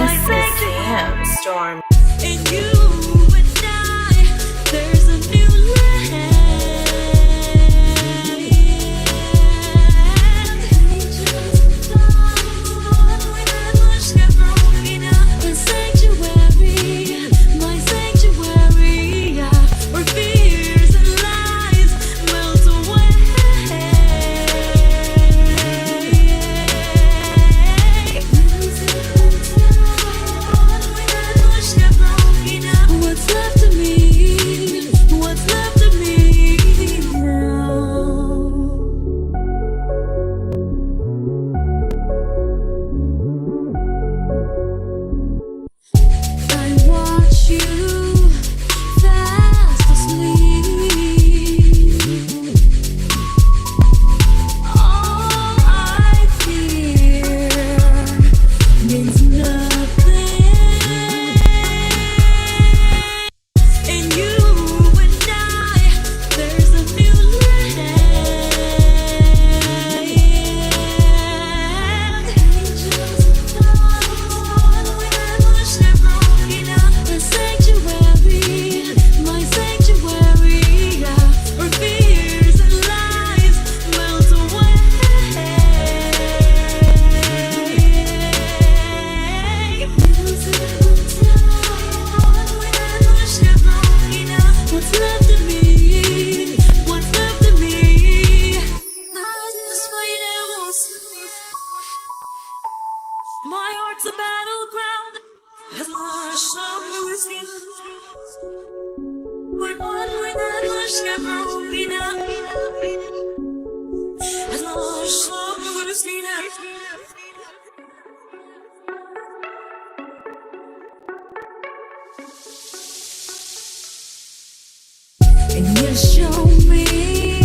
This is Sam Storm. And you and I, there's a new land. Angels fly, the sanctuary, my sanctuary, where fears and lies melt away. What's left of me? What's left of me now? I watch you fast asleep. All I fear means nothing. And you and I, there's a new land. Angels fly, the sanctuary, my sanctuary, where fears and lies melt away. What's left of me? What's left of me? I just wait and won't sleep. My heart's a battleground. As long as I'm losing, we're one with that lush never open up. As long as I'm losing, and you show me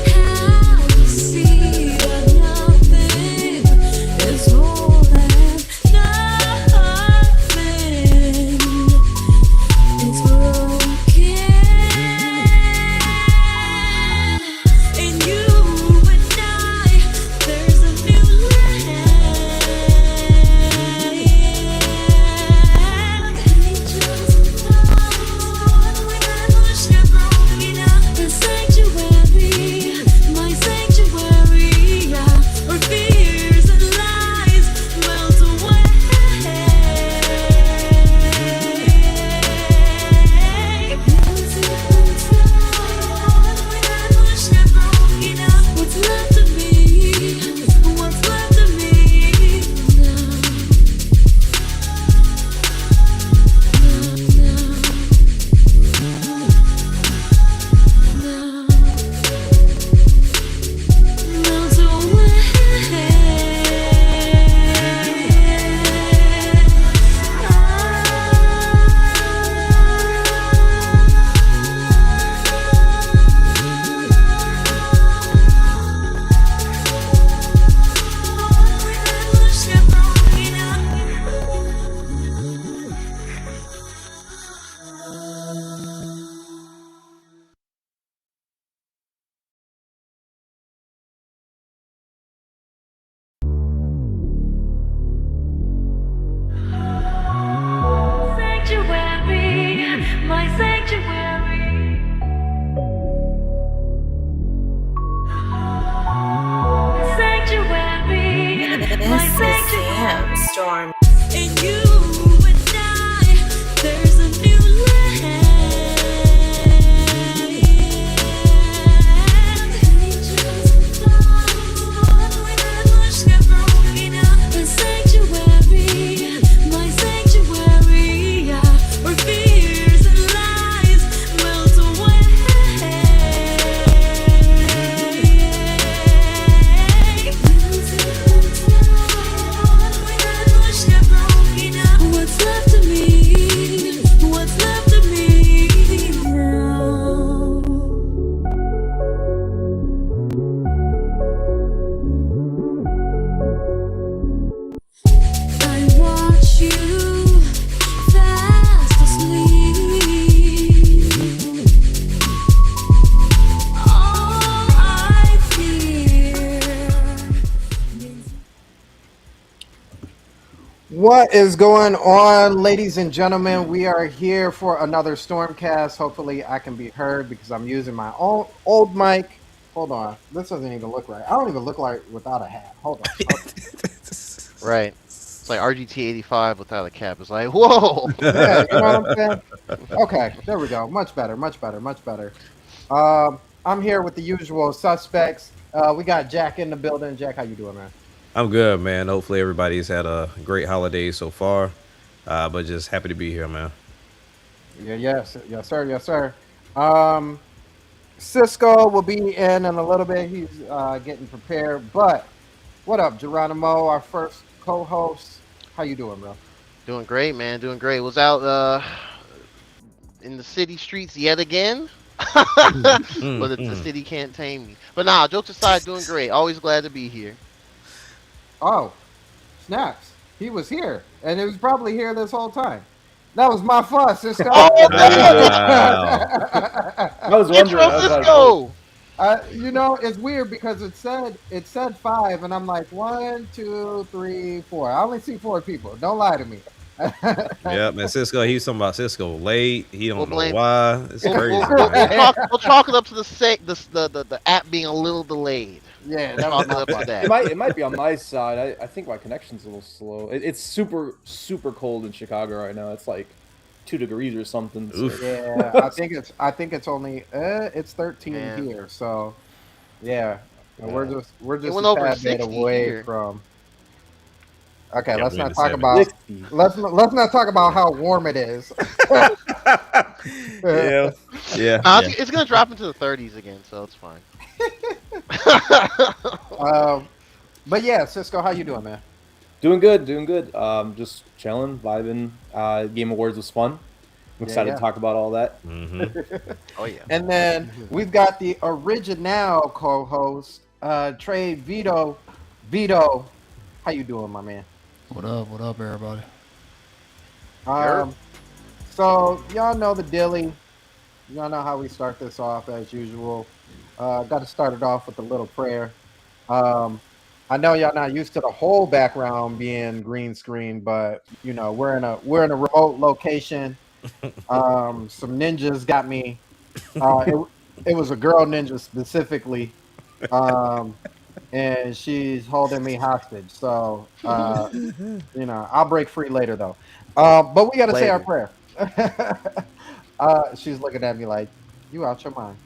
how to see that nothing is whole and nothing is broken. And you and I, there's a new land. Angels the sanctuary, my sanctuary, where fears and lies melt away. What's left of me? What's left of me now? Melt away. Sanctuary, my sanctuary. Sanctuary, my This is sanctuary. Sam Storm. And you and I, there's a new land. Angels fly, the sanctuary, my sanctuary, where fears and lies melt away. What is going on, ladies and gentlemen? We are here for another Stormcast. Hopefully, I can be heard because I'm using my own old mic. Hold on, this doesn't even look right. I don't even look like without a hat. Hold on. Okay. Right. It's like RGT 85 without a cap. It's like, whoa. Yeah, you know what I'm saying? Okay, there we go. Much better, much better, much better. I'm here with the usual suspects. We got Jack in the building. Jack, how you doing, man? I'm good, man. Hopefully everybody's had a great holiday so far. But just happy to be here, man. Yeah, yes, yes, sir, yes, sir. Um, Cisco will be in a little bit. He's getting prepared. But what up, Geronimo, our first co-host? How you doing, bro? Doing great, man. Doing great. Was out in the city streets yet again. But the city can't tame me. But nah, jokes aside, doing great. Always glad to be here. Oh, snaps! He was here, and he was probably here this whole time. That was my fault, Cisco. Oh, Wow. I was Intro wondering. I was like, Cisco. You know, it's weird because it said five, and I'm like 1, 2, 3, 4. I only see 4 people. Don't lie to me. Yeah, man. Cisco, he's talking about Cisco late. He don't We'll know blame- why. It's We'll, crazy. we'll chalk it up to the app being a little delayed. Yeah, Chalk it up to it that. might be on my side. I think my connection's a little slow. It's super cold in Chicago right now. It's like 2 degrees or something. So. Oof. yeah. I think it's only it's 13 Man. here. So yeah, we're just went a over tad bit 60 away here. from. Okay, Yeah, let's we're in not the talk 70s. about 60. let's not talk about how warm it is. Yeah. Yeah. Nah, yeah. it's gonna drop into the 30s again, so it's fine. But yeah, Cisco, how you doing, man? Doing good, doing good. Just chilling, vibing. Game Awards was fun. I'm excited yeah. to talk about all that. Oh yeah. And then we've got the original co-host, Trey Vito. Vito, how you doing, my man? What up, everybody? So y'all know the dilly. Y'all know how we start this off as usual. Got to start it off with a little prayer. I know y'all not used to the whole background being green screen, but you know we're in a remote location. Some ninjas got me. It was a girl ninja specifically, and she's holding me hostage. So you know I'll break free later though. But we got to say our prayer. She's looking at me like, you out your mind.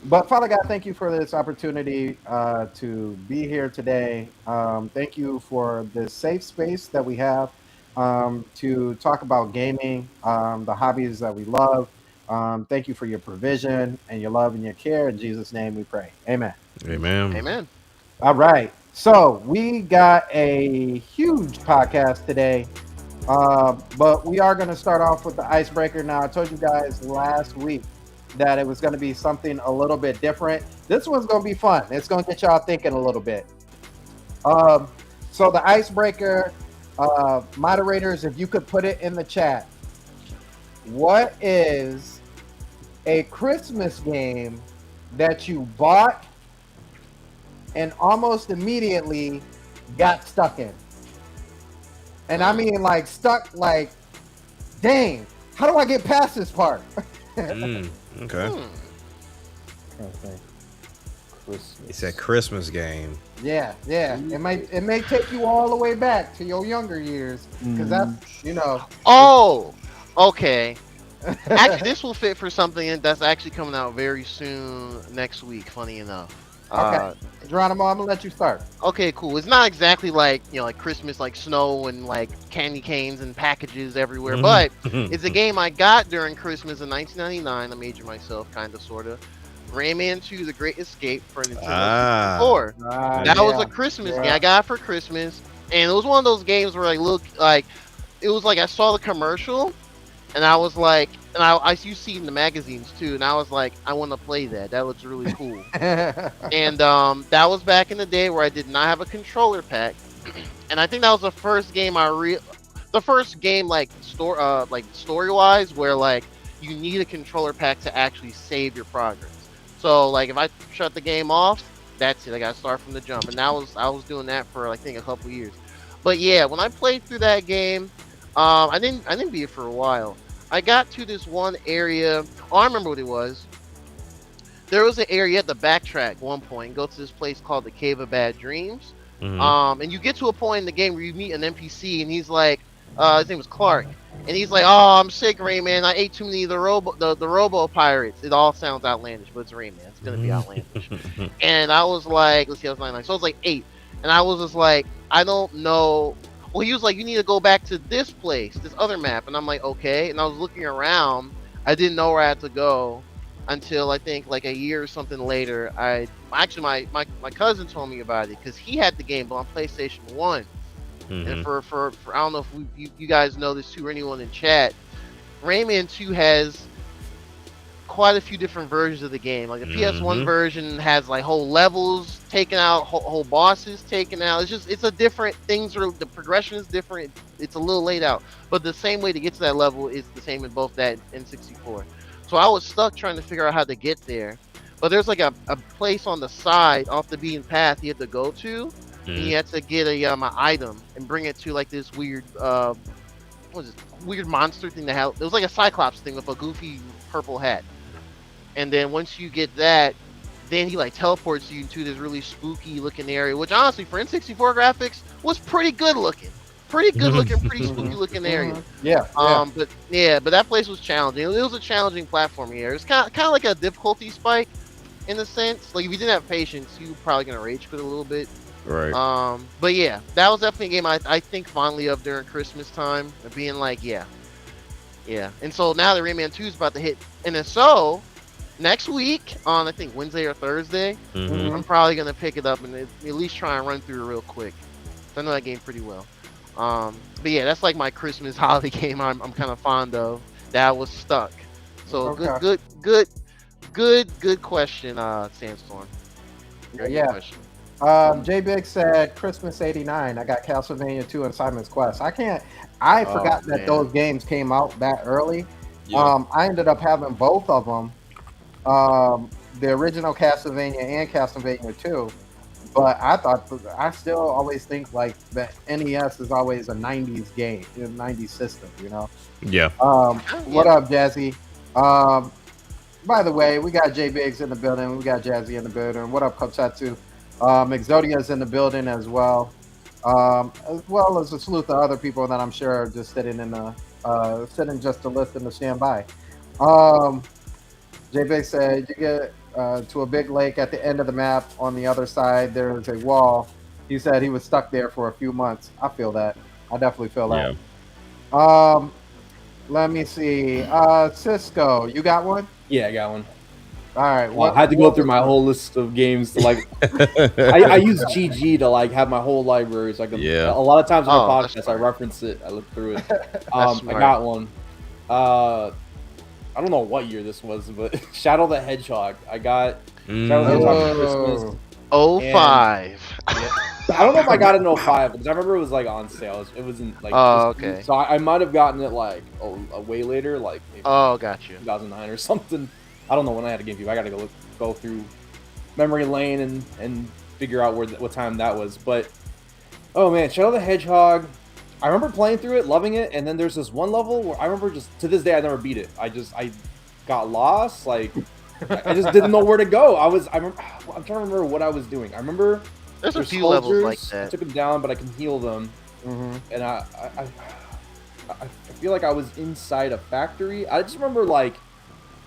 But Father God, thank you for this opportunity to be here today. Thank you for this safe space that we have to talk about gaming, the hobbies that we love. Thank you for your provision and your love and your care. In Jesus' name we pray. Amen. Amen. Amen. All right. So we got a huge podcast today. But we are going to start off with the icebreaker. Now, I told you guys last week that it was going to be something a little bit different. This one's going to be fun. It's going to get y'all thinking a little bit. So the icebreaker, moderators, if you could put it in the chat, what is a Christmas game that you bought and almost immediately got stuck in? And I mean, like, stuck, like, dang, how do I get past this part? Okay. Trying to think. Christmas. It's a Christmas game. Yeah. It may take you all the way back to your younger years, because that's, you know. Oh, okay. Actually, this will fit for something that's actually coming out very soon next week. Funny enough. Okay, Geronimo, I'm gonna let you start. Okay, cool. It's not exactly like, you know, like Christmas, like snow and like candy canes and packages everywhere, but it's a game I got during Christmas in 1999. I made myself, kind of, sort of. Rayman 2: The Great Escape for Nintendo 64. That was a Christmas game I got for Christmas, and it was one of those games where I looked like, it was like I saw the commercial, and I was like, and I used to see it in the magazines too, and I was like, I want to play that. That looks really cool. And that was back in the day where I did not have a controller pack, and I think that was the first game like story wise where like you need a controller pack to actually save your progress. So like if I shut the game off, that's it. I got to start from the jump, and I was doing that for I think a couple years. But yeah, when I played through that game, I didn't beat it for a while. I got to this one area. Oh, I remember what it was. There was an area you had to backtrack at one point and go to this place called the Cave of Bad Dreams. And you get to a point in the game where you meet an NPC, and he's like, his name was Clark, and he's like, "Oh, I'm sick, Rayman. I ate too many of the Robo Pirates." It all sounds outlandish, but it's Rayman. It's gonna be outlandish. And I was like, let's see, I was 9, so I was like 8, and I was just like, I don't know. Well, he was like, you need to go back to this place, this other map, and I'm like, okay. And I was looking around. I didn't know where I had to go until I think like a year or something later. My cousin told me about it because he had the game but on PlayStation 1. And for I don't know if you guys know this too or anyone in chat, Rayman 2 has quite a few different versions of the game. Like the PS1 version has like whole levels taken out, whole bosses taken out. It's a different the progression is different. It's a little laid out, but the same way to get to that level is the same in both that and 64. So I was stuck trying to figure out how to get there. But there's like a place on the side off the beaten path you had to go to. And you had to get an item and bring it to like this weird weird monster thing that it was like a Cyclops thing with a goofy purple hat. And then once you get that, then he like teleports you to this really spooky looking area, which honestly for N64 graphics was pretty good looking. Pretty spooky looking area. Yeah. But that place was challenging. It was a challenging platforming area. It's kind of like a difficulty spike in a sense. Like if you didn't have patience, you were probably gonna rage quit a little bit. Right. But yeah, that was definitely a game I think fondly of during Christmas time, of being like, yeah. And so now that Rayman 2 is about to hit, and so next week on I think Wednesday or Thursday, I'm probably gonna pick it up and at least try and run through it real quick. I know that game pretty well. But yeah, that's like my Christmas holiday game I'm kind of fond of. That was stuck. So Okay. good question, Sandstorm. Very good question. J Big said Christmas '89. I got Castlevania 2 and Simon's Quest. I forgot that those games came out that early. Yeah. I ended up having both of them, the original Castlevania and Castlevania 2. But I still always think like the NES is always a '90s game, a '90s system, you know. Yeah. What up, Jazzy? By the way, we got J Biggs in the building. We got Jazzy in the building. What up, Kopsatsu? Exodia's in the building as well as a slew of other people that I'm sure are just sitting just to listen to stand by. J Big said you get to a big lake at the end of the map. On the other side, there's a wall. He said he was stuck there for a few months. I feel that. I definitely feel that. Yeah. Let me see. Cisco, you got one? Yeah, I got one. All right. Well, I had to go through my whole list of games to like. I use GG to like have my whole library. So I can. Yeah. A lot of times on the that's podcast, I smart. reference it. I look through it. I smart. got one. I don't know what year this was, but Shadow the Hedgehog. I got Shadow the Hedgehog for Christmas. 05. I don't know if I got it in 05 because I remember it was like on sale. It wasn't like. Okay. So I might have gotten it like way later, like maybe Got you. 2009 or something. I don't know when I had a GameCube. I gotta go through memory lane and figure out what time that was. But oh man, Shadow the Hedgehog. I remember playing through it, loving it, and then there's this one level where I remember just to this day I never beat it. I got lost. Like I just didn't know where to go. I'm trying to remember what I was doing. I remember There's a there's few levels like soldiers. I that. took them down, but I can heal them. And I feel like I was inside a factory. I just remember like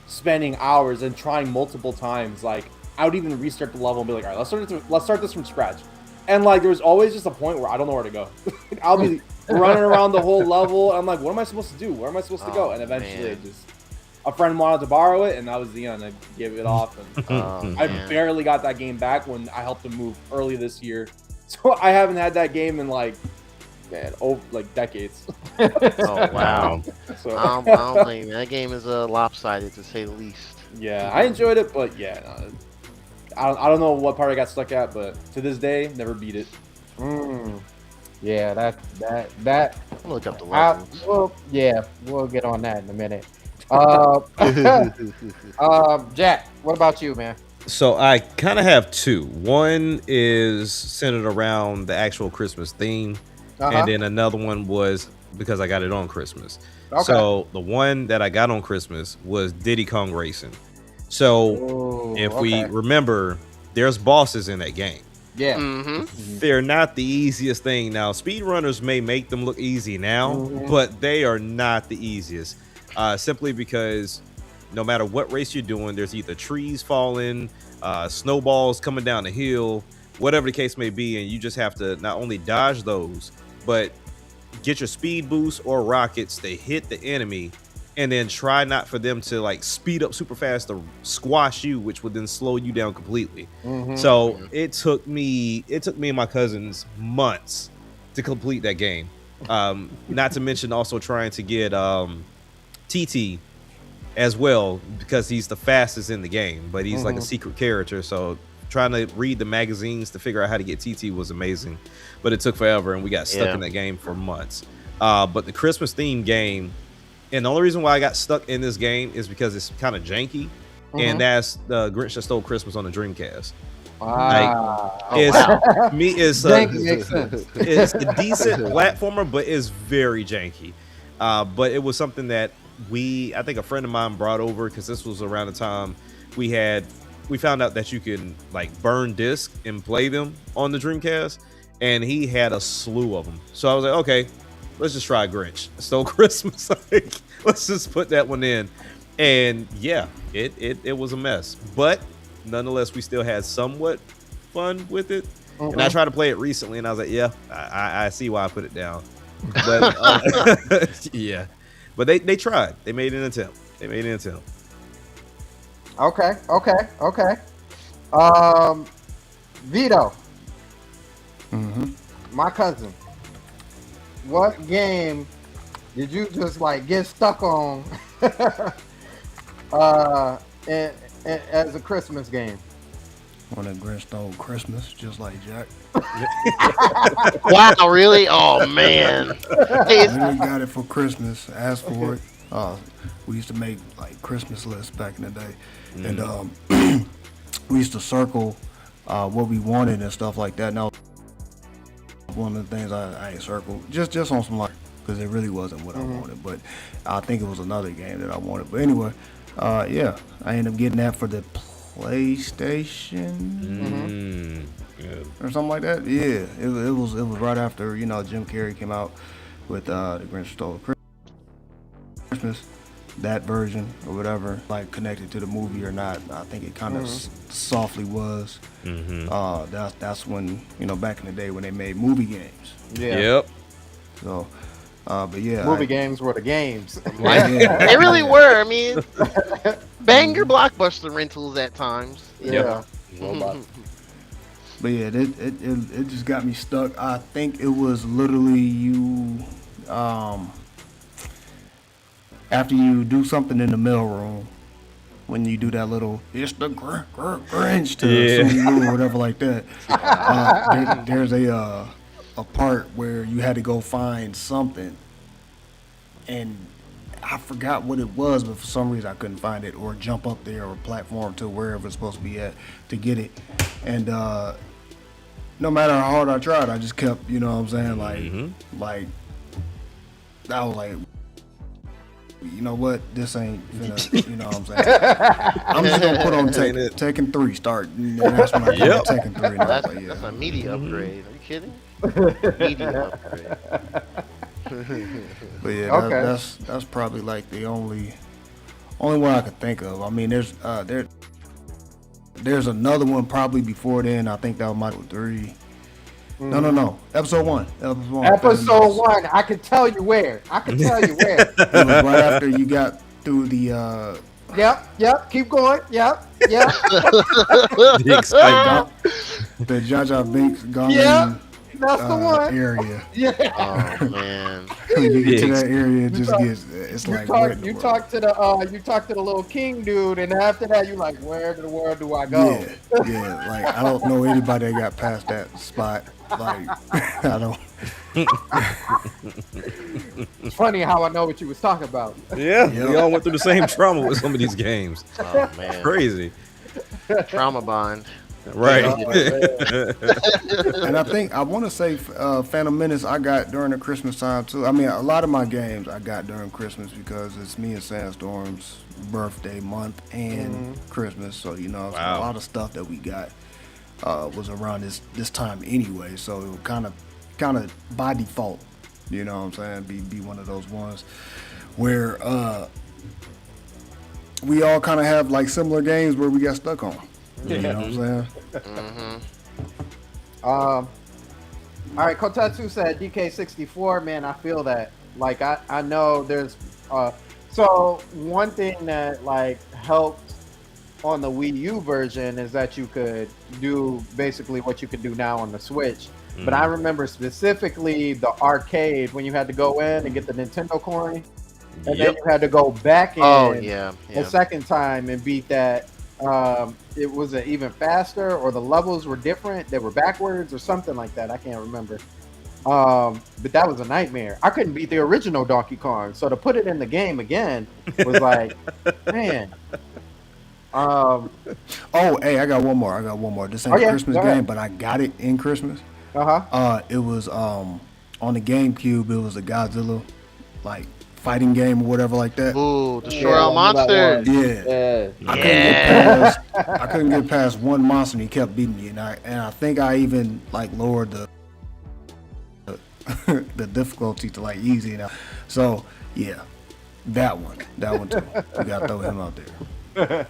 spending hours and trying multiple times. Like I would even restart the level and be like, all right, let's start this from scratch. And like there was always just a point where I don't know where to go. I'll be running around the whole level. And I'm like, what am I supposed to do? Where am I supposed to go? And eventually, a friend wanted to borrow it, and that was the end. I gave it off, and I barely got that game back when I helped him move early this year. So I haven't had that game in like decades. Oh wow. So I don't blame you. That game is lopsided to say the least. yeah, I enjoyed it, but yeah, no, I don't know what part I got stuck at, but to this day, never beat it. Yeah, that. I'll look up the levels. We'll get on that in a minute. Jack, what about you, man? So I kind of have two. One is centered around the actual Christmas theme, and then another one was because I got it on Christmas. Okay. So the one that I got on Christmas was Diddy Kong Racing. So if we remember, there's bosses in that game. Yeah. They're not the easiest thing. Now, speedrunners may make them look easy now, but they are not the easiest. Simply because no matter what race you're doing, there's either trees falling, snowballs coming down the hill, whatever the case may be, and you just have to not only dodge those, but get your speed boost or rockets to hit the enemy, and then try not for them to like speed up super fast to squash you, which would then slow you down completely. So it took me and my cousins months to complete that game. Not to mention also trying to get TT as well, because he's the fastest in the game, but he's like a secret character. So trying to read the magazines to figure out how to get TT was amazing, but it took forever, and we got stuck in that game for months. But the Christmas themed game, and the only reason why I got stuck in this game is because it's kind of janky, and that's the Grinch That Stole Christmas on the Dreamcast. It's a decent platformer, but it's very janky. But it was something that I think a friend of mine brought over, because this was around the time we found out that you can like burn discs and play them on the Dreamcast, and he had a slew of them. So I was like, okay, let's just try Grinch Stole Christmas. Like, let's just put that one in. And yeah, it was a mess, but nonetheless, we still had somewhat fun with it. And I tried to play it recently, and I was like, yeah, I see why I put it down. But yeah, but they tried. They made an attempt. Okay. Vito. My cousin. What game did you just like get stuck on as a Christmas game? When the Grinch Stole Christmas, just like Jack. Wow, really? Oh man. Hey, When we got it for Christmas, asked for it. We used to make like Christmas lists back in the day, and we used to circle what we wanted and stuff like that. Now, one of the things I circled just on some like, because it really wasn't what I wanted, but I think it was another game that I wanted. But anyway, yeah, I ended up getting that for the PlayStation or something like that. Yeah, it was right after Jim Carrey came out with the Grinch Stole Christmas, that version or whatever, like connected to the movie or not. I think it kind of softly was. That's when back in the day when they made movie games. Yeah. Yep. So, but yeah, Movie games were the games. they really were. I mean, banger blockbuster rentals at times. Yeah. But yeah, it just got me stuck. I think it was literally you, after you do something in the mailroom, when you do that little, it's the Grinch to some or whatever like that. There's a part where you had to go find something, and I forgot what it was, but for some reason I couldn't find it, or jump up there or platform to wherever it's supposed to be at to get it. And no matter how hard I tried, I just kept, you know what I'm saying, like I was like, you know what, this ain't finna, you know what I'm saying. I'm just gonna put on Tekken 3 start, and that's when I got Tekken 3. And That's, I was like, that's a media upgrade. Are you kidding? Media upgrade. But yeah, that's probably like the only one I could think of. I mean, there's another one probably before then. I think that was Michael 3. No. Episode 1. Episode 1. I can tell you where. It was right after you got through the Yep. Keep going. Yep. The excitement. the Jar Jar Binks Garden That's the one. area. Yeah. Oh man. When you get to that area, it just gets, it's like, You talk to the little king dude, and after that you like, where in the world do I go? Yeah, like I don't know anybody that got past that spot. Like I don't. It's funny how I know what you was talking about. Yeah, we all went through the same trauma with some of these games. Oh man. Crazy. Trauma bond. Right. And I think I want to say Phantom Menace I got during the Christmas time too. I mean, a lot of my games I got during Christmas because it's me and Sandstorm's birthday month and Christmas. So so Wow. a lot of stuff that we got was around this time anyway. So it would kind of by default, you know what I'm saying, be one of those ones where we all kind of have like similar games where we got stuck on. You know what I'm saying? All right, Kotetsu said DK64. Man, I feel that. Like, I know there's. So one thing that like helped on the Wii U version is that you could do basically what you could do now on the Switch. But I remember specifically the arcade when you had to go in and get the Nintendo coin, and then you had to go back in Oh yeah. the second time and beat that. It was even faster, or the levels were different. They were backwards or something like that. I can't remember. But that was a nightmare. I couldn't beat the original Donkey Kong, so to put it in the game again was like, man. Oh, hey, I got one more. This ain't a Christmas game, but I got it in Christmas. It was on the GameCube. It was a Godzilla like fighting game or whatever like that. Ooh, Destroy All Monsters. Yeah. I couldn't get past one monster, and he kept beating me, and I think I even like lowered the the difficulty to like easy now. So yeah, that one too. We gotta throw him out there.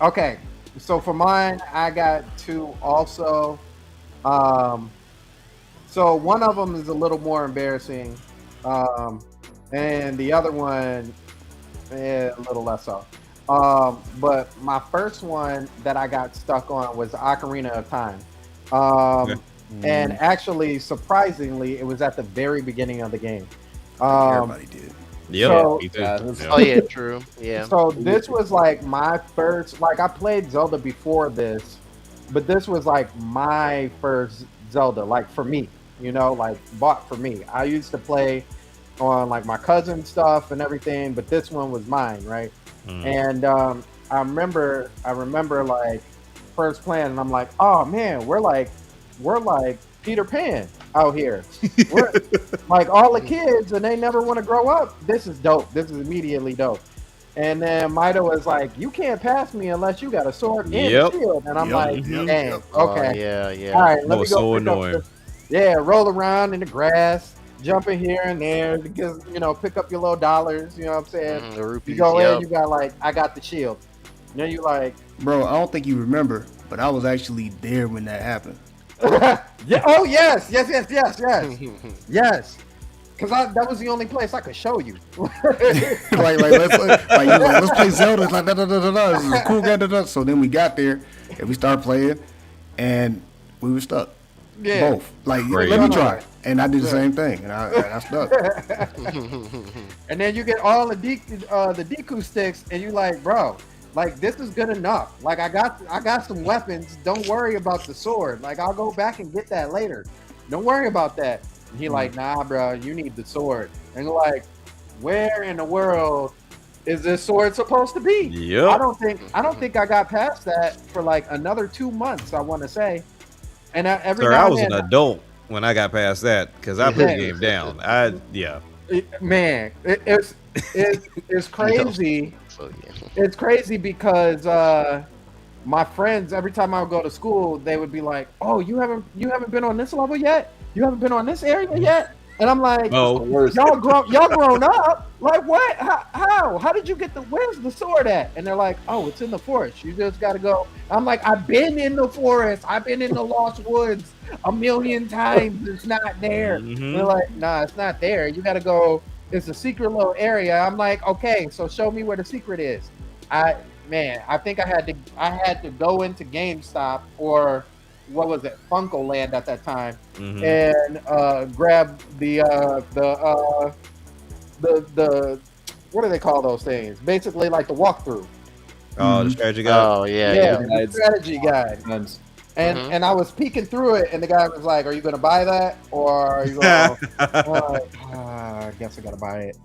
Okay, so for mine, I got two also. So one of them is a little more embarrassing, and the other one a little less so. But my first one that I got stuck on was Ocarina of Time. And actually, surprisingly, it was at the very beginning of the game. Everybody did. So- Me too. Oh yeah, true. Yeah. So this was like my first, like I played Zelda before this, but this was like my first Zelda, like for me, like bought for me. I used to play on like my cousin's stuff and everything, but this one was mine, right? And I remember like first playing, and I'm like, oh man, we're like Peter Pan out here. We're like all the kids, and they never want to grow up. This is dope. This is immediately dope. And then Maida was like, you can't pass me unless you got a sword and a shield. And I'm like, dang, okay. Oh, yeah. All right, let me go so pick up annoying. roll around in the grass, jumping here and there, because pick up your little dollars, you know what I'm saying? The rupees, You go in, you got like, I got the shield. Then you like, Bro, I don't think you remember, but I was actually there when that happened. yeah, oh yes, yes, because that was the only place I could show you. let's play Zelda. It's like da da da da da. This is a cool game. Da, da. So then we got there and we started playing, and we were stuck. Yeah. Both. Like, Great. let me try. And I did the same thing, and I stuck. And then you get all the Deku sticks, and you like, bro, like this is good enough. Like I got some weapons. Don't worry about the sword. Like I'll go back and get that later. Don't worry about that. And he like, nah, bro, you need the sword. And you're like, where in the world is this sword supposed to be? Yep. I don't think I got past that for like another 2 months, I want to say. And every Sir, now I and was an then, adult when I got past that because I put the game down. It's crazy. So yeah. It's crazy because my friends, every time I would go to school, they would be like, "Oh, you haven't been on this level yet? You haven't been on this area yet?" And I'm like, Oh, y'all grown up? Like what? How did you get where's the sword at?" And they're like, "Oh, it's in the forest. You just gotta go." I'm like, "I've been in the forest. I've been in the Lost Woods 1,000,000 times. It's not there." They're like, "Nah, it's not there. You gotta go. It's a secret little area." I'm like, "Okay, so show me where the secret is." I think I had to go into GameStop or what was it, Funko Land at that time, and grab the what do they call those things? Basically, like the walkthrough. Oh, the strategy guide. Oh yeah. Yeah, the strategy guide. And I was peeking through it, and the guy was like, "Are you going to buy that, or are you going?" I guess I got to buy it.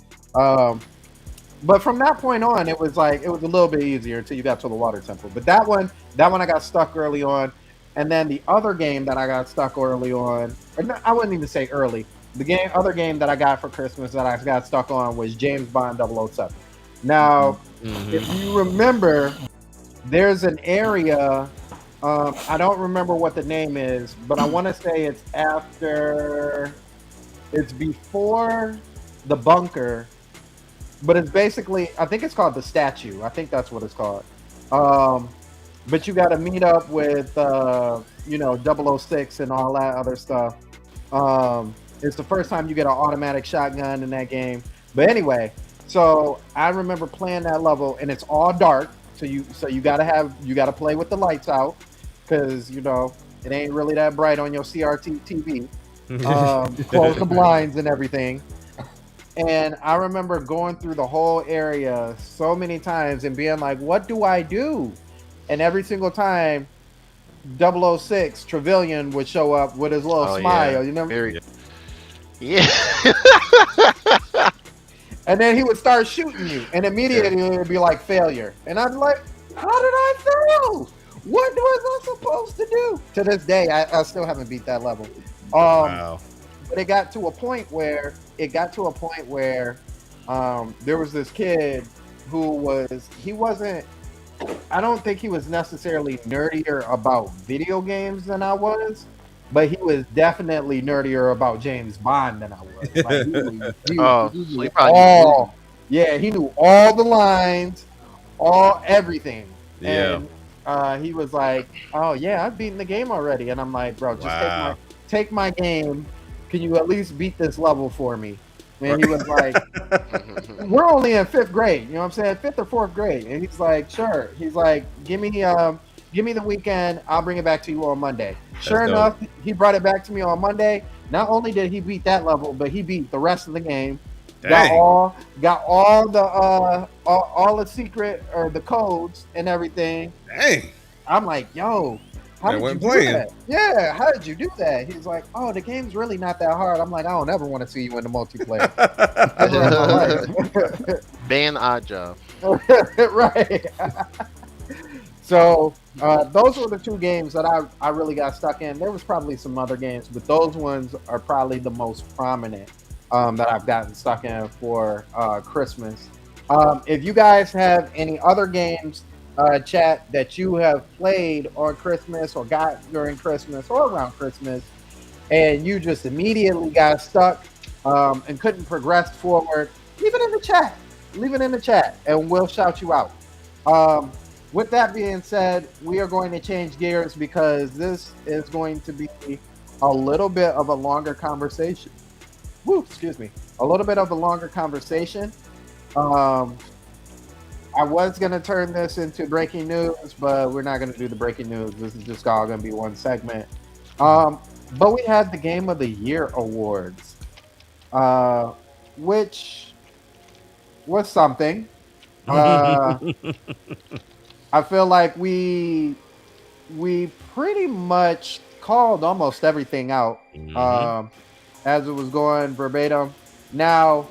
But from that point on, it was a little bit easier until you got to the water temple. But that one I got stuck early on, and then the other game that I got stuck early on, or no, I wouldn't even say early. The other game that I got for Christmas that I got stuck on was James Bond 007. Now, if you remember, there's an area. I don't remember what the name is, but I want to say it's before the bunker, but it's basically, I think it's called the statue. I think that's what it's called. But you got to meet up with, 006 and all that other stuff. It's the first time you get an automatic shotgun in that game. But anyway, so I remember playing that level, and it's all dark. So you gotta play with the lights out, because it ain't really that bright on your CRT TV. Close the blinds and everything. And I remember going through the whole area so many times and being like, what do I do? And every single time 006 Trevelyan would show up with his little smile. Yeah. And then he would start shooting you, and immediately it would be like failure. And I'm like, how did I fail? What was I supposed to do? To this day, I still haven't beat that level. Wow. But it got to a point where there was this kid who I don't think he was necessarily nerdier about video games than I was, but he was definitely nerdier about James Bond than I was. Like, he knew all the lines, everything. Yeah. And he was like, "Oh yeah, I've beaten the game already." And I'm like, "Bro, just take my game. Can you at least beat this level for me?" And he was like, "We're only in 5th grade, you know what I'm saying? 5th or 4th grade." And he's like, "Sure." He's like, Give me the weekend. I'll bring it back to you on Monday." Sure enough, he brought it back to me on Monday. Not only did he beat that level, but he beat the rest of the game. Dang. Got all the secret or the codes and everything. Dang. I'm like, "Yo, how did you do that?" Yeah, how did you do that? He's like, "Oh, the game's really not that hard." I'm like, "I don't ever want to see you in the multiplayer." Ban odd job. Right. So those were the two games that I really got stuck in. There was probably some other games, but those ones are probably the most prominent that I've gotten stuck in for Christmas. If you guys have any other games, chat, that you have played on Christmas or got during Christmas or around Christmas, and you just immediately got stuck and couldn't progress forward, leave it in the chat. Leave it in the chat, and we'll shout you out. With that being said, we are going to change gears because this is going to be a little bit of a longer conversation. Excuse me. A little bit of a longer conversation. I was going to turn this into breaking news, but we're not going to do the breaking news. This is just all going to be one segment. But we had the Game of the Year awards, which was something. I feel like we pretty much called almost everything out as it was going verbatim. Now,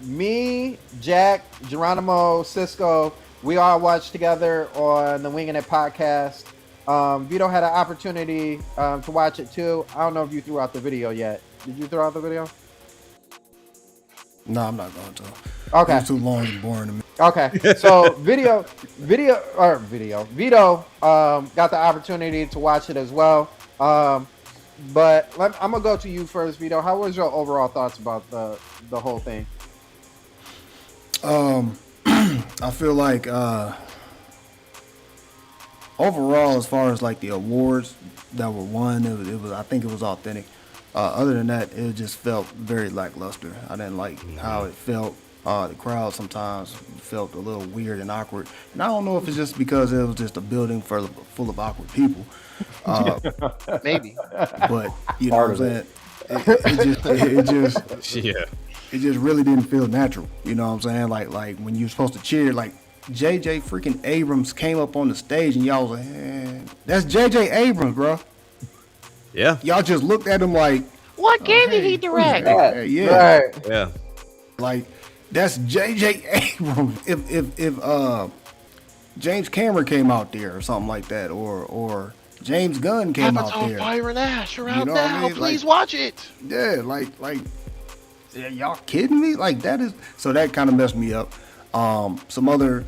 me, Jack, Geronimo, Cisco, we all watched together on the Winging It podcast. Vito had an opportunity to watch it too. I don't know if you threw out the video yet. Did you throw out the video? No, I'm not going to. Okay. It's too long and boring to me. Okay, so Vito got the opportunity to watch it as well. But I'm gonna go to you first, Vito. How was your overall thoughts about the whole thing? I feel like overall, as far as like the awards that were won, it was I think it was authentic. Other than that, it just felt very lackluster. I didn't like how it felt. The crowd sometimes felt a little weird and awkward. And I don't know if it's just because it was just a building full of awkward people. Maybe. But, you know what I'm saying? It just really didn't feel natural. You know what I'm saying? Like when you're supposed to cheer, like J.J. freaking Abrams came up on the stage and y'all was like, that's J.J. Abrams, bro. Yeah. Y'all just looked at him like, what game did he direct? Yeah. Right. Yeah. Like, that's J.J. Abrams. If James Cameron came out there or something like that, or James Gunn came out Avatar there. Fire and Ash are out know what I now. mean? Please Like- watch it. Yeah, like, yeah, y'all kidding me? Like, that is, so that kind of messed me up. Some other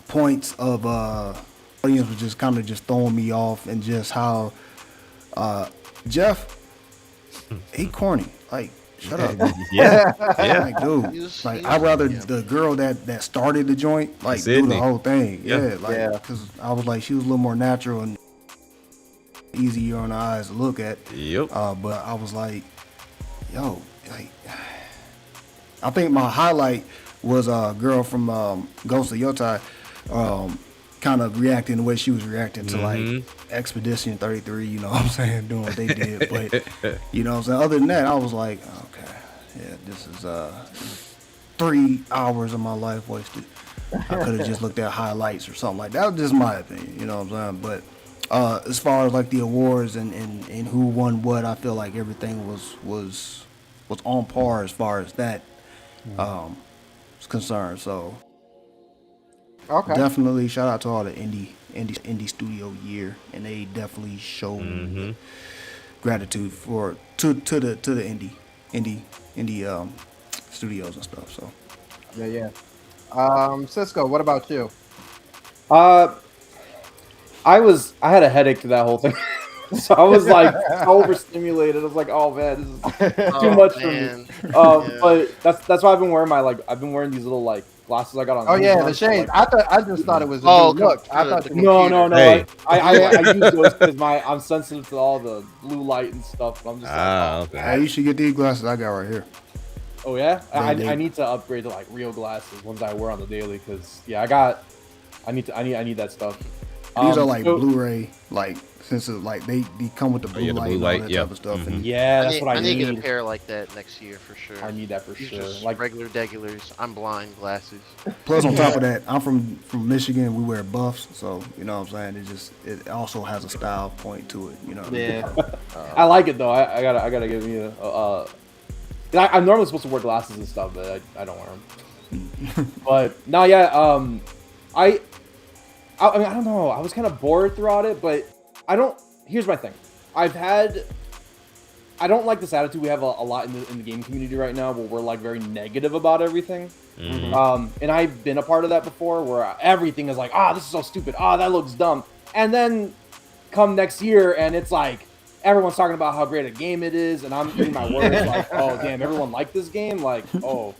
points of audience was just kind of just throwing me off, and just how Jeff, he corny. Like, shut up. Yeah, yeah. Like, dude, He's- like, he's- I'd rather yeah. the girl that started the joint, like, do Sydney. the whole thing. Yeah. Yeah, like, Yeah. because I was like, she was a little more natural and easier on the eyes to look at. Yep. But I was like, yo, like, I think my highlight was a girl from Ghost of Yotai, kind of reacting the way she was reacting to like Expedition 33. You know what I'm saying, doing what they did. But you know what I'm saying. Other than that, I was like, okay, yeah, this is 3 hours of my life wasted. I could have just looked at highlights or something like that. That was just my opinion. You know what I'm saying, but. As far as like the awards and who won what, I feel like everything was on par as far as that is concerned. So Okay. definitely shout out to all the indie studio year, and they definitely showed gratitude to the indie studios and stuff. So Yeah. Cisco, what about you? I had a headache to that whole thing. So I was like overstimulated. I was like, oh man, this is too much for me. Yeah. But that's why I've been wearing I've been wearing these little like glasses I got on. Oh yeah, Amazon, the so, shades. like- I just thought it was a Oh, new look. I the- thought the- you no. Hey. I use those because I'm sensitive to all the blue light and stuff. I'm just like, Okay. hey, you should get these glasses I got right here. oh yeah, They- I need to upgrade to like real glasses, ones I wear on the daily. Because yeah, I need that stuff. These are like so- Blu-ray, like since it's like they come with the blue yeah, the light blue and all light, that yeah. type of stuff. And Yeah, I that's need, what I I need to get a need. pair like that next year for sure. I need that for These sure. just Like regular degulars. I'm blind glasses. plus on top of that, I'm from Michigan. We wear buffs, so you know what I'm saying. It also has a style point to it. You know. What I mean? Yeah. I like it though. I gotta give you I'm normally supposed to wear glasses and stuff, but I don't wear them. But no, yeah. I mean, I don't know. I was kind of bored throughout it, but here's my thing. I don't like this attitude we have a lot in the game community right now, where we're like very negative about everything. And I've been a part of that before, where everything is like, this is so stupid. That looks dumb. And then come next year, and it's like everyone's talking about how great a game it is, and I'm eating my words like, oh damn, everyone liked this game, like, oh,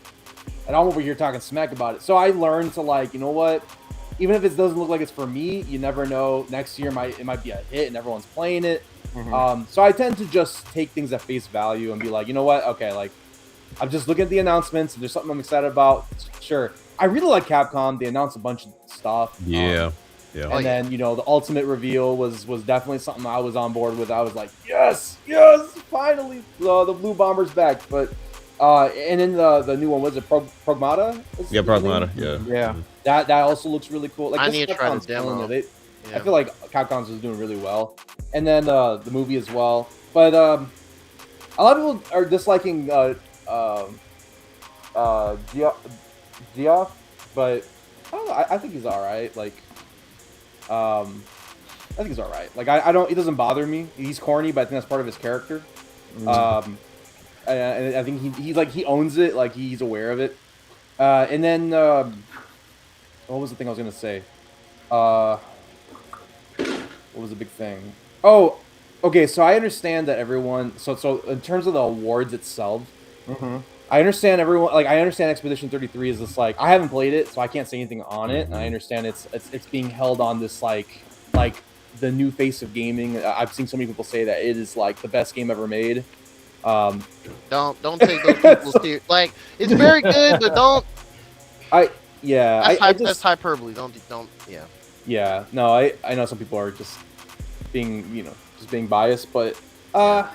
and I'm over here talking smack about it. So I learned to like, you know what? Even if it doesn't look like it's for me, you never know. Next year it might be a hit and everyone's playing it. So I tend to just take things at face value and be like, you know what? Okay, like I'm just looking at the announcements. If there's something I'm excited about, sure. I really like Capcom. They announced a bunch of stuff. Yeah. Yeah. And then, the ultimate reveal was definitely something I was on board with. I was like, yes, finally, the Blue Bomber's back. But and then the new one was it Progmata? Yeah, Pragmata. Yeah. Yeah. That also looks really cool. Like I this need to try the Capcom's killing demo. it. I Yeah. feel like Capcom's is doing really well, and then the movie as well. But a lot of people are disliking Geoff, but I don't know. I think he's all right. Like, I think he's all right. Like, I don't. It doesn't bother me. He's corny, but I think that's part of his character. And I think he owns it. Like, he's aware of it. And then what was the thing I was gonna say? What was the big thing? Oh, okay. So I understand that everyone. So in terms of the awards itself, I understand everyone. Like, I understand Expedition 33 is this like I haven't played it, so I can't say anything on it. And I understand it's being held on this like the new face of gaming. I've seen so many people say that it is like the best game ever made. Don't take those people serious. Like, it's very good, but don't. That's hyperbole. Don't. Yeah. Yeah, no, I know some people are just being biased, but I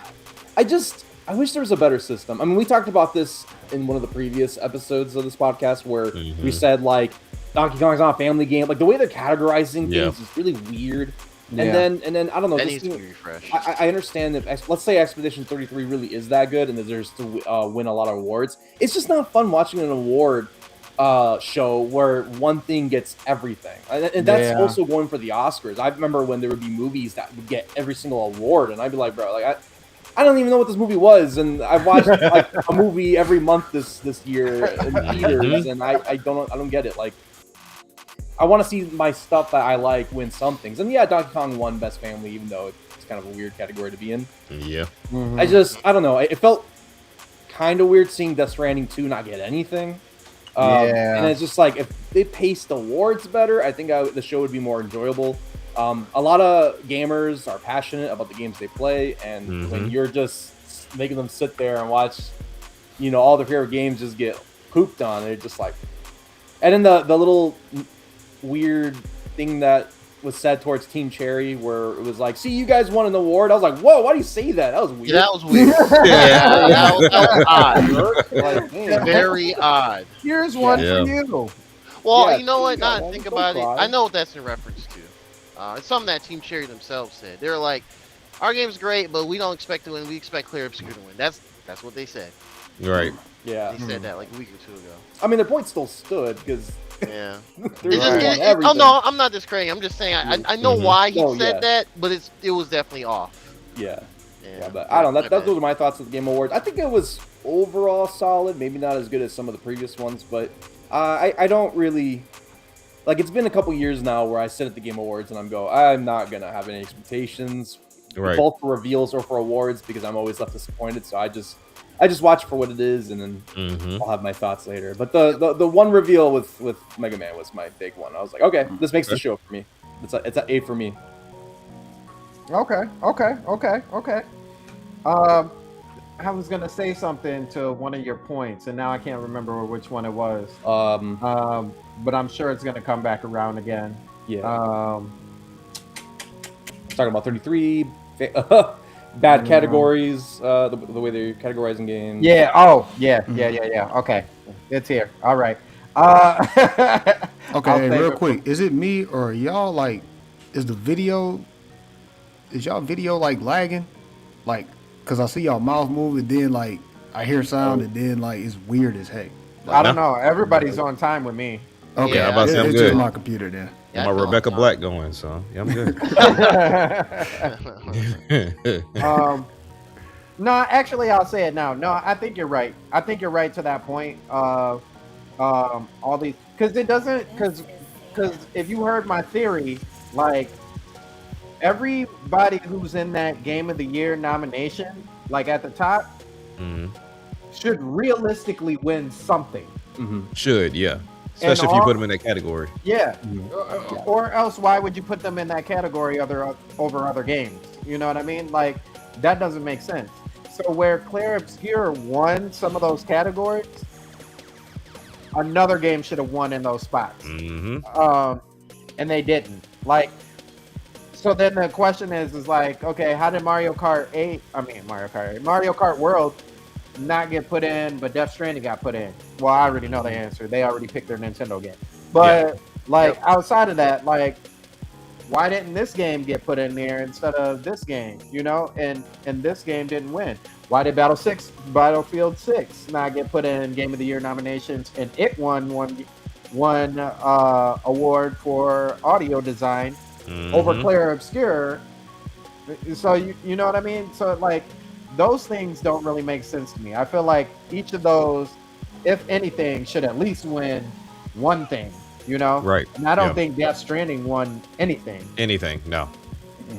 wish there was a better system. I mean, we talked about this in one of the previous episodes of this podcast where we said like Donkey Kong's not a family game. Like the way they're categorizing things is really weird. And then I don't know. That this needs to be thing- refreshed. I understand if let's say Expedition 33 really is that good and deserves to win a lot of awards. It's just not fun watching an award show where one thing gets everything, and that's Yeah. also going for the Oscars. I remember when there would be movies that would get every single award, and I'd be like, bro, like I don't even know what this movie was, and I've watched like a movie every month this year in theaters, and I don't get it. Like, I want to see my stuff that I like win some things, and yeah, Donkey Kong won Best Family, even though it's kind of a weird category to be in. Yeah. I don't know. It felt kind of weird seeing Death Stranding 2 not get anything. Yeah. And it's just like, if they paced awards better, I think the show would be more enjoyable. A lot of gamers are passionate about the games they play, and when you're just making them sit there and watch, all their favorite games just get pooped on, they're just like... And then the little weird thing that was said towards Team Cherry, where it was like, see, you guys won an award. I was like, whoa, why do you say that? That was weird. Yeah, that was weird. Yeah, that was odd. Like, man. Very odd. Here's one Yeah. for you. Well, Yeah, you know what? yeah, Now that I man, think don't about it, cry. I know what that's in reference to. It's something that Team Cherry themselves said. They're like, our game's great, but we don't expect to win. We expect Clear Obscure to win. That's what they said. Right. Yeah. They said that like a week or two ago. I mean, their point still stood because Yeah. they're It's just just, on oh everything. no, I'm not discrediting. I'm just saying I know why he Oh, said yeah. that, but it was definitely off. Yeah. Yeah, Yeah, but I don't know. my Those bad. were my thoughts of the Game Awards. I think it was overall solid. Maybe not as good as some of the previous ones, but I don't really... Like, it's been a couple years now where I sit at the Game Awards and I'm not going to have any expectations, Right. both for reveals or for awards, because I'm always left disappointed. So I just watch for what it is, and then I'll have my thoughts later. But the one reveal with Mega Man was my big one. I was like, okay, this makes the show for me. It's an A for me. Okay. I was gonna say something to one of your points, and now I can't remember which one it was. But I'm sure it's gonna come back around again. Yeah. Um, Talking about 33 bad categories, the way they're categorizing games. yeah. Oh, yeah. Okay, it's here. All right. I'll Okay, save real it quick. Is it me or y'all like? Is y'all video like lagging? Like, cause I see y'all mouth move and then like I hear sound and then like it's weird as heck. I don't know. Everybody's on time with me. Okay, Yeah, I'm about to say I'm it's good. just my computer then. Yeah, I My feel Rebecca like- Black going, so yeah, I'm good. No, actually, I'll say it now. No, I think you're right. I think you're right to that point of all these, because it doesn't, because if you heard my theory, like everybody who's in that Game of the Year nomination, like at the top, Mhm. should realistically win something. Should, yeah. Especially if you all- put them in that category. Yeah. Or else, why would you put them in that category over other games? You know what I mean? Like, that doesn't make sense. So where Claire Obscure won some of those categories, another game should have won in those spots. And they didn't. Like, so then the question is like, okay, how did Mario Kart World not get put in, but Death Stranding got put in? Well, I already know the answer. They already picked their Nintendo game. But like outside of that, like, why didn't this game get put in there instead of this game? You know, and this game didn't win. Why did Battlefield 6 not get put in Game of the Year nominations, and it won one award for audio design over Claire Obscure? So you know what I mean? So like, those things don't really make sense to me. I feel like each of those, if anything, should at least win one thing, you know? Right. And I don't Yeah. think Death Stranding won anything. Anything, no.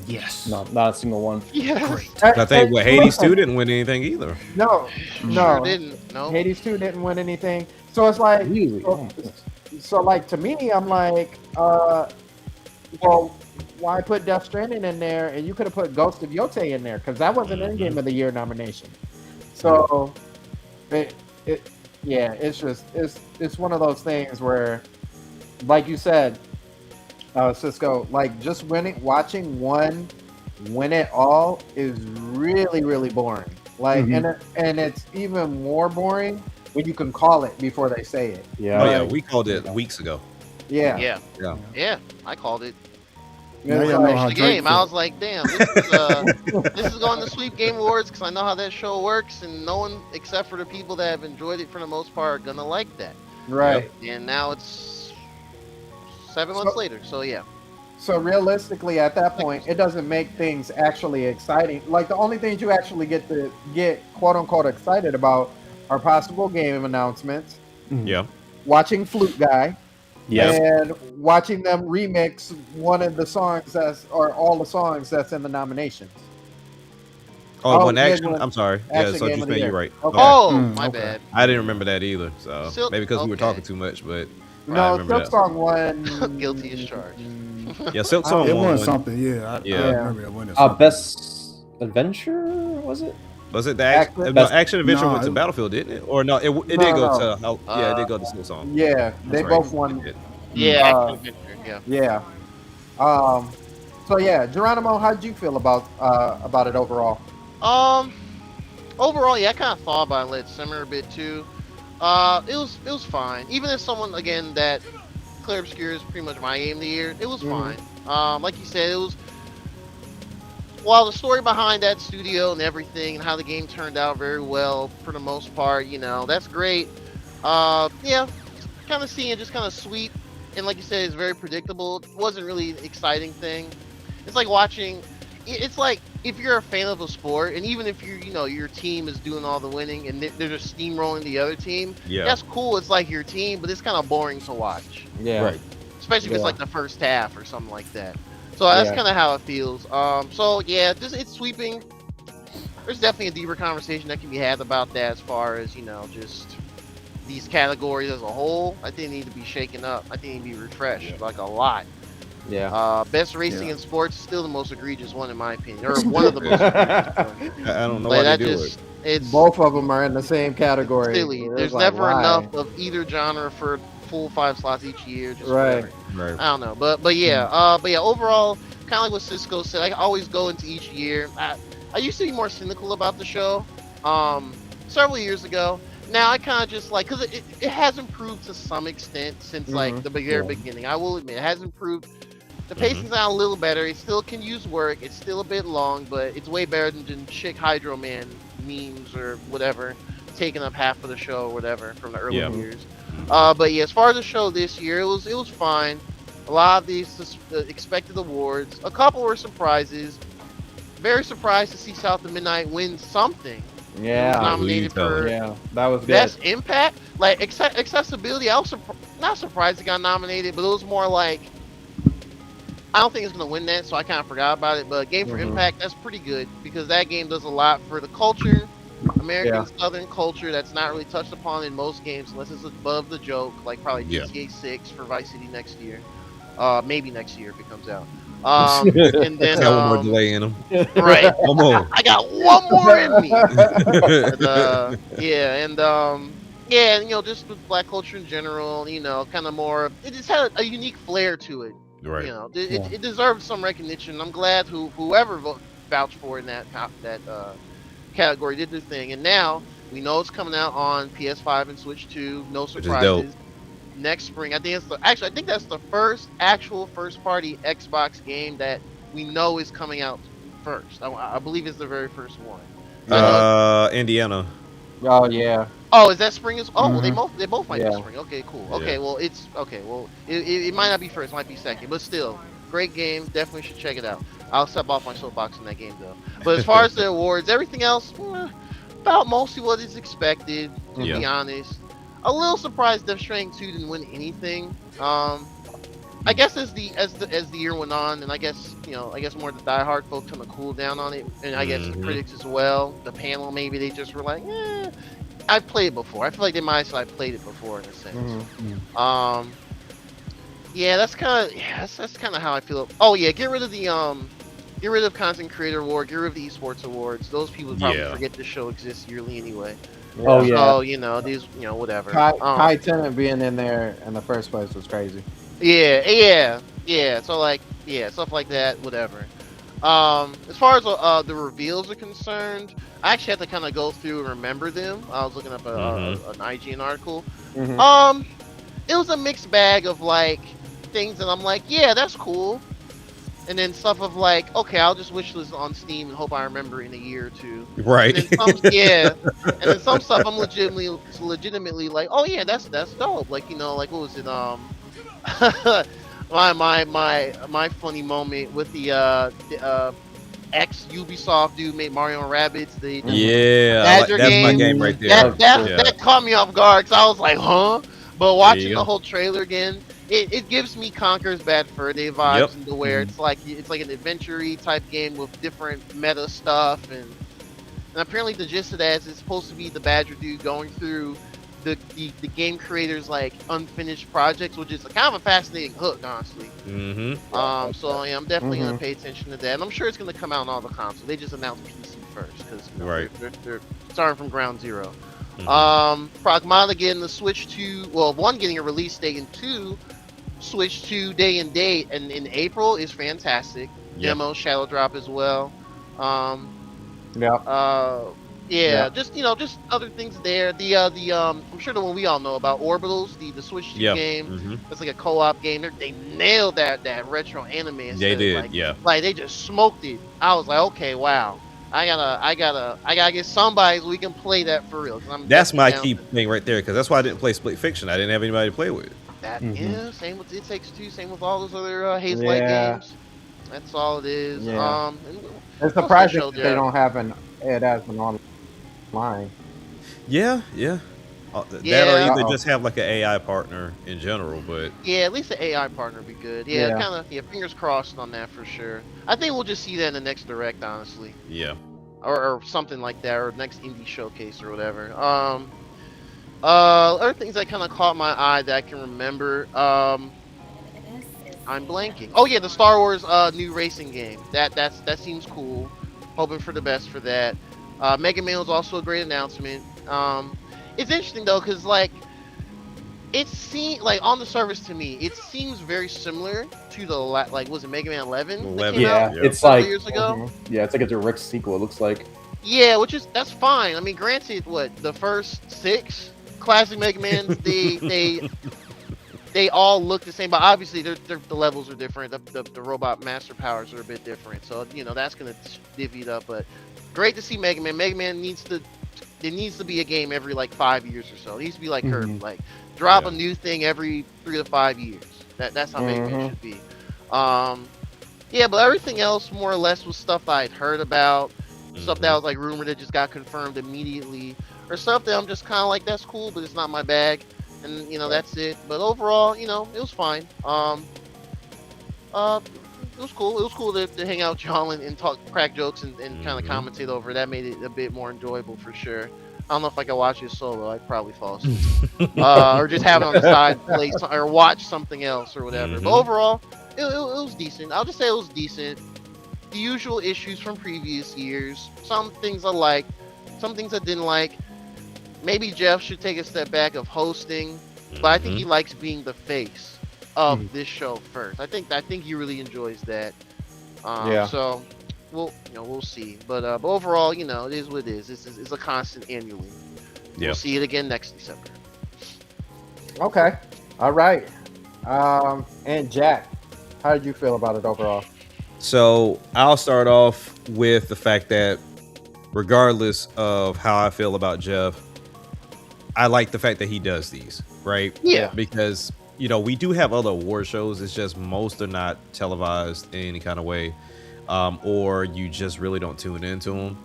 Yes. No, not a single one. Yeah. I think Hades 2 didn't win anything either. No. Sure didn't. No. Hades 2 didn't win anything. So it's like, Really? so like to me, I'm like, well, why put Death Stranding in there, and you could have put Ghost of Yotei in there, because that wasn't in Game of the Year nomination. So, it's just it's one of those things where, like you said, Cisco, like just watching one win it all is really, really boring. Like, and it's even more boring when you can call it before they say it. Yeah. Oh yeah, we called it weeks ago. Yeah. Yeah. Yeah. Yeah. I called it. Now It's y'all know like- how The Drake game. I feel. was like, damn, this is going to Sweep Game Awards because I know how that show works, and no one except for the people that have enjoyed it for the most part are gonna like that. right. And now it's 7 months later, so yeah. So realistically, at that point, it doesn't make things actually exciting. Like the only things you actually get to get quote unquote excited about are possible game announcements, Yeah. watching Flute Guy, Yes. and watching them remix one of the songs or all the songs that's in the nominations. Oh, Oh, one yeah, action. one- I'm sorry. action Yeah, so game you of the saying year. you're right. Okay. Oh, my okay. bad. I didn't remember that either. So Silk- maybe because we were okay. talking too much, but I No, remember Silk that. Song won. Guilty as charged. Yeah, Silk Song It won. was something, yeah. I Yeah. remember it winning something. Best adventure was it? Was it the Action- no, Best- action adventure No, went to it- Battlefield, didn't it? Or no, it No, did go no. to yeah, it did go to Silk Song. Yeah, they That's right. both won. It did. Yeah, Uh, action adventure, yeah. Yeah. So yeah, Geronimo, how did you feel about it overall? Overall, yeah, I kind of thought about it and let it simmer a bit too. It was fine. Even as someone again that Clair Obscur is pretty much my game of the year, it was Mhm. fine. Like you said, it was. While the story behind that studio and everything and how the game turned out very well for the most part, that's great. Yeah, kind of seeing it just kind of sweet and like you said, it's very predictable. It wasn't really an exciting thing. It's like watching. It's like if you're a fan of a sport, and even if your team is doing all the winning and they're just steamrolling the other team, Yeah. that's cool. It's like your team, but it's kind of boring to watch, Yeah. Right. especially if it's Yeah. like the first half or something like that. So that's Yeah. kind of how it feels. So yeah, it's sweeping. There's definitely a deeper conversation that can be had about that as far as just these categories as a whole. I think they need to be shaken up. I think they need to be refreshed like a lot. Yeah. Best racing Yeah. in sports is still the most egregious one in my opinion, or one of the most egregious ones. I don't know Like why that they do just it's Both of them are in the same category. silly. It's There's like, never why? enough of either genre for full 5 slots each year. Just Right. whatever. it. Right. I don't know, but yeah, overall, kind of like what Cisco said, I always go into each year. I used to be more cynical about the show, several years ago. Now I kind of just like because it has improved to some extent since like the very beginning. I will admit it has improved. The pacing's now a little better. It still can use work. It's still a bit long, but it's way better than Chick Hydro Man memes or whatever taking up half of the show or whatever from the early Yeah. years. But yeah, as far as the show this year, it was fine. A lot of these expected awards. A couple were surprises. Very surprised to see South of Midnight win something. It was Yeah. nominated Who you for Yeah. That was good. Best Impact. Like accessibility, I was not surprised it got nominated, but it was more like I don't think it's gonna win that, so I kind of forgot about it. But Game for Impact, that's pretty good because that game does a lot for the culture, American Southern culture that's not really touched upon in most games unless it's above the joke, like probably Yeah. GTA 6 for Vice City next year, maybe next year if it comes out. And then It's got one more delay in them. right, One more. I got one more in me. But, yeah, and just with black culture in general, kind of more. It just had a unique flair to it. Right. It deserves some recognition. I'm glad whoever vouched for it in that category did their thing. And now we know it's coming out on PS5 and Switch 2. No Which is dope. surprises. Next spring, I think I think that's the first actual first-party Xbox game that we know is coming out first. I believe it's the very first one. Indiana. Oh yeah. Oh, is that spring? Well, they both might be Yeah. spring. Okay, cool. Yeah. Okay, well it's okay. Well, it might not be first, it might be second, but still, great game. Definitely should check it out. I'll step off my soapbox in that game though. But as far as the awards, everything else, about mostly what is expected. To Yeah. be honest, a little surprised Death Stranding 2 didn't win anything. I guess as the year went on, and I guess more the diehard folks kind of cooled down on it, and I guess the critics as well. The panel maybe they just were like, I've played it before. I feel like they might have said I played it before in a sense. Yeah, that's kind of how I feel. Oh yeah, get rid of Content Creator Award, get rid of the Esports Awards. Those people probably Yeah. forget the show exists yearly anyway. Oh yeah. So these whatever. Kai Tenant being in there in the first place was crazy. Yeah. So stuff like that, whatever. As far as the reveals are concerned, I actually had to kind of go through and remember them. I was looking up an IGN article. It was a mixed bag of like things that I'm like, yeah, that's cool. and then stuff of like, okay, I'll just wish list on Steam and hope I remember in a year or two. Right. And then some, yeah, and then some stuff I'm legitimately like, oh yeah, that's dope. Like, you know, like what was it? My funny moment with the ex Ubisoft dude made Mario and Rabbids. The Yeah, Badger that's my game. game right there. That caught me off guard. So I was like, huh? But watching Yeah. the whole trailer again, it gives me Conker's Bad Fur Day vibes, Yep. into where it's like an adventure-y type game with different meta stuff, and apparently the gist of that is it's supposed to be the Badger dude going through the game creator's like unfinished projects, which is kind of a fascinating hook, honestly. Mm-hmm. So yeah, I'm definitely gonna pay attention to that, and I'm sure it's gonna come out on all the consoles. They just announced PC first because Right. they're starting from ground zero. Mhm. Pragmata getting the Switch 2, well, one getting a release date, and two, Switch 2 day and date, and in April is fantastic. Yeah. Demo Shadow Drop as well. Yeah. Yeah, just just other things there. I'm sure the one we all know about, Orbitals, the Switch 2 Yeah. game. Mhm. It's like a co-op game. They nailed that retro anime. They aesthetic. did. Like, Yeah. like they just smoked it. I was like, okay, wow. I gotta get somebody so we can play that for real. 'Cause I'm That's my definitely key thing right there, because that's why I didn't play Split Fiction. I didn't have anybody to play with. That Mhm. yeah, same with It Takes Two, same with all those other Haze-like Yeah. games. That's all it is. Yeah. And It's also surprising showed that they you- don't have it as an online. Yeah, yeah. That or Yeah. either just have like an AI partner in general, but Yeah, at least the AI partner would be good. Yeah, Yeah. kind of. Yeah, fingers crossed on that for sure. I think we'll just see that in the next direct, honestly, yeah. or something like that, or next indie showcase or whatever. Other things that kind of caught my eye that I can remember. I'm blanking. Oh yeah, the Star Wars new racing game. That seems cool. Hoping for the best for that. Mega Man was also a great announcement. It's interesting though, cause like it seems like on the surface to me, it seems very similar to the like was it Mega Man 11? That 11, came Yeah, out yeah. it's a couple like years ago. yeah, it's like a direct sequel. It looks like. Yeah, that's fine. I mean, granted, what the first 6 classic Mega Mans, they all look the same, but obviously the levels are different. The robot master powers are a bit different, so that's gonna divvy it up. But great to see Mega Man. Mega Man needs to be a game every like 5 years or so. It needs to be like Kirby, like drop Yeah. a new thing every 3 to 5 years. That's how Mega Man should be. Yeah, but everything else more or less was stuff I'd heard about. Stuff that was like rumored that just got confirmed immediately, or stuff that I'm just kind of like, that's cool, but it's not my bag, and that's it. But overall, it was fine. It was cool. It was cool to hang out with y'all and talk, crack jokes, and kind of commentate over. That made it a bit more enjoyable for sure. I don't know if I could watch it solo. I'd probably fall asleep, or just have it on the side, play or watch something else or whatever. But overall, it was decent. I'll just say it was decent. The usual issues from previous years. Some things I liked, some things I didn't like. Maybe Jeff should take a step back of hosting, but I think he likes being the face of this show first. I think he really enjoys that. Yeah. So we'll see. But overall, it is what it is. It's a constant annually. Yeah. We'll see it again next December. Okay. All right. And Jack, how did you feel about it overall? So I'll start off with the fact that regardless of how I feel about Jeff, I like the fact that he does these, right? Yeah. Because, we do have other award shows. It's just most are not televised in any kind of way, or you just really don't tune into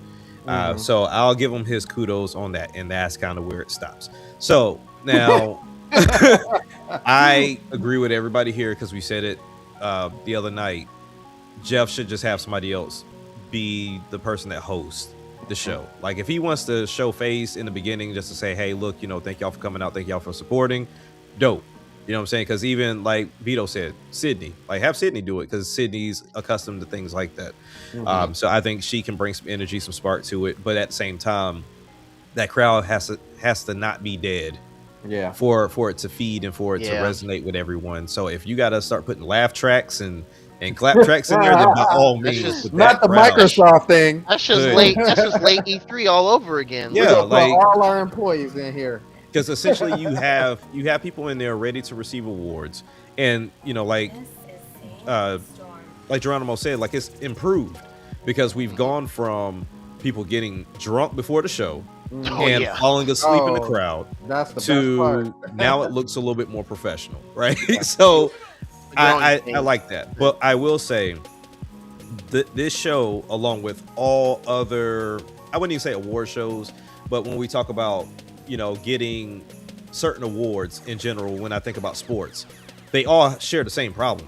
them. So I'll give him his kudos on that, and that's kind of where it stops. So now I agree with everybody here because we said it the other night. Jeff should just have somebody else be the person that hosts the show. Like if he wants to show face in the beginning just to say, hey, look, thank y'all for coming out. Thank y'all for supporting. Dope. You know what I'm saying? Because even like Vito said, Sydney, like have Sydney do it because Sydney's accustomed to things like that. So I think she can bring some energy, some spark to it. But at the same time, that crowd has to not be dead. Yeah. For it to feed and for it to resonate with everyone. So if you got to start putting laugh tracks and clap tracks in there, then by all That's means, just with Not that the crowd. Microsoft thing. That's just Good. late. That's just late E3 all over again. Yeah. We're gonna like- put all our employees in here. Because essentially you have people in there ready to receive awards, and like Geronimo said, like it's improved because we've gone from people getting drunk before the show and falling asleep in the crowd That's the best to part. now it looks a little bit more professional, right? So I like that. But I will say this show, along with all other, I wouldn't even say award shows, but when we talk about, you know, getting certain awards in general, when I think about sports, they all share the same problem.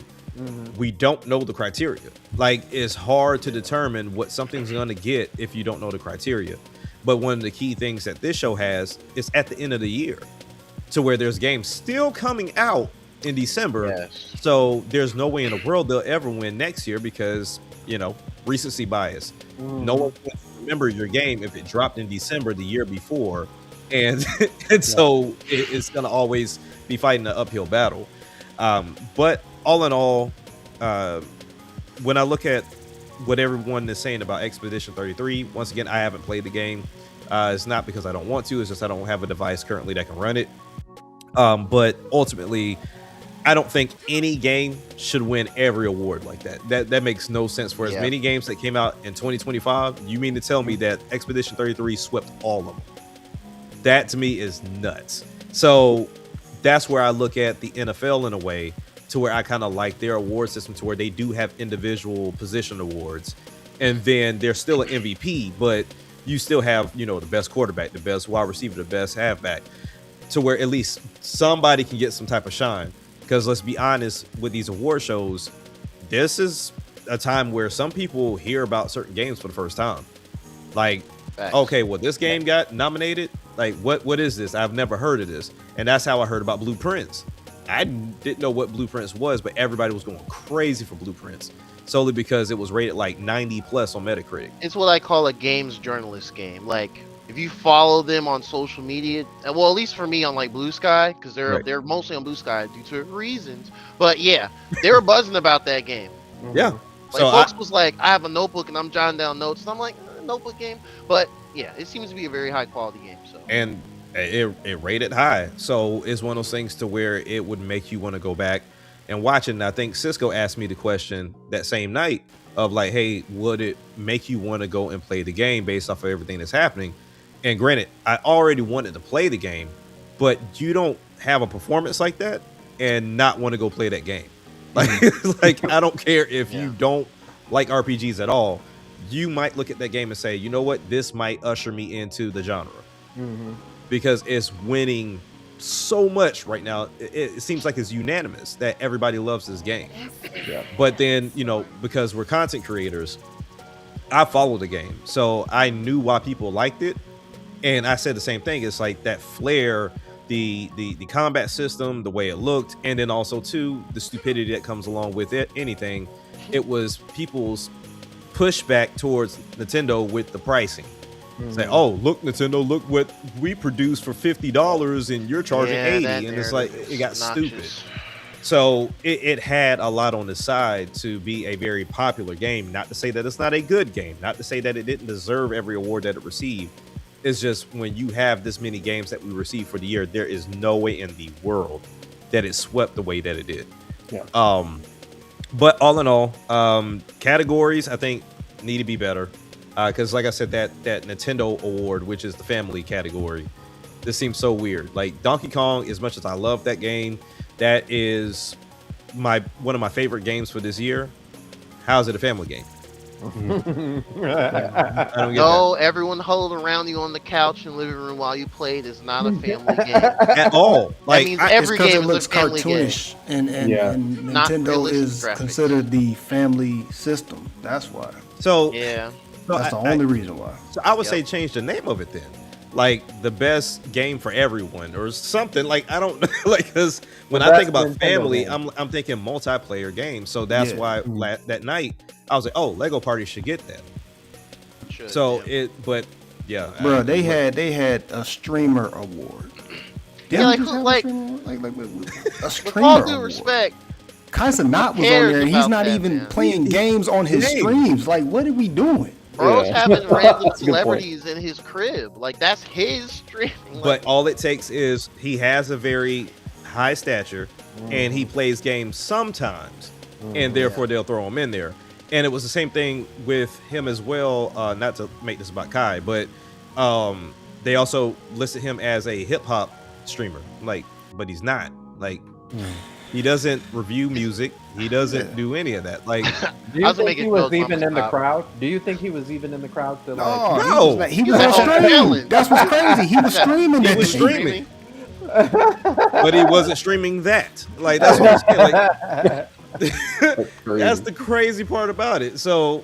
We don't know the criteria. Like, it's hard to determine what something's going to get if you don't know the criteria. But one of the key things that this show has is at the end of the year, to where there's games still coming out in December. Yes. So there's no way in the world they'll ever win next year because, you know, recency bias. No one can remember your game if it dropped in December the year before. And, so it's going to always be fighting an uphill battle. But all in all, when I look at what everyone is saying about Expedition 33, once again, I haven't played the game. It's not because I don't want to, it's just I don't have a device currently that can run it. But ultimately, I don't think any game should win every award like that. That makes no sense. For as many games that came out in 2025, you mean to tell me that Expedition 33 swept all of them? That to me is nuts. So that's where I look at the NFL in a way, to where I kind of like their award system, to where they do have individual position awards, and then there's still an MVP, but you still have, you know, the best quarterback, the best wide receiver, the best halfback, to where at least somebody can get some type of shine. Because let's be honest, with these award shows, this is a time where some people hear about certain games for the first time. Like, okay, well, this game got nominated. Like, what is this? I've never heard of this. And that's how I heard about Blueprints. I didn't know what Blueprints was, but everybody was going crazy for Blueprints, solely because it was rated like 90 plus on Metacritic. It's what I call a games journalist game. Like, if you follow them on social media, well, at least for me on like Blue Sky, because they're mostly on Blue Sky due to reasons. But yeah, they were buzzing about that game. Yeah. Like, so folks was like, I have a notebook and I'm jotting down notes, and I'm like, notebook game. But yeah, it seems to be a very high quality game. So and it rated high, so it's one of those things to where it would make you want to go back and watch it. And I think Cisco asked me the question that same night of like, hey, would it make you want to go and play the game based off of everything that's happening? And granted, I already wanted to play the game, but you don't have a performance like that and not want to go play that game. Like I don't care if you don't like RPGs at all. You might look at that game and say, you know what, this might usher me into the genre. Because it's winning so much right now. It seems like it's unanimous that everybody loves this game. But then, you know, because we're content creators, I follow the game, so I knew why people liked it. And I said the same thing. It's like that flair, the combat system, the way it looked, and then also too the stupidity that comes along with it. Anything, it was people's pushback towards Nintendo with the pricing. Say, oh, look, Nintendo, look what we produced for $50 and you're charging $80, and it's like it got stupid. So it had a lot on the side to be a very popular game. Not to say that it's not a good game, not to say that it didn't deserve every award that it received. It's just when you have this many games that we receive for the year, there is no way in the world that it swept the way that it did. But all in all, categories I think need to be better. Because like I said, that Nintendo award, which is the family category, this seems so weird. Like Donkey Kong, as much as I love that game, that is one of my favorite games for this year. How is it a family game? I don't get that. Everyone huddled around you on the couch in the living room while you played is not a family game at all. Like, that means every it's game it looks is a family cartoonish, game. And Nintendo is graphics. considered the family system. That's why. So that's the only reason why. So I would say change the name of it then. Like the best game for everyone or something. Like I don't like, because when I think about Nintendo family, game. I'm thinking multiplayer game. So that's why that night I was like, oh, Lego Party should get that. Bro, they had a streamer award. Yeah, like a streamer with all due award. respect, Kaizenat was on cares there, and he's about not that, even man? playing games on his streams. Like, what are we doing? bro's having random That's a good point. celebrities in his crib. Like that's his stream. Like, But all it takes is he has a very high stature and he plays games sometimes. and therefore they'll throw him in there. And it was the same thing with him as well. Not to make this about Kai, but they also listed him as a hip hop streamer. Like, but he's not. Like, he doesn't review music. He doesn't do any of that. Like, Do you I was think making he was jokes even on in the top. crowd? Do you think he was even in the crowd to like? No, No. he He was was on on stream. chilling. That's what's crazy. He was streaming He that was shit. streaming. but he wasn't streaming that. Like, that's what I'm saying. Like, that's the crazy part about it. So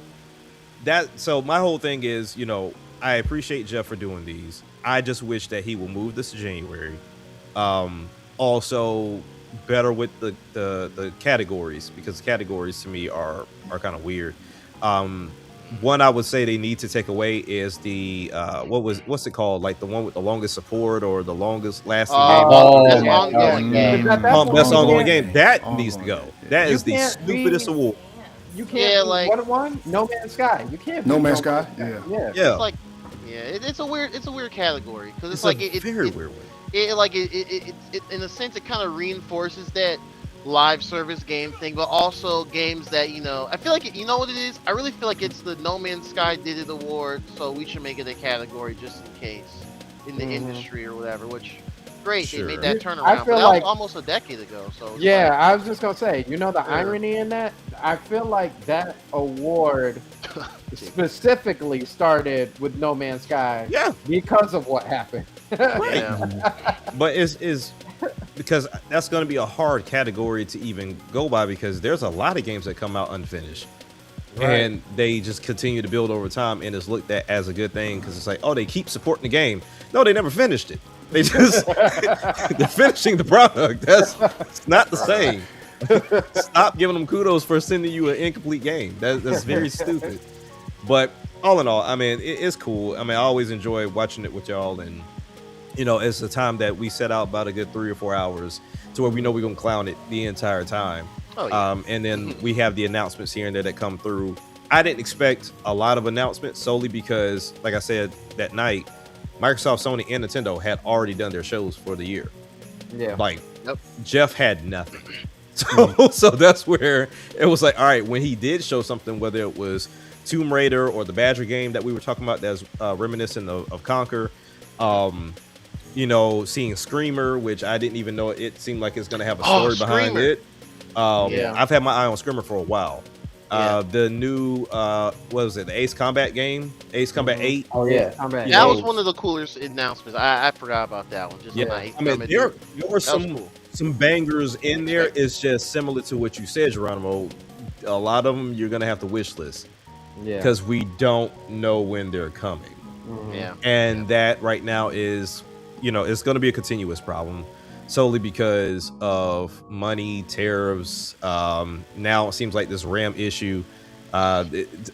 my whole thing is, you know, I appreciate Jeff for doing these. I just wish that he will move this to January. Also better with the categories, because categories to me are kind of weird. One I would say they need to take away is the what's it called? Like the one with the longest support or the longest lasting game. That's yeah. ongoing game. Because at that point, Best you ongoing can't- game. That Ongoing needs to go. game. That You is the can't be- stupidest award. You can't. Yeah, be like- what one? No Man's Sky. You can't. No be Man's Sky? Yeah. Yeah. Yeah, It's like, yeah, it's a weird category because it's it's like a it, very it, weird one. it in a sense it kind of reinforces that live service game thing, but also games that, you know, I feel like you know what it is. I really feel like it's the No Man's Sky did it award, so we should make it a category just in case in the industry or whatever. Which great, Sure. they made that I turnaround. feel But that like- was almost a decade ago. So it's Yeah, like, I was just gonna say, you know, the Yeah. irony in that. I feel like that award specifically started with No Man's Sky Yeah, because of what happened. yeah. but is because that's going to be a hard category to even go by, because there's a lot of games that come out unfinished. Right. And they just continue to build over time, and it's looked at as a good thing because it's like, oh, they keep supporting the game. No, they never finished it. They just they're finishing the product. It's not the same. Stop giving them kudos for sending you an incomplete game. That's very stupid. But all in all, I mean, it's cool. I mean, I always enjoy watching it with y'all, and you know, it's a time that we set out about a good 3 or 4 hours to where we know we're gonna clown it the entire time. Oh, yeah. And then we have the announcements here and there that come through. I didn't expect a lot of announcements solely because, like I said that night, Microsoft, Sony, and Nintendo had already done their shows for the year. Yeah. Like, Yep. Jeff had nothing. So that's where it was like, all right, when he did show something, whether it was Tomb Raider or the Badger game that we were talking about that's reminiscent of Conquer, you know, seeing Screamer, which I didn't even know it seemed like it's going to have a story behind Screamer. it. Yeah. I've had my eye on Screamer for a while. The new, what was it, the Ace Combat game? Ace Combat 8? Oh yeah. Combat. That was one of the coolest announcements. I forgot about that one. Just Yeah, nice. I mean, there were some cool. some bangers in there. It's just similar to what you said, Geronimo. A lot of them you're gonna have to wish list Yeah. because we don't know when they're coming, Yeah. and that right now is, you know, it's gonna be a continuous problem, solely because of money, tariffs. Now it seems like this RAM issue. A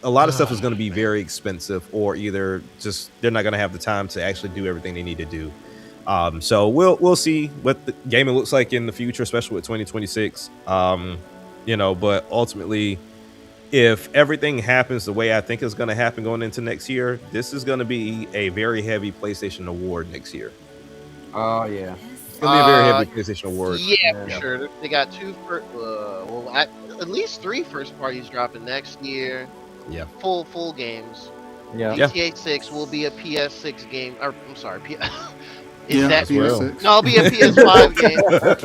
lot of stuff is going to be very expensive, or either just they're not going to have the time to actually do everything they need to do. So we'll see what the gaming looks like in the future, especially with 2026. You know, but ultimately, if everything happens the way I think it's going to happen going into next year, this is going to be a very heavy PlayStation award next year. Oh yeah. It's going to be a very heavy PlayStation award. Yeah, for sure. They got at least 3 first parties dropping next year. Yeah. Full games. Yeah. Yeah. GTA 6 will be a PS6 game. Or I'm sorry, is Yeah, that PS6. no? It'll be a PS5 game.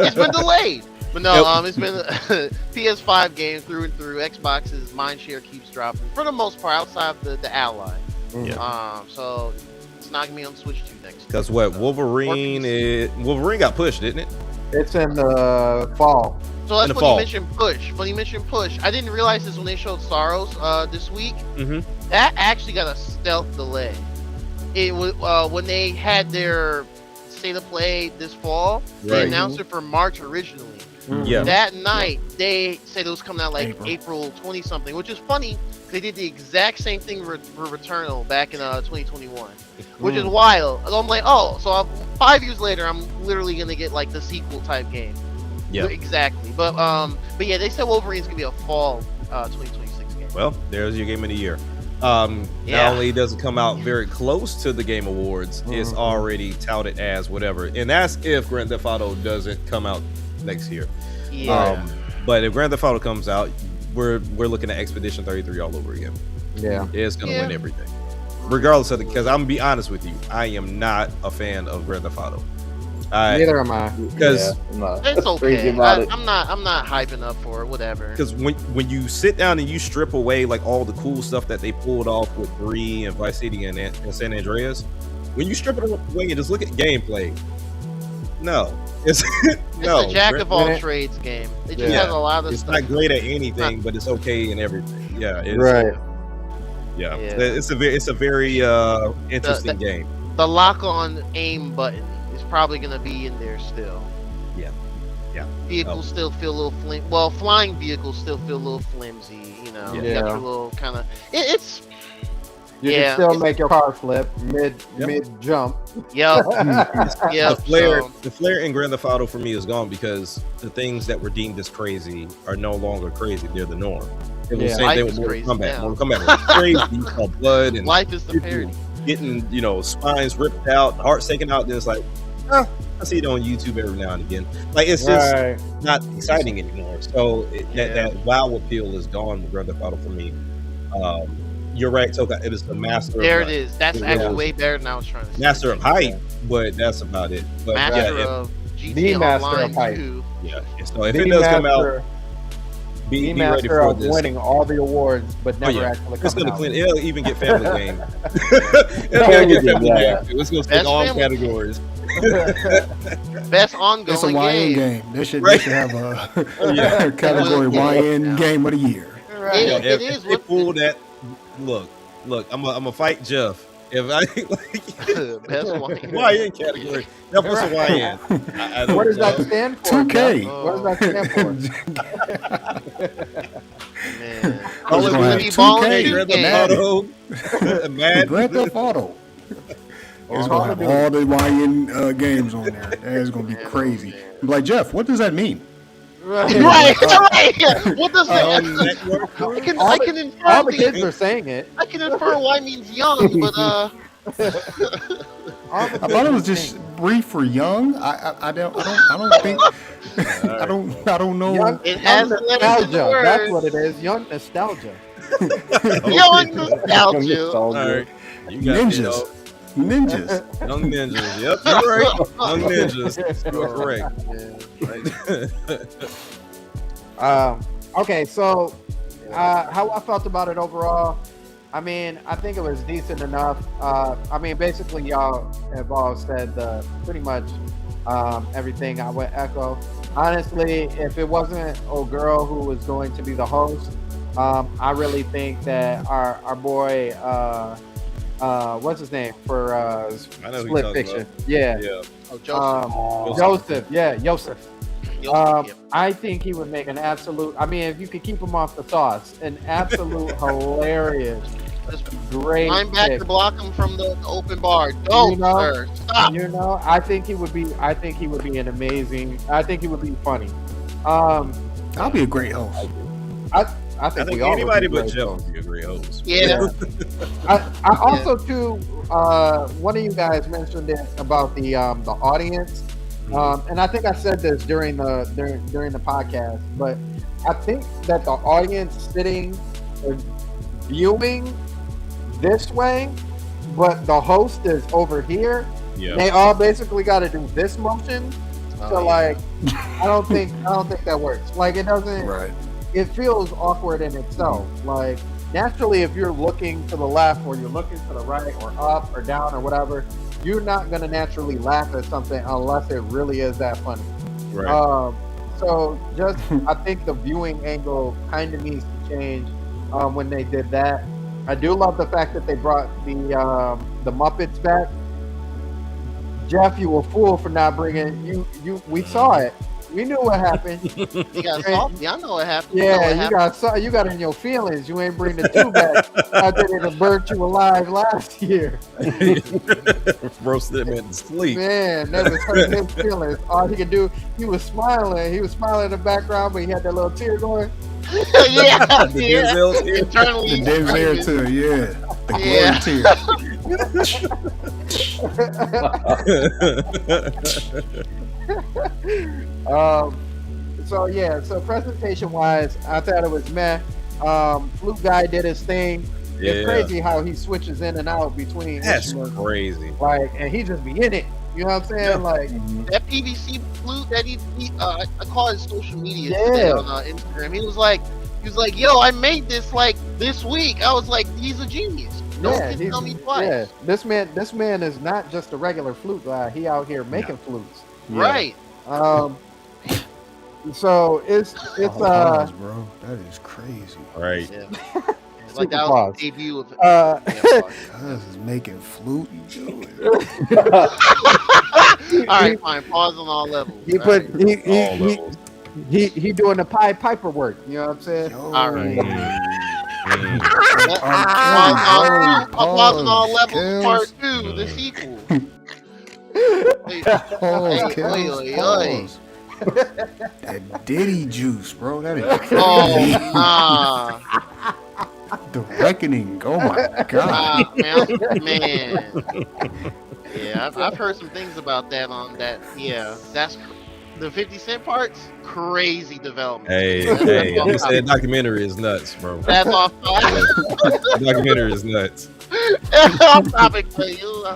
It's been delayed, but no, Yep. it's been a PS5 game through and through. Xbox's mindshare keeps dropping for the most part, outside the Ally. Yeah. So it's not gonna be on Switch 2 next. Because what Wolverine got pushed, didn't it? It's in the fall. So that's in the when fall. you mentioned push. When you mentioned push, I didn't realize this when they showed Sorrows this week. Mm-hmm. That actually got a stealth delay. It was when they had their state of play this fall. They Right. announced it for March originally. Yeah. That night they said it was coming out like April. April 20 something, which is funny. They did the exact same thing for Returnal back in 2021, which is wild. And I'm like, oh, so 5 years later, I'm literally gonna get like the sequel type game. Yeah. Exactly. But yeah, they said Wolverine's gonna be a fall 2026 game. Well, there's your game of the year. Yeah. Not only does it come out very close to the Game Awards, it's already touted as whatever, and that's if Grand Theft Auto doesn't come out next year. Yeah. But if Grand Theft Auto comes out, we're looking at Expedition 33 all over again. Yeah. It's gonna Yeah. win everything, regardless of the. Because I'm gonna be honest with you, I am not a fan of Grand Theft Auto. Neither am I. Because I'm not It's crazy okay. about it. I'm not hyping up for it. Whatever. when you sit down and you strip away like all the cool stuff that they pulled off with 3 and Vice City and San Andreas, when you strip it away and just look at gameplay, no, it's no. It's a jack of all Grand- trades game. It just Yeah. has a lot of It's stuff. not great at anything, but it's okay in everything. Yeah, it's, Right. Yeah, Yeah. it's a very interesting game. The lock-on aim button is probably going to be in there still. Yeah. Yeah. Vehicles still feel a little well, flying vehicles still feel a little flimsy. You know, you Yeah. got your little kind of. It's You Yeah, can still it's- make your car flip mid jump. yep, The yep. flare, So, the flare in Grand Theft Auto for me is gone because the things that were deemed as crazy are no longer crazy. They're the norm. It was Yeah. the same Life thing is with Mortal crazy Kombat. now. Mortal Kombat was crazy. You saw blood and life is the people parody. getting, spines ripped out, hearts taken out. And it's like, I see it on YouTube every now and again. Like, it's just Right. not exciting anymore. So Yeah. that wow appeal is gone with Grand Theft Auto for me. You're right, Toka. It is the master. There of it is. That's It actually was. way better than I was trying to say. Master of hype, but that's about it. But Master yeah, of The GTA master Online of hype. 2. yeah. So if The it does come out, master, be ready master for of this. winning all the awards, but never yeah. actually It's coming gonna out. clean. It'll even get Family Game. It'll get Family Yeah. Game. Too. It's gonna Best take all Family categories. Best ongoing It's a YN game. game. They should Right. have a Yeah. category Yeah. YN Game of the Year. Right. Yeah, It is. If fool that. Look. I'm gonna fight Jeff. If I like, Best one. YN category. That was a YN. I don't What does know. that stand for? 2K. Jeff? What does that stand for? Man. Call It's of gonna Duty, have Balling 2K, Grand game. Theft Auto, Madden. Grand Theft Auto. It's gonna have all the YN games on there. That's gonna be crazy. I'm like, Jeff, what does that mean? Right, right. What does that? On network. I can, All I the- can infer. All the kids are saying it. I can infer Y means young, but All the I kids thought it are was just saying brief for young. I don't think I don't know. Young, It has young letters in the nostalgia. That's words. what it is. Young nostalgia. young nostalgia. All right. You got Ninjas. Ninjas. Young ninjas. Yep, you're right. Young ninjas. You're correct. Okay, so how I felt about it overall, I mean, I think it was decent enough. I mean, basically, y'all have all said pretty much everything I would echo. Honestly, if it wasn't a girl who was going to be the host, I really think that our boy, what's his name for I know who you're Split talking Fiction? about. Yeah. Yeah. Oh, Joseph. Joseph. Yeah, Joseph. Yep. I think he would make an absolute. I mean, if you could keep him off the sauce, an absolute hilarious, Just great. linebacker pick. block him from the open bar. Don't, You know- sir. Stop. You know, I think he would be. I think he would be an amazing. I think he would be funny. I I'll be a great host. think, I think we all would anybody be but great Jeff hosts. would be a great host. Yeah. I also too. One of you guys mentioned it about the audience, and I think I said this during the podcast, but I think that the audience sitting and viewing this way, but the host is over here. Yeah. They all basically got to do this motion. So Oh, yeah. like, I don't think that works. Like it doesn't. Right. It feels awkward in itself. Like naturally, if you're looking to the left or you're looking to the right or up or down or whatever, you're not gonna naturally laugh at something unless it really is that funny. Right. So just I think the viewing angle kind of needs to change when they did that. I do love the fact that they brought the Muppets back. Jeff, you were fool for not bringing you. We saw it. We knew what happened. You got salty. I know what happened. I know Yeah, what you happened. you got in your feelings. You ain't bring the two back after they done burnt you alive last year. Roasted him into sleep. Man, that was hurting his feelings. All he could do, he was smiling. He was smiling in the background, but he had that little tear going. yeah, The yeah. Denzel tear. Internally, The Denzel too, yeah. The Yeah. glory tear. So yeah, so presentation wise, I thought it was meh. Fluke guy did his thing. Yeah. It's crazy how he switches in and out between That's instruments, crazy. like, and he just be in it. You know what I'm saying? Yeah. Like, That PVC flute that I call his social media Yeah. today on Instagram. He was like, yo, I made this like this week. I was like, he's a genius. No one can he's- tell me twice. yeah, this man is not just a regular flute guy. He out here making flutes. Right. So it's Pause, bro. That is crazy. Right. Yeah. It's Super like that was pause. the debut of uh Cuz is making flute. You All right, fine. Pause on all levels. he All put right. All levels. he doing the Pied Piper work. You know what I'm saying? Yo. All right. Mm. Pause on all Pause, levels. Kels. Part 2, the sequel. Wait, Pause, Hey, Kels, oi, oi, oi. pause. That Diddy juice, bro. That is oh, nah. the reckoning. Oh my god. Man. Yeah, I've heard some things about that on that. Yeah, that's the 50 Cent parts. Crazy development. Hey, you said documentary is nuts, bro. That's off topic. Documentary is nuts. Off topic for you.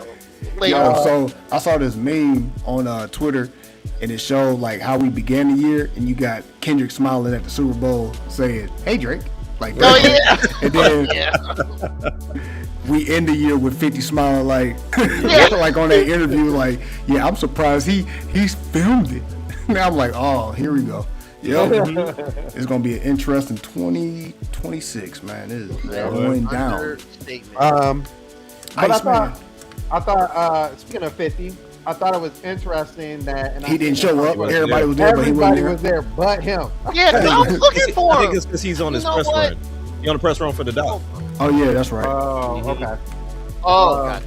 Later. Yo, so I saw this meme on Twitter, and it showed like how we began the year, and you got Kendrick smiling at the Super Bowl saying, "Hey Drake," like Oh that. yeah. And then Yeah. we end the year with 50 smiling like like on that interview, like, yeah, I'm surprised he's filmed it. Now I'm like, oh, here we go. Yep. It's gonna be an interesting 2026, man. It is going down. Understatement. But Iceman, I thought speaking of 50, I thought it was interesting that and he didn't show up. Everybody was there, but he Everybody wasn't was there. there but him. Yeah, 'cause I was looking for I think him. it's because he's on his You know press what? run. He on the press run for the doc. Oh yeah, that's right. Oh, okay. Oh, Uh, God.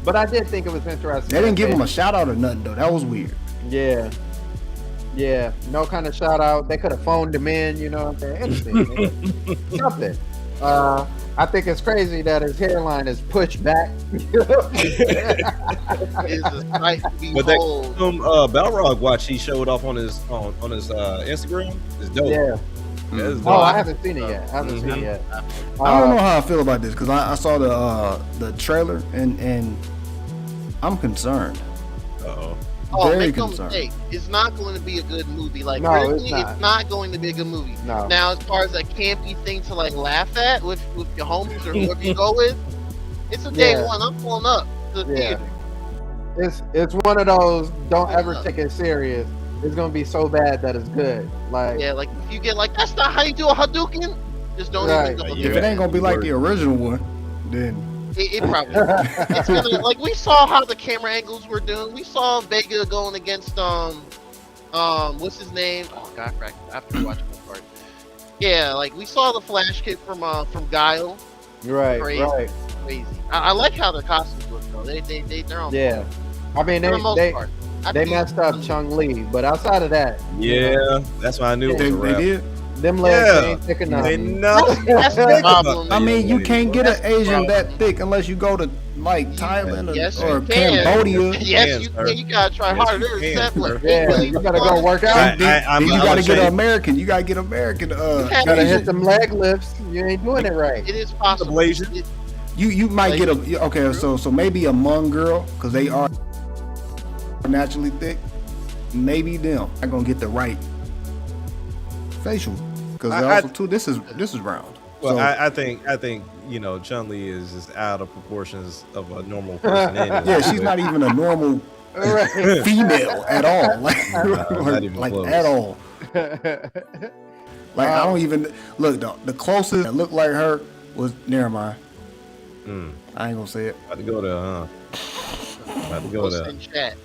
But I did think it was interesting. They didn't give him a shout out or nothing though. That was weird. Yeah. Yeah. No kind of shout out. They could have phoned him in, you know what I'm saying? Anything. Something. I think it's crazy that his hairline is pushed back. It's a sight to But that behold. Balrog watch he showed off on his Instagram is dope. Yeah. Yeah, it's Oh, I dope. haven't seen it yet. I haven't seen it yet. I don't know how I feel about this because I saw the trailer and I'm concerned. Uh-oh. Oh, Very make no concerned. mistake. It's not going to be a good movie. Like, No, it's really, not. it's not going to be a good movie. No. Now, as far as a campy thing to like laugh at with your homies or whoever you go with, it's a day Yeah. one. I'm pulling up to the Yeah. theater. It's one of those don't ever take it serious. It's gonna be so bad that it's good. Like Yeah, like if you get like that's not how you do a Hadouken, just don't Right. even go Yeah. If there. it ain't gonna be like the original one, then It probably it's gonna like we saw how the camera angles were doing. We saw Vega going against what's his name? Oh god, I have to watch that part. Yeah, like we saw the flash kick from Guile. right, Crazy. right. Crazy. I like how their costumes look though. They're on Yeah. I mean for the most they part. I they think- messed up Chung Lee, but outside of that, Yeah, that's why I knew it was they a wrap. did. them legs Yeah. ain't thick enough. They not. That's the problem. I mean, you can't get an That's the Asian problem. that thick unless you go to like Thailand Yes, or you can. Cambodia. Yes, you sir. can. You gotta try Yes, harder. you There's can, separate. sir. Yeah, you gotta go work out. I- Then you I'm gotta get an ashamed. American. You gotta get American. You gotta Asian. hit them leg lifts. You ain't doing it right. It is possible. Blazing. It- You might get a okay. So maybe a Hmong girl because they are naturally thick. Maybe them. I'm gonna get the right facial because I- also too. This is round. Well, So- I think Chun Li is just out of proportions of a normal person. Anyway. yeah, she's not even a normal Right. female at all. Like, not even like close. at all. Like I don't even look. The closest that looked like her was never mind. Mm. I ain't gonna say it. About to go there, huh? About to go Post there. in chat.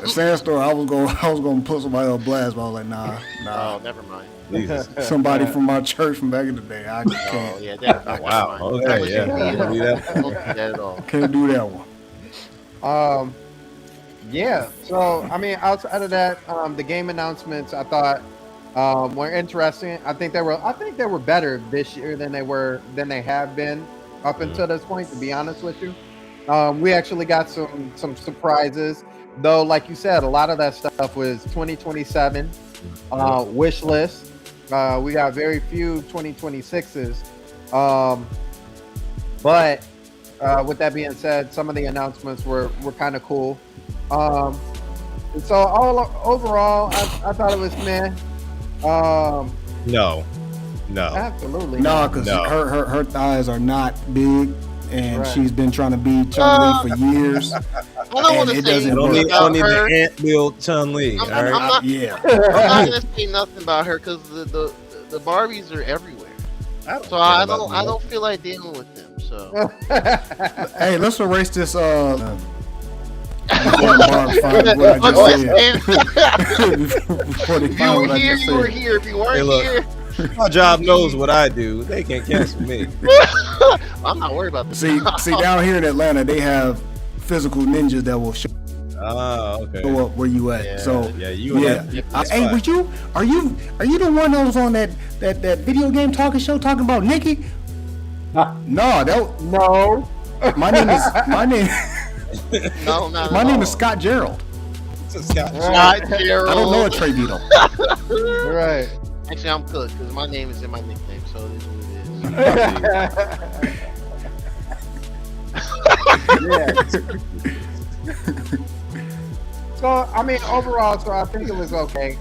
Sandstorm. I was gonna put somebody on blast, but I was like, nah. Oh, never mind. Jesus. Somebody from my church from back in the day. I Oh, can't, yeah, definitely. Wow. Never mind. Okay. Yeah. Don't Do that. do that at all. can't do that one. Yeah. So I mean, outside of that, the game announcements I thought were interesting. I think they were better this year than they have been up until this point. To be honest with you, we actually got some surprises. Though, like you said, a lot of that stuff was 2027. wish list. We got very few 2026s. But with that being said, some of the announcements were kind of cool. So overall, I thought it was meh. No. Absolutely. No, because No. her thighs are not big, and Right. she's been trying to be Chun-Li for years. I don't want to it say doesn't I don't anything need, I don't about need her. the ant build Chun-Li. I'm All right. not- Yeah. I'm not gonna say nothing about her because the Barbies are everywhere. So care I about don't feel like dealing with them. So Hey, let's erase this. Before the Barbs find what I But just listen, said. Before they if you find were what I here, just you were said. here. If you weren't Hey, look. here, My job knows what I do. They can't cancel me. I'm not worried about this. See, down here in Atlanta, they have physical ninjas that will show Okay. up where you at. Yeah, so yeah, you and yeah. that different Hey, spot. was you? Are you the one that was on that video game talking show talking about Nikki? No, No. my name is No, not my at name all. is Scott Gerald. Not Gerald. I don't know a Trey Beetle. Right. Actually, I'm Cook because my name is in my nickname, so it is what it is. So I mean, overall, so I think it was okay.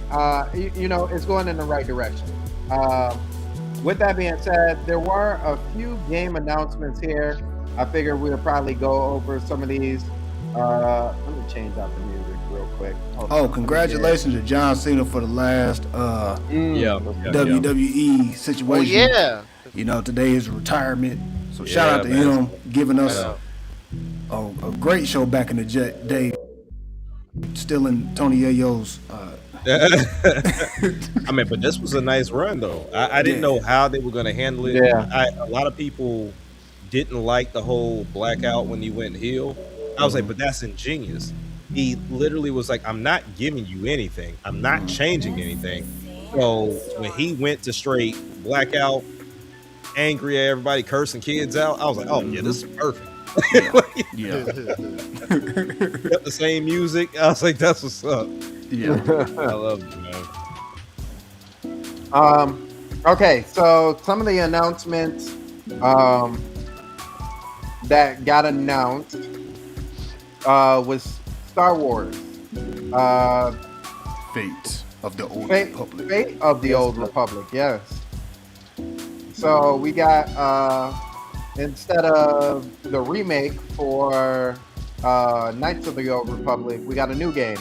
You know, it's going in the right direction. With that being said, there were a few game announcements here. I figured we'll probably go over some of these. Let me change out the music real quick. Hold Oh, on. congratulations to John Cena for the last Yeah. WWE situation. Well, yeah. You know, today is retirement. So shout Yeah, out to man. him giving us Yeah. a great show back in the day. Still in Tony Yayo's. I mean, but this was a nice run, though. I didn't know how they were going to handle it. Yeah. A lot of people didn't like the whole blackout when he went heel. I was like, but that's ingenious. He literally was like, I'm not giving you anything. I'm not changing anything. So when he went to straight blackout, angry at everybody, cursing kids out, I was like, oh, yeah, this is perfect. Yeah. Got the same music. I was like, that's what's up. Yeah. I love it, man. Okay, so some of the announcements that got announced was Star Wars. Fate of the Old Fate, Republic. Fate of the Old Republic, yes. So we got instead of the remake for Knights of the Old Republic, we got a new game,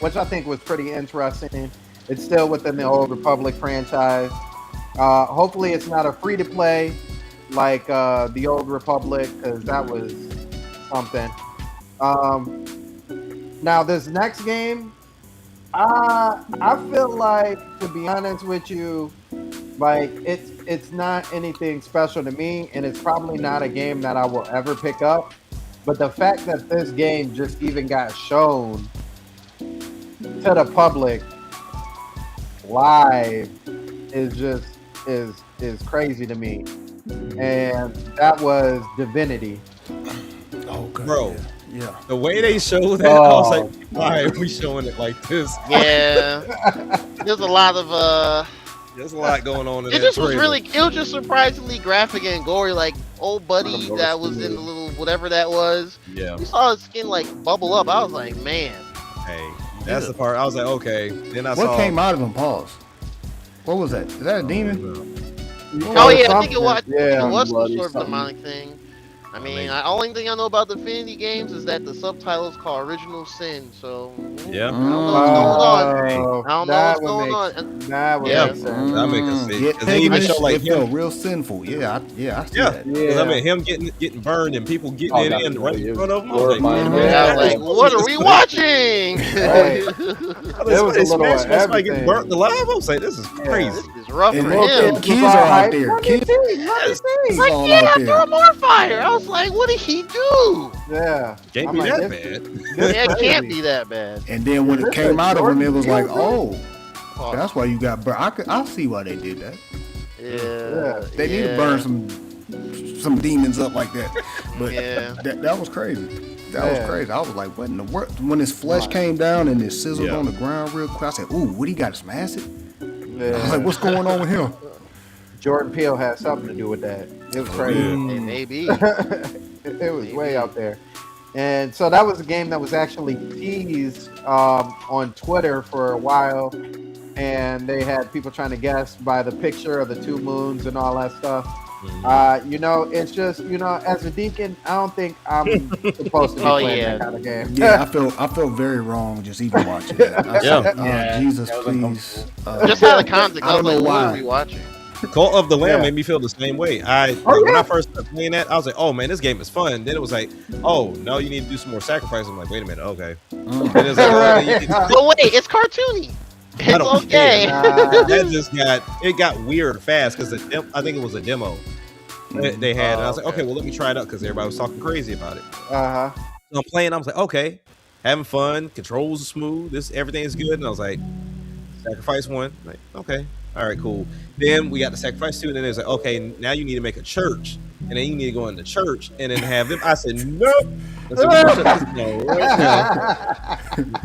which I think was pretty interesting. It's still within the Old Republic franchise. Hopefully, it's not a free-to-play like the Old Republic, because that was something. Now, this next game, I feel like, to be honest with you, like it's not anything special to me, and it's probably not a game that I will ever pick up. But the fact that this game just even got shown to the public live is crazy to me, and that was Divinity. Oh, God. Bro. Yeah. The way they showed that, I was like, why are we showing it like this? Yeah. There's a lot of There's a lot going on in it that just was trailer. really it was just surprisingly graphic and gory. Like old buddy that was in the little whatever that was. Yeah. We saw his skin like bubble up. I was like, man. Hey, that's the part. I was like, okay. Then I What saw. came out of him? Pause. What was that? Is that a demon? Oh yeah, I think it was. Yeah, It was some bloody sort of something. demonic thing. I mean, the only thing I know about the Affinity games is that the subtitles call Original Sin. So Yeah. I don't know what's going on. Oh, I don't know that what's would going make on. that would Yeah. make sense. That makes sense. Yeah, Because they even show like it felt him. real sinful. Yeah, I see Yeah. that. 'Cause I mean, him getting burned and people getting Oh, it in definitely. right It in was front of him. I was like, horrifying. Yeah, I was like, what are we watching? Right. There was a little of somebody getting everything. burnt alive. I was like, this is crazy. This is rough And for look, him. and kids are out there. Kids Yes. is Like, all yeah, out throw there. more fire. I was like, what did he do? Yeah. Can't I'm be like, that this- bad. this Yeah, it crazy. can't be that bad. And then when it came out of him, it was like, oh, Oh, that's why you got burned. I see why they did that. yeah, They need to burn some demons up like that. But Yeah. that was crazy. That was Yeah. crazy. I was like, what in the world? When his flesh came down and it sizzled Yeah. on the ground real quick, I said, ooh, what he got, some acid? I was Yeah. like, what's going on with him? Jordan Peele had something to do with that. It was crazy. It may be. It was way out there. And so that was a game that was actually teased on Twitter for a while. And they had people trying to guess by the picture of the two moons and all that stuff. You know, it's just, you know, as a deacon, I don't think I'm supposed to be Oh, playing yeah. that kind of game. Yeah, I felt very wrong just even watching that. I said, Yeah. Jesus, That was please. Just out of context, I I was don't like, know what are why. we watching? Cult of the Lamb Yeah. made me feel the same way. When I first started playing that, I was like, "Oh man, this game is fun." Then it was like, "Oh no, you need to do some more sacrifice." I'm like, "Wait a minute, okay." And it's like, "Oh, you need to- But wait, it's cartoony. It's don't okay. that just got weird fast because I think it was a demo they had, and I was like, okay. "Okay, well let me try it out," because everybody was talking crazy about it. Uh-huh. So I'm playing. I was like, "Okay, having fun. Controls are smooth. Everything is good." And I was like, "Sacrifice one." Like, okay. All right, cool. Then we got the sacrifice 2, and then it's like, okay, now you need to make a church, and then you need to go into church and then have them. I said, nope. I said, we can shut this down right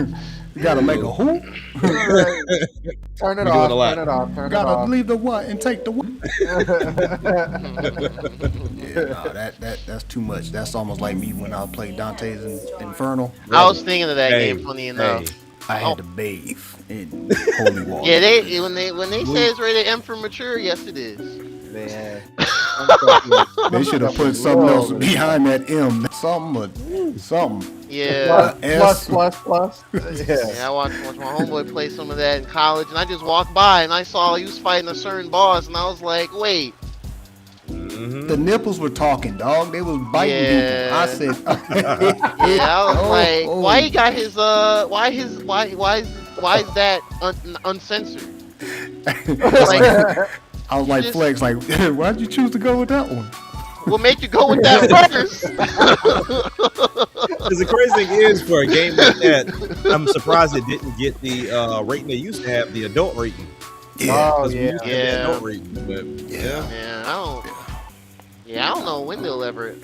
now. You gotta make a who? Turn it We're off. doing a lot. Turn it off. Turn it Gotta off. leave the what and take the what? Yeah, no, that's too much. That's almost like me when I played Dante's Inferno. I was thinking of that Hey, game, funny enough. hey. I had to bathe in holy water. Yeah, when they say it's rated M for mature, yes it is. Man. They should have put something else behind that M. Something. Yeah. Plus. Yeah, I watched my homeboy play some of that in college, and I just walked by and I saw he was fighting a certain boss, and I was like, wait, Mhm. The nipples were talking, dog. They was biting Yeah. people. I said, yeah, I was Oh, like, oh. why he got his why is that uncensored? Like, I was like, Just- Flex, like, why'd you choose to go with that one? what made you go with that first? Because the crazy thing is, for a game like that, I'm surprised it didn't get the rating they used to have, the adult rating. Yeah. Oh, 'Cause we yeah. used to have the Yeah. adult rating, but yeah. I don't know when they'll ever.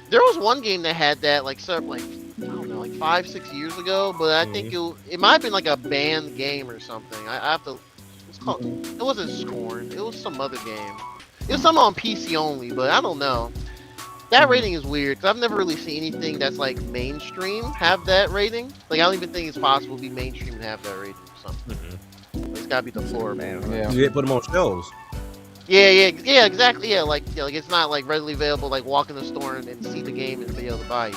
There was one game that had that, like, I don't know, like 5-6 years ago, but I think it might have been like a banned game or something. I have to. It's called. It wasn't Scorn. It was some other game. It was some on PC only, but I don't know. That rating is weird because I've never really seen anything that's like mainstream have that rating. Like I don't even think it's possible to be mainstream and have that rating or something. It's gotta be the floor, man. Yeah. You didn't put them on shelves. Yeah, exactly. Yeah, like it's not like readily available. Like walk in the store and see the game and be able to buy it.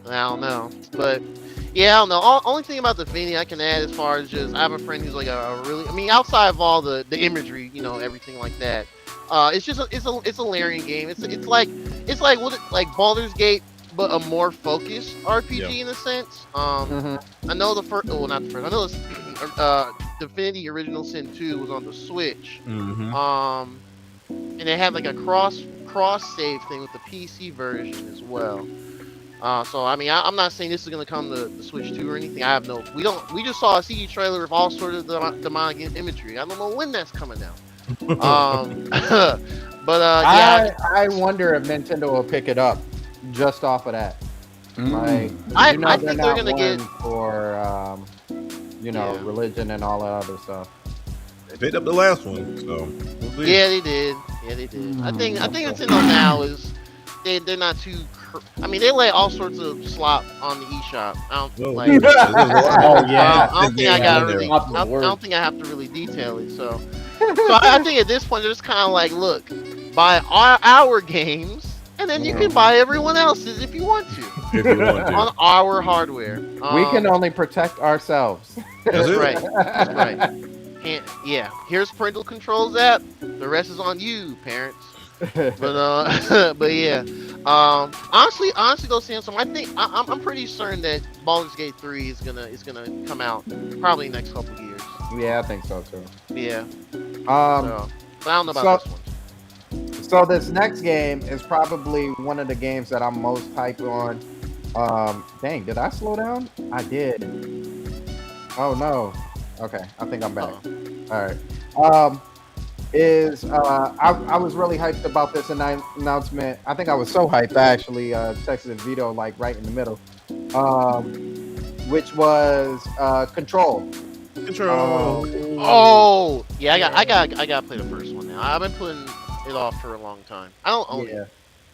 I don't know, but yeah, I don't know. Only thing about Divinity I can add as far as just I have a friend who's like a really, I mean, outside of all the imagery, you know, everything like that. It's just it's a Larian game. It's like like Baldur's Gate, but a more focused RPG in a sense. I know the first, well not the first. I know this, Divinity Original Sin 2 was on the Switch. Mm-hmm. And they had like a cross save thing with the PC version as well. So I mean, I'm not saying this is gonna come to the Switch 2 or anything. I have no. We just saw a CG trailer with all sort of demonic imagery. I don't know when that's coming out. But yeah, I wonder if Nintendo will pick it up just off of that. Like, I you know, think they're not gonna get. one for you know, Yeah. religion and all that other stuff. They picked up the last one, so we'll see. Yeah, they did. I think Nintendo now is they're not too. I mean, they lay all sorts of slop on the eShop. I don't Well, like. Oh yeah. I don't think I Yeah, got they're really. up to I the word. don't think I have to really detail it. So I think at this point they're just kind of like, look, buy our games, and then you can buy everyone else's if you want to If you want to. on our hardware. We can only protect ourselves. That's it. right. That's right. And, yeah, here's parental controls app. The rest is on you, parents. But but yeah. Honestly though, Samsung, I think I'm pretty certain that Baldur's Gate 3 is gonna come out probably next couple of years. Yeah, I think so too. Yeah. Um, So, but I don't know about so- this one. So this next game is probably one of the games that I'm most hyped on. Dang, did I slow down? I did. Oh no. Okay, I think I'm back. All right. is I was really hyped about this announcement. I think I was so hyped I actually texted Vito like right in the middle, um, which was Control. Control. Oh, yeah, I gotta play the first one now. I've been putting it off for a long time. I don't own Yeah, it,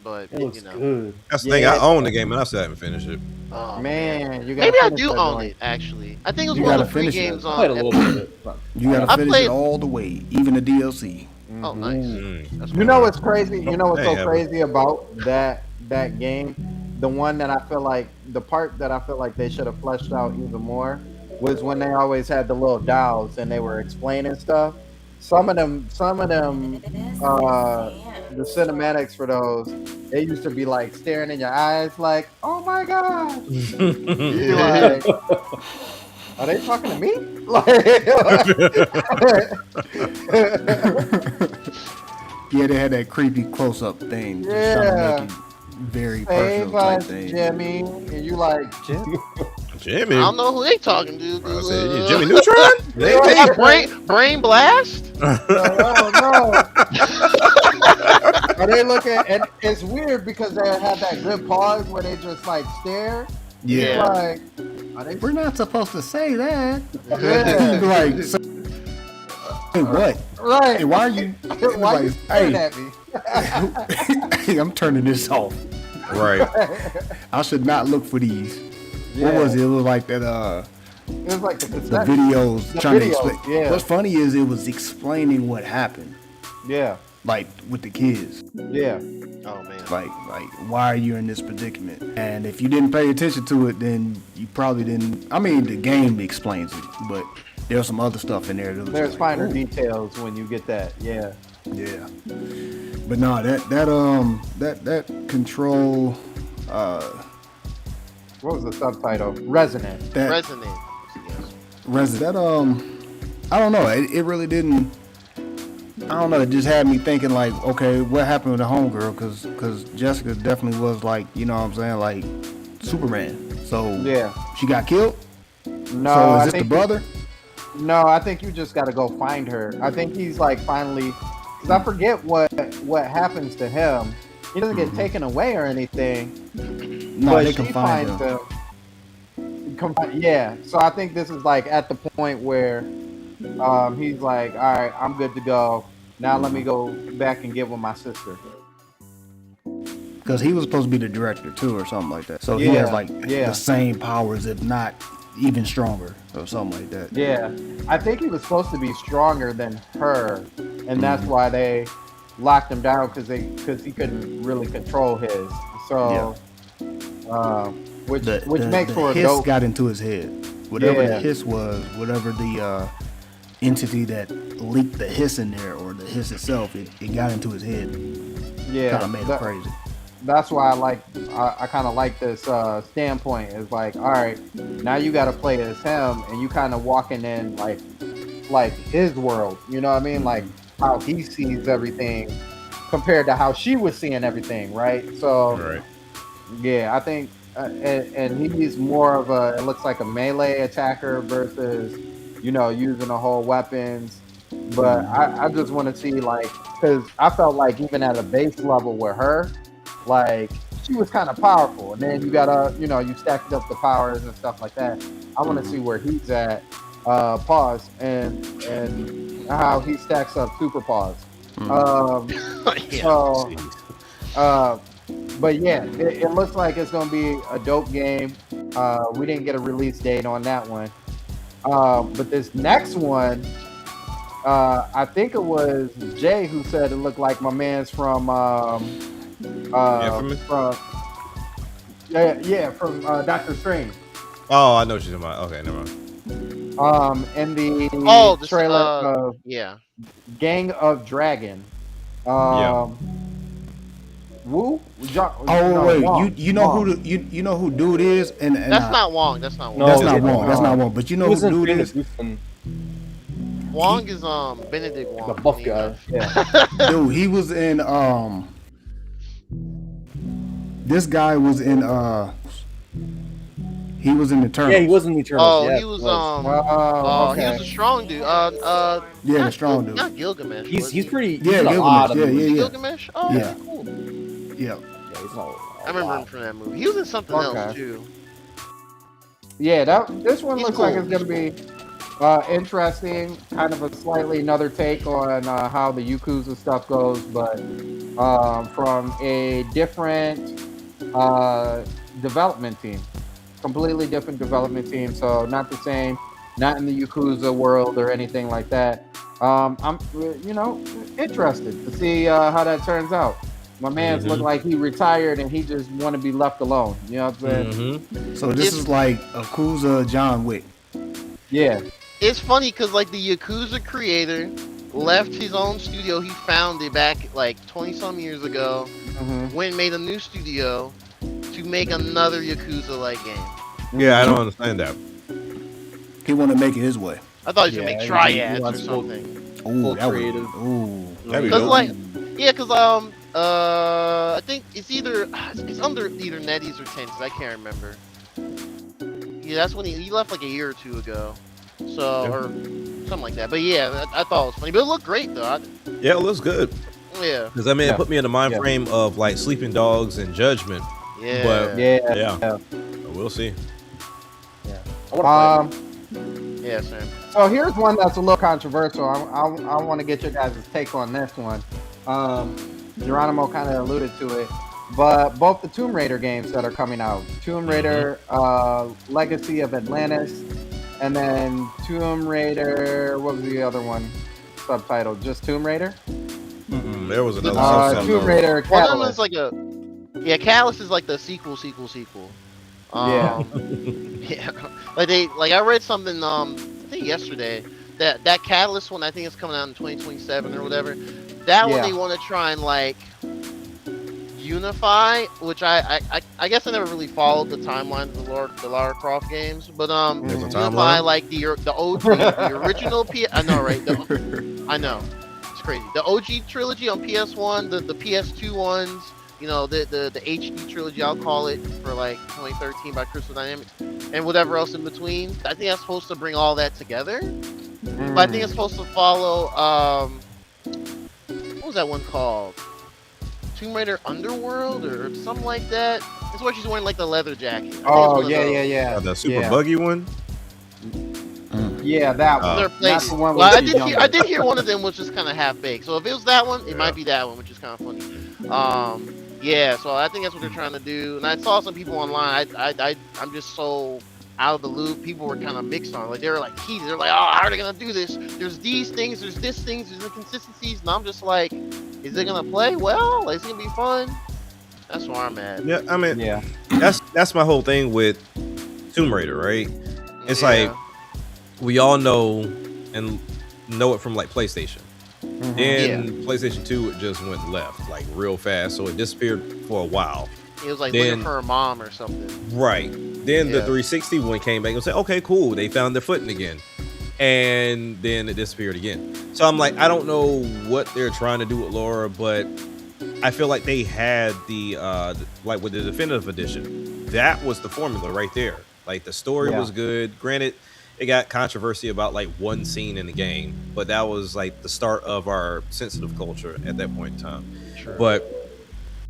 but It looks you know. good. That's the thing. Yeah. I own the game and I still haven't finished it. Oh, man, you got. maybe I do own it actually. I think it was You one gotta of the free finish it. games I on. played a little bit of it. You gotta I finish played- it all the way, even the DLC. Oh, nice. Mm. That's You know what's crazy? You know what's Hey, so Evan. crazy about that game? The one that I feel like the part that I feel like they should have fleshed out even more was when they always had the little dolls and they were explaining stuff. Some of them, the cinematics for those, they used to be like staring in your eyes, like, "Oh my god!" You're like, are they talking to me? Yeah, they had that creepy close-up thing, just trying Yeah. to make it very Save personal type us, thing. Jimmy, and you like, Jim? Jimmy. I don't know who they talking to. I said, "Yeah, Jimmy Neutron? They Hey, me." brain blast. Oh no! Are they looking? And it's weird because they had that good pause where they just like stare. Yeah. Like, are they? We're not supposed to say that. Yeah. Like, so, hey, what? Right. Hey, why are you? Why you like, staring hey, at me? hey, I'm turning this off. Right. I should not look for these. What Yeah. was it? It was like that. It was like the The cassette. videos The trying videos, to explain. yeah. What's funny is it was explaining what happened, Yeah. like with the kids. Yeah. Oh man. Like why are you in this predicament? And if you didn't pay attention to it, then you probably didn't. I mean, the game explains it, but there's some other stuff in there. That was There's like, finer ooh, details when you get that. Yeah. yeah. But no, that control, What was the subtitle? Resonant. that Resonant. Yes. that I don't know. It really didn't. I don't know. It just had me thinking like, okay, what happened with the homegirl? Because Jessica definitely was like, you know what I'm saying, like Superman. So Yeah. she got killed. No, So is I this the think brother? No, I think you just got to go find her. I think he's like finally, because I forget what happens to him. He doesn't get taken away or anything. No, but they she can find finds him. Yeah, so I think this is like at the point where he's like, all right, I'm good to go. Now let me go back and get with my sister. Because he was supposed to be the director too, or something like that. So he Yeah, has like yeah. the same powers, if not even stronger, or something like that. Yeah, I think he was supposed to be stronger than her, and that's why they locked him down because he couldn't really control his. So, which makes for a hiss dope. got into his head. Whatever Yeah. the hiss was, whatever the entity that leaked the hiss in there, or the hiss itself, it got into his head. Yeah, Kind of made him crazy. That's why I kind of like this standpoint. Is like, all right, now you got to play as him, and you kind of walking in like his world. You know what I mean? Like how he sees everything compared to how she was seeing everything, right? So, Right. yeah, I think, and he's more of it looks like a melee attacker versus, using the whole weapons. But I just want to see because I felt like even at a base level with her, like she was kind of powerful, and then you gotta, you stacked up the powers and stuff like that. I want to see where he's at, pause, and how he stacks up super pause. Yeah. So, but yeah, it looks like it's gonna be a dope game. We didn't get a release date on that one, but this next one, I think it was Jay who said it looked like my man's from Infamous? from Doctor Strange. Oh, I know what you're talking about. Okay, never mind. In the This, trailer of yeah. Gang of Dragon. Yeah. Woo? Oh wait, Wong. you know Wong. you know who dude is, and That's not Wong. That's not Wong. No, that's it's not not Wong. That's not Wong. But you know He was who in dude Train to is, Busan, Wong is Benedict Wong. the buff guy. Yeah. dude. He was in This guy was in He was in the Eternals. Yeah, he was in the Eternals. Oh, yeah, he was Oh, he was a okay. strong dude. Yeah, the not strong dude. Not Gilgamesh. He's was he's he? pretty. Yeah, he's in a Gilgamesh, lot of yeah, movies. yeah, yeah. Gilgamesh. Oh, Yeah. okay, cool. Yeah. Yeah, he's in a I remember him from that movie. He was in something else Okay. too. Yeah, this one He's looks like cool. it's gonna be interesting. Kind of a slightly another take on how the Yakuza stuff goes, but from a different development team, completely different development team. So not the same, not in the Yakuza world or anything like that. I'm interested to see how that turns out. My man's look like he retired and he just want to be left alone. You know what I'm saying? Mhm. So this is like Yakuza John Wick. Yeah. It's funny because like the Yakuza creator left his own studio he founded back like 20 some years ago, Mhm. went and made a new studio to make another Yakuza like game. Yeah, I don't understand that. He want to make it his way. I thought he was Yeah, gonna make he Triads or wants full- something. Ooh, Full that creative. Ooh. That'd be Cause dope. like, yeah, cause I think it's either it's under either NetEase or Tenses. I can't remember. Yeah, that's when he left like a year or two ago. So or something like that. But yeah, I thought it was funny. But it looked great though. Yeah, it looks good. Yeah, Because I mean, Yeah. it put me in the mind Yeah. frame of like Sleeping Dogs and Judgment. yeah. But- Yeah. Yeah. We'll see. I want to Yeah, Sam. So here's one that's a little controversial. I want to get your guys' take on this one. Geronimo kind of alluded to it, but both the Tomb Raider games that are coming out, Tomb Raider Legacy of Atlantis, and then Tomb Raider, what was the other one? Subtitle, just Tomb Raider? There was another something. Tomb Raider One of them is Catalyst. like Catalyst is like the sequel. Yeah. Yeah. Like I read something I think yesterday that Catalyst one I think is coming out in 2027 or whatever. That one Yeah. they want to try and like unify, which I guess I never really followed the timeline of the Lara Croft games, but There's a unify timeline. like the OG, the original I know, right? I know. It's crazy. The OG trilogy on PS1, the PS2 ones, you know, the HD trilogy, I'll call it, for like 2013 by Crystal Dynamics, and whatever else in between. I think that's supposed to bring all that together. But I think it's supposed to follow, what was that one called? Tomb Raider Underworld or something like that. It's where she's wearing like the leather jacket. I think it's Oh one of yeah, those. yeah, yeah. The super yeah. buggy one. Yeah, that one. Their Not place. the one Well, with I the did hear. younger- I did hear one of them was just kind of half baked. So if it was that one, it Yeah. might be that one, which is kind of funny. Yeah. So I think that's what they're trying to do. And I saw some people online. I'm just so out of the loop. People were kind of mixed on it. Like they were like heated. They're like, oh, how are they gonna do this? There's these things. There's this things. There's inconsistencies. And I'm just like, is it gonna play well? Like, is it gonna be fun? That's where I'm at. Yeah, I mean, Yeah. that's my whole thing with Tomb Raider, right? It's Yeah. like we all know and know it from like PlayStation. Then PlayStation 2 it just went left like real fast, so it disappeared for a while. It was like then- looking for her mom or something. Right. Then the Yeah. 360 one came back and said, okay, cool. They found their footing again. And then it disappeared again. So I'm like, I don't know what they're trying to do with Laura, but I feel like they had like with the definitive edition, that was the formula right there. Like the story Yeah. was good. Granted, it got controversy about like one scene in the game, but that was like the start of our sensitive culture at that point in time. Sure. But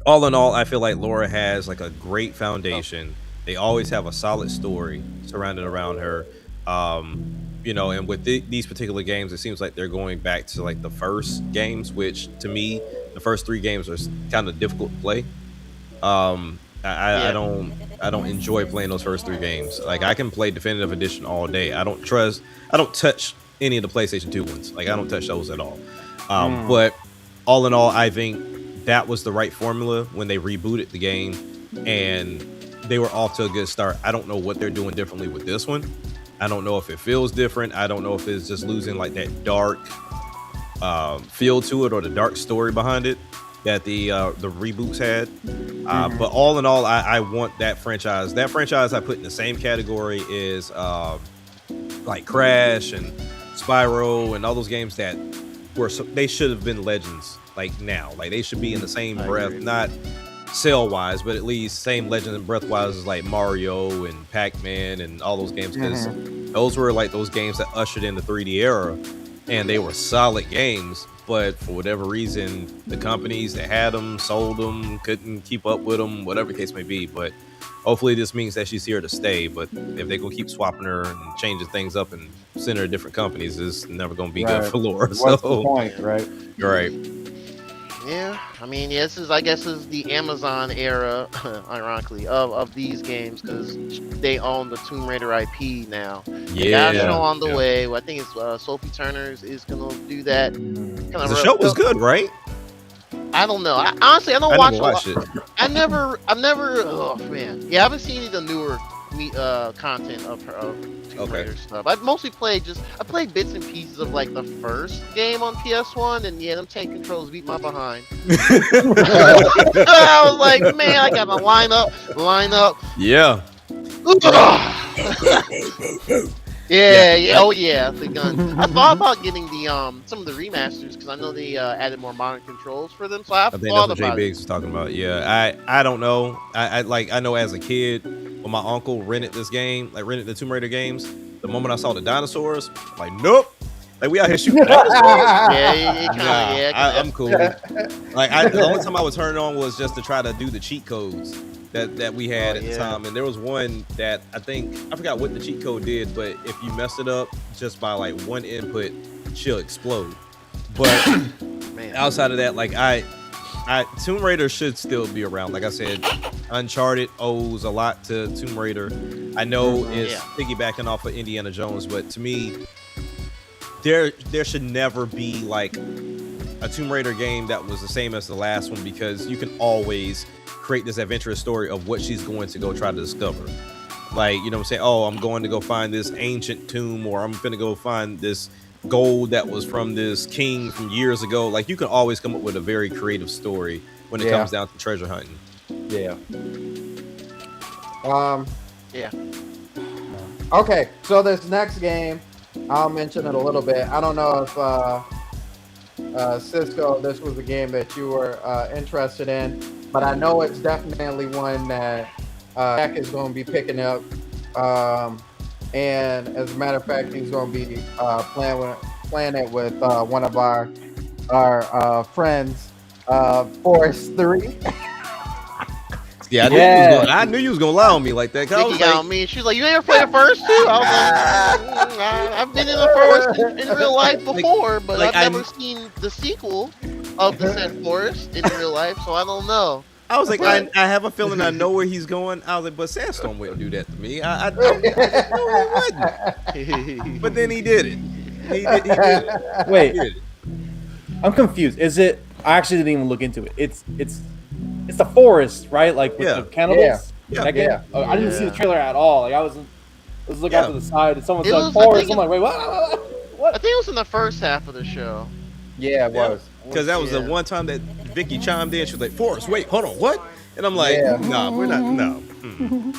all in all, I feel like Laura has like a great foundation. They always have a solid story surrounded around her. You know, and with these particular games, it seems like they're going back to like the first games, which to me, the first 3 games are kind of difficult to play. I don't enjoy playing those first 3 games. Like I can play Definitive Edition all day. I don't touch any of the PlayStation 2 ones. Like I don't touch those at all. But all in all, I think that was the right formula when they rebooted the game, and they were off to a good start. I don't know what they're doing differently with this one. I don't know if it feels different. I don't know if it's just losing like that dark feel to it or the dark story behind it that the reboots had. But all in all, I want that franchise. That franchise I put in the same category is like Crash and Spyro and all those games that were they should have been legends like now. Like they should be in the same breath, not sale wise, but at least same Legend and Breath wise as like Mario and Pac-Man and all those games, because those were like those games that ushered in the 3D era, and they were solid games. But for whatever reason, the companies that had them sold them, couldn't keep up with them, whatever the case may be. But hopefully this means that she's here to stay. But if they gonna keep swapping her and changing things up and send her to different companies, it's never gonna be good for Laura. What's So the point, right? right. Yeah, I mean, yeah, I guess this is the Amazon era, ironically, of these games, because they own the Tomb Raider IP now. They got a show on the way. Well, I think it's Sophie Turner's is gonna do that. The show was good, right? I don't know. Honestly, I don't watch never watched it. I've never. Oh man, yeah, I haven't seen any of the newer content of Tomb Raider stuff. I've mostly played I played bits and pieces of like the first game on PS1, and yeah, them tank controls beat my behind. I was like, man, I gotta line up. Yeah. Yeah, oh yeah, the gun. I thought about getting the some of the remasters because I know they added more modern controls for them. So I think thought that's what Jay Biggs was talking about. Yeah, I don't know. I know as a kid when my uncle rented this game, like rented the Tomb Raider games. The moment I saw the dinosaurs, like nope. Like we out here shooting dinosaurs. I'm cool. Like the only time I was turned on was just to try to do the cheat codes that we had at the time, and there was one that I forgot what the cheat code did, but if you messed it up just by like one input, she'll explode. But outside of that, like Tomb Raider should still be around. Like I said, Uncharted owes a lot to Tomb Raider. I know it's piggybacking off of Indiana Jones, but to me, there should never be like a Tomb Raider game that was the same as the last one, because you can always create this adventurous story of what she's going to go try to discover. Like, you know what I'm saying? Oh, I'm going to go find this ancient tomb, or I'm going to go find this gold that was from this king from years ago. Like, you can always come up with a very creative story when it comes down to treasure hunting. Yeah. Yeah. Okay, so this next game, I'll mention it a little bit. I don't know if Cisco, this was a game that you were interested in, but I know it's definitely one that Jack is going to be picking up. And as a matter of fact, he's going to be playing it with one of our friends, Forest 3. Yeah, I knew you was gonna lie on me like that. Vicky got on me. She's like, "You never played the first two?" I was like, "I've been in the first in real life before, but I've never seen the sequel of the said Forest in real life, so I don't know." I was like, I have a feeling I know where he's going. I was like, but Sandstorm wouldn't do that to me. I he wouldn't. But then he did it. He did it. Wait, I'm confused. Is it? I actually didn't even look into it. It's the Forest, right? Like with the cannibals. Yeah. Oh, I didn't see the trailer at all. Like I was looking out to the side, and someone said Forest. I'm like, wait, what? I think it was in the first half of the show. Yeah, it was. Because that was the one time that Vicky chimed in. She was like, "Forrest, wait, hold on, what?" And I'm like, "Nah, we're not. No,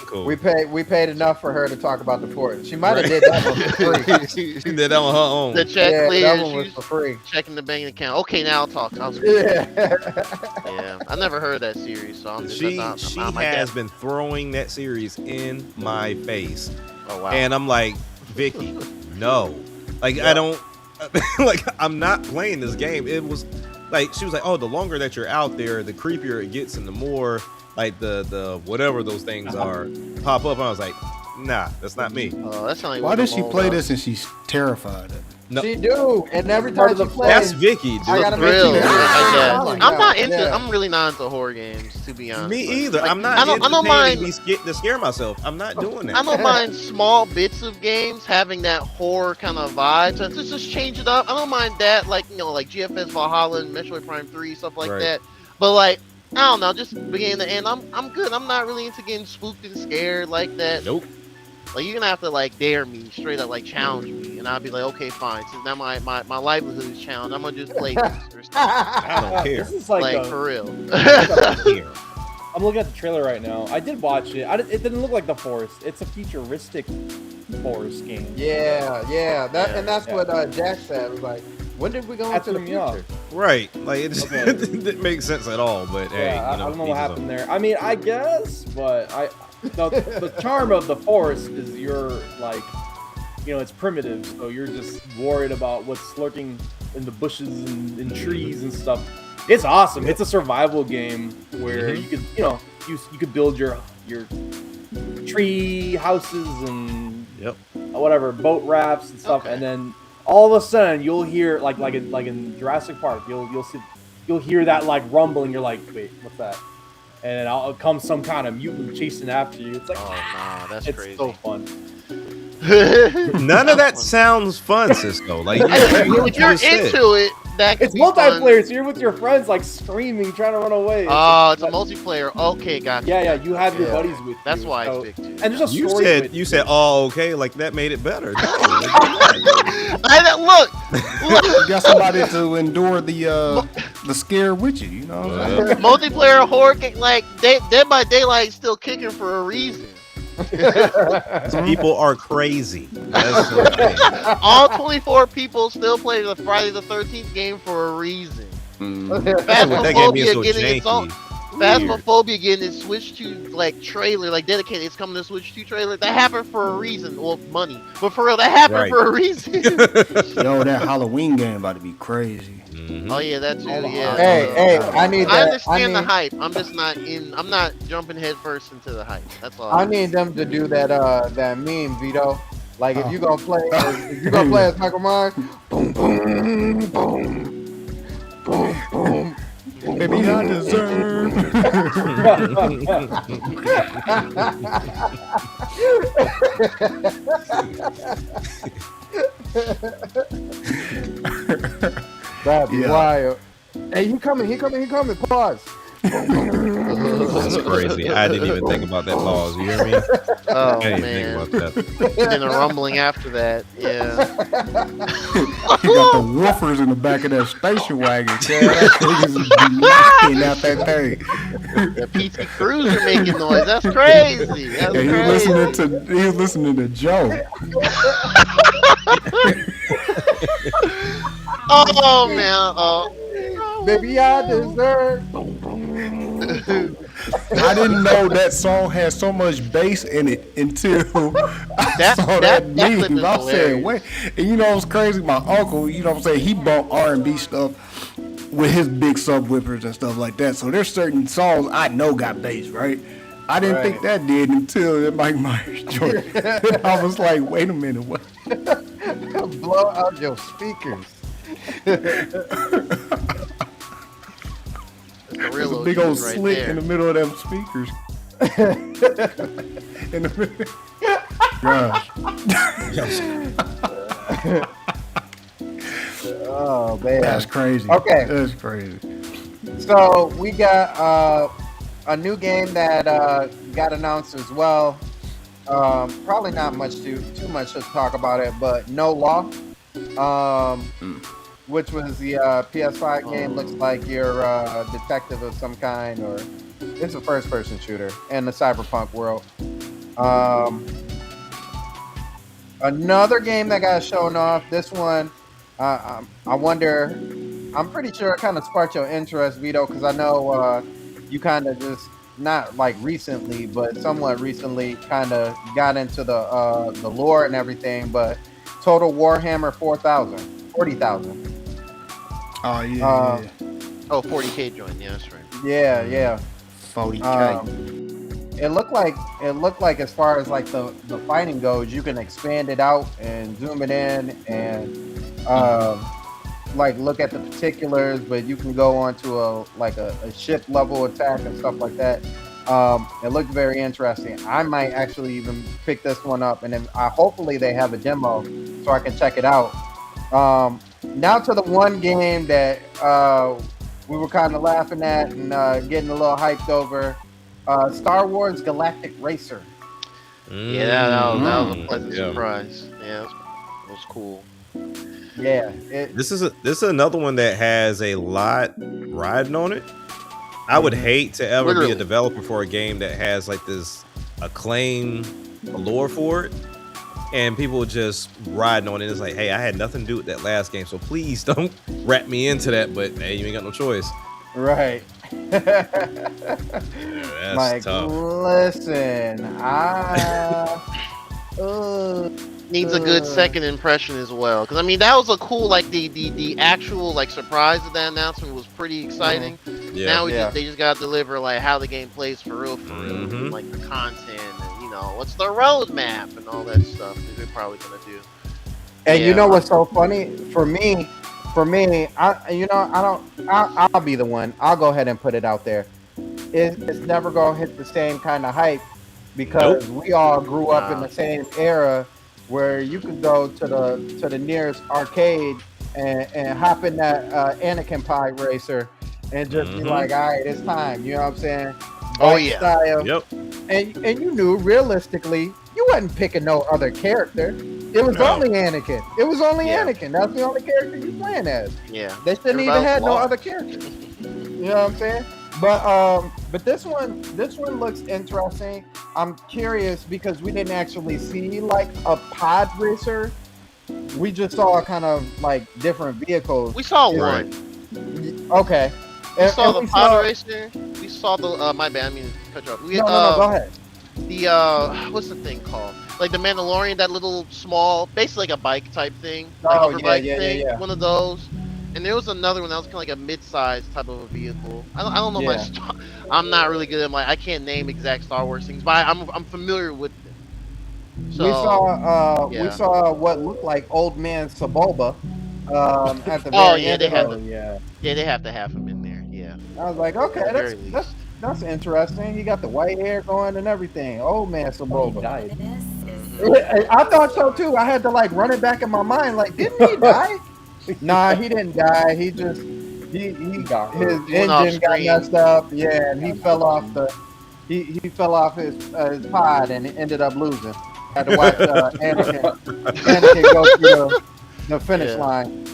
cool." We paid enough for her to talk about the Forest. She might have did that one for free. She did that on her own. The check cleared. That one was for free. Checking the bank account. Okay, now I'll talk. I never heard that series, so I'm just She has been throwing that series in my face. Oh wow! And I'm like, Vicky, no, like I don't. Like, I'm not playing this game. It was like, she was like, oh, the longer that you're out there, the creepier it gets, and the more like the whatever those things are pop up. And I was like, nah, that's not me. That's not Why does she play this and she's terrified of it? No. She do, and every time she plays, that's Vicky. Dude. I gotta make Really? you I'm not into. I'm really not into horror games, to be honest. Me either. Like, I'm not. I don't mind to scare myself. I'm not doing that. I don't mind small bits of games having that horror kind of vibe. So just change it up. I don't mind that, like like GFS Valhalla and Metroid Prime 3, stuff like that. But like, I don't know, just beginning to end, I'm good. I'm not really into getting spooked and scared like that. Nope. Like, you're gonna have to like dare me, straight up like challenge me, and I'll be like, okay, fine. Since now my livelihood is challenged, I'm gonna just play this or something. I don't care. This is Like for real. I'm looking at the trailer right now. I did watch it. It didn't look like the Forest. It's a futuristic Forest game. Yeah. And that's what Jack said. It was like, when did we go into the future? Right. Like it, just, Okay. it didn't make sense at all. But hey, Yeah, you know, I don't know each what his happened own. there. I mean, I guess, but the charm of the forest is you're like, it's primitive, so you're just worried about what's lurking in the bushes and in trees and stuff. It's awesome. It's a survival game where you could, you could build your tree houses and Yep. whatever boat rafts and stuff, Okay. and then all of a sudden you'll hear like in Jurassic Park, you'll hear that like rumbling. You're like, wait, what's that? And then it'll come some kind of mutant chasing after you. It's like, Oh no, that's it's crazy. so fun. None of that sounds fun, Cisco. Like If you're into it, that could It's be fun. multiplayer, so you're with your friends, like screaming, trying to run away. Oh, it's a multiplayer. Okay, gotcha. Yeah, you have your Yeah. buddies with you. That's why so- it's big too. And there's a you story. to said, it, you too. said, oh, okay, like that made it better. No. Look. You got somebody to endure the scare with you. You know what I'm saying? Multiplayer horror game, like Dead by Daylight, still kicking for a reason. People are crazy. That's the thing. All 24 people still play the Friday the 13th game for a reason. That game being Phasmophobia so getting its own. janky. Phasmophobia getting its Switch 2 like trailer, like dedicated. It's coming to Switch 2 trailer. That happened for a reason. Well, money, but for real, that happened Right. for a reason. Yo, that Halloween game about to be crazy. Mhm. Oh yeah, that too. Yeah. Hey, I need I that. understand the hype. I'm just not in. I'm not jumping headfirst into the hype. That's all. I need them to do that meme, Vito. Like if you gonna play, as Michael Myers, boom, boom, boom, boom, boom. Maybe I deserve. That'd be Yeah. wild. Hey, he coming. Pause. That's crazy. I didn't even think about that pause. You hear me? Oh I didn't man. think about that. And then a rumbling after that. Yeah. You got the woofers in the back of that station wagon. Yeah, that thing is knocking out that thing. The PT Cruiser making noise. That's crazy. That's Yeah, crazy. he was listening to Joe. Oh man. Oh. Baby, I deserve. I didn't know that song had so much bass in it until I That- saw that- that, that clip meme. is I said, hilarious. wait. And you know what's crazy? My uncle, you know what I'm saying, he bought R&B stuff with his big subwoofers and stuff like that. So there's certain songs I know got bass, right? I didn't think that did until the Mike Myers joint. And I was like, wait a minute, what? Blow out your speakers. That's the There's real a big old OGs right slick there. in the middle of them speakers. In the middle. Gosh. Oh man. That's crazy. Okay. That's crazy. So we got a new game that got announced as well. Probably not much too much to talk about it, but No Law, which was the PS5 game. Looks like you're a detective of some kind, or it's a first-person shooter in the cyberpunk world. Another game that got shown off. This one, I wonder. I'm pretty sure it kind of sparked your interest, Vito, because I know you kind of just not like recently, but somewhat recently, kind of got into the lore and everything. But Total Warhammer 40,000. Oh, yeah. Oh, 40K join. Yeah, that's right. Yeah. 40K. It looked like as far as like the fighting goes, you can expand it out and zoom it in and like look at the particulars, but you can go onto a ship level attack and stuff like that. It looked very interesting. I might actually even pick this one up, and then hopefully they have a demo so I can check it out. Now to the one game that we were kind of laughing at and getting a little hyped over. Star Wars Galactic Racer. Yeah, that was a pleasant Yeah. surprise. Yeah, it was cool. Yeah. This is another one that has a lot riding on it. I would hate to ever be Literally. a developer for a game that has like this acclaim lore for it, and people just riding on it. It's like, hey, I had nothing to do with that last game, so please don't wrap me into that. But hey, you ain't got no choice. Right. That's Like, tough. listen, Needs a good second impression as well. Because I mean, that was a cool, like the actual like surprise of that announcement was pretty exciting. Yeah. Now Yeah. they just gotta deliver like how the game plays for real, Mhm. like the content and what's the roadmap and all that stuff that they're probably gonna do. And you Yeah. know what's so funny for me? I'll be the one. I'll go ahead and put it out there. It's never gonna hit the same kind of hype because we all grew up in the same era where you could go to the nearest arcade and hop in that Anakin Pod Racer and just be Mhm. like, all right, it's time. You know what I'm saying? Oh, Bike yeah. Style. Yep. And you knew realistically you wasn't picking no other character. It was No. only Anakin. It was only Yeah. Anakin. That's the only character you playing as. Yeah. They shouldn't even Everybody have no lost. other characters. You know what I'm saying? But this one looks interesting. I'm curious because we didn't actually see like a pod racer. We just saw kind of like different vehicles. We saw Right. one. Okay. We saw the we pod racer. We saw the my bad. I mean, cut you off. We, No, go ahead. The what's the thing called? Like the Mandalorian, that little small, basically like a bike type thing, like Oh, hover yeah, bike yeah, thing. yeah. One of those. And there was another one that was kind of like a mid-sized type of a vehicle. I don't know Yeah. I'm not really good at I can't name exact Star Wars things, but I'm familiar with them. So, we yeah. saw what looked like old man Sebulba at the very Oh, yeah, end. they of had it. Yeah. Yeah, they have to have him in there. Yeah. I was like, okay, At the very that's interesting. He got the white hair going and everything. Old man He Sebulba. died. I thought so too. I had to like run it back in my mind. Like, didn't he die? Nah, he didn't die. He just he got his hurt. He went off engine got screen. messed up. Yeah, and he fell off he fell off his pod and ended up losing. Had to watch Anakin go through the finish Yeah. line.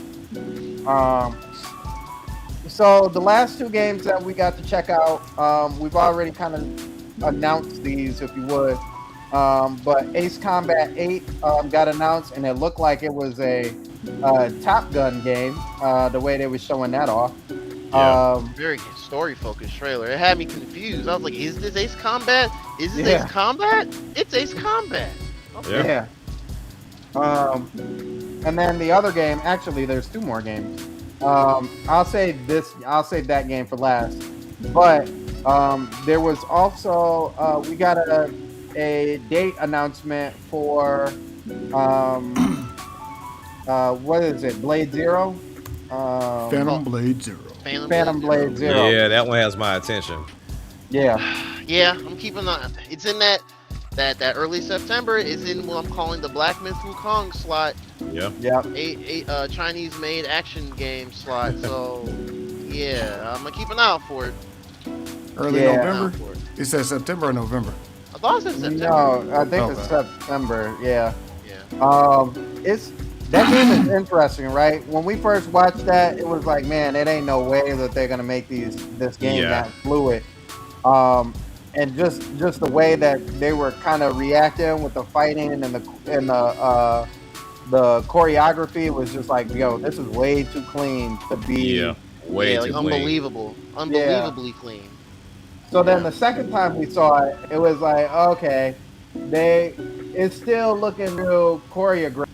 So the last two games that we got to check out, we've already kind of announced these, if you would. But Ace Combat 8 got announced, and it looked like it was a Top Gun game, the way they were showing that off. Yeah. Very story focused trailer. It had me confused. I was like, is this Ace Combat? Is this Yeah. Ace Combat? It's Ace Combat. Okay. Yeah. And then the other game, actually, there's two more games. I'll say that game for last. But there was also we got a date announcement for what is it? Blade Zero. Phantom Blade Zero. Phantom Blade Zero. Yeah, that one has my attention. Yeah. Yeah, I'm keeping on. It's in that early September. It's in what I'm calling the Black Myth Wukong slot, Yeah. Yep. a Chinese-made action game slot. So yeah, I'm gonna keep an eye out for it. Early Yeah. Keep an eye November. out for it. It says September or November. I thought it said September. No, I think it's Okay. September. Yeah. Yeah. It's that game is interesting, right? When we first watched that, it was like, man, it ain't no way that they're gonna make this game Yeah. that fluid. And just the way that they were kind of reacting with the fighting and the choreography was just like, yo, this is way too clean to be. Yeah. Way Yeah, too like clean. unbelievably clean. So then the second time we saw it, it was like, okay, it's still looking real choreographed,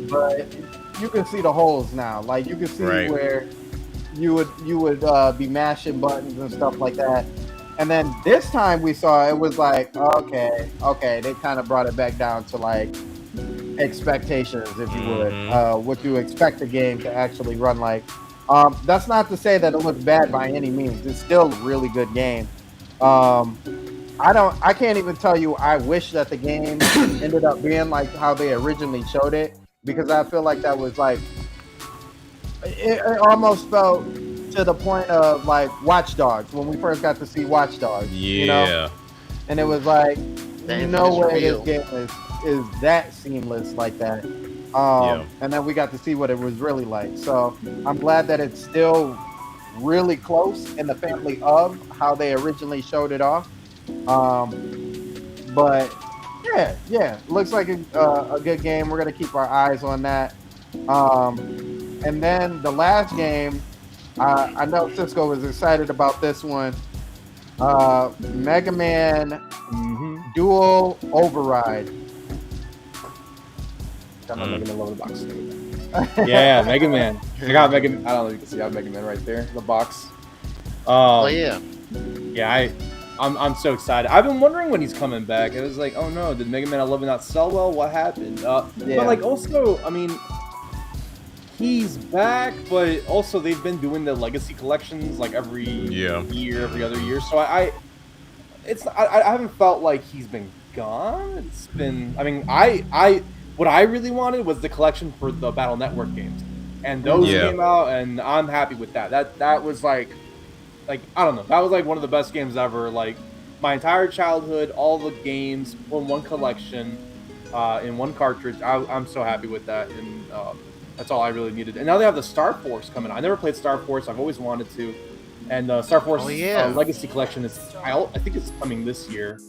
but you can see the holes now. Like you can see Right. where you would be mashing buttons and stuff like that. And then this time we saw it was like, okay, they kind of brought it back down to like expectations, if you would, what you expect the game to actually run like. That's not to say that it looks bad by any means. It's still a really good game. I can't even tell you I wish that the game ended up being like how they originally showed it, because I feel like that was like it almost felt to the point of like Watch Dogs when we first got to see Watch Dogs. Yeah. You know? And it was like, That no infinite way this real. game is that seamless like that. Yeah. And then we got to see what it was really like. So I'm glad that it's still really close in the family of how they originally showed it off. But Yeah. Looks like a good game. We're gonna keep our eyes on that. And then the last game, I know Cisco was excited about this one. Mega Man Dual Override. Got my Mega Man Lover box. Yeah, Mega Man. I got Mega Man. I don't know if you can see. I have Mega Man right there, the box. Oh yeah. Yeah, I'm so excited. I've been wondering when he's coming back. It was like, oh no, did Mega Man 11 not sell well? What happened? But like also, I mean, he's back, but also they've been doing the Legacy collections like every year, every other year. So I haven't felt like he's been gone. It's been, I mean, what I really wanted was the collection for the Battle Network games, and those came out, and I'm happy with that. That was like I don't know, that was like one of the best games ever. Like my entire childhood, all the games in one collection, in one cartridge. I'm so happy with that, and that's all I really needed. And now they have the Star Force coming out. I never played Star Force. I've always wanted to, and Star Force Legacy Collection is I think it's coming this year,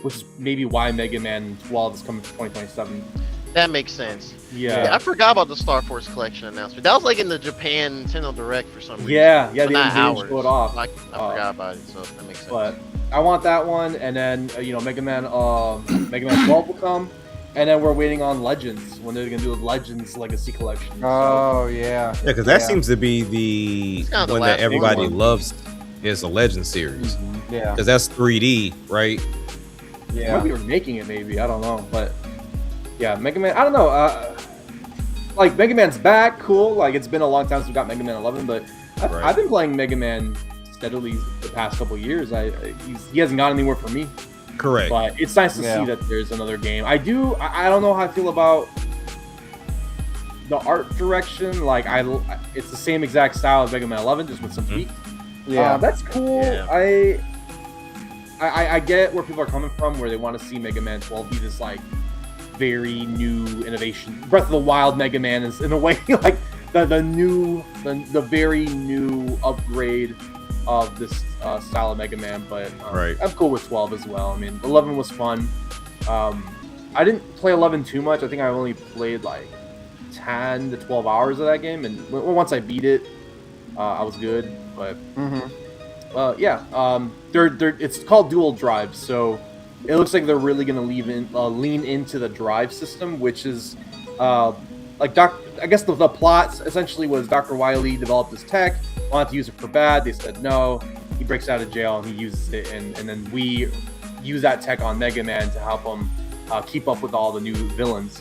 which is maybe why Mega Man 12 is coming for 2027. That makes sense. Yeah. I forgot about the Star Force collection announcement. That was like in the Japan Nintendo Direct for some reason. Yeah, But they not didn't ours. show it off. I forgot about it, so that makes sense. But I want that one, and then Mega Man 12 will come, and then we're waiting on Legends when they're gonna do a Legends Legacy Collection. Oh yeah. Yeah, because that seems to be the It's kinda the one last that everybody one. loves is the Legend series. Yeah. Because that's 3D, right? Yeah, might be remaking it, maybe, I don't know, but yeah, Mega Man. I don't know. Like Mega Man's back, cool. Like it's been a long time since we got Mega Man 11, but I've been playing Mega Man steadily the past couple of years. He hasn't gone anywhere for me. Correct. But it's nice to see that there's another game. I don't know how I feel about the art direction. Like it's the same exact style as Mega Man 11, just with some tweaks. Yeah. That's cool. Yeah. I get where people are coming from, where they want to see Mega Man 12 be this like very new innovation. Breath of the Wild Mega Man is in a way like the very new upgrade of this style of Mega Man. But I'm cool with 12 as well. I mean, 11 was fun. I didn't play 11 too much. I think I only played like 10 to 12 hours of that game, and once I beat it, I was good. But it's called Dual Drive, so it looks like they're really going to lean into the drive system, which is I guess the plot essentially was Dr. Wily developed this tech, wanted to use it for bad. They said no. He breaks out of jail and he uses it, and then we use that tech on Mega Man to help him keep up with all the new villains,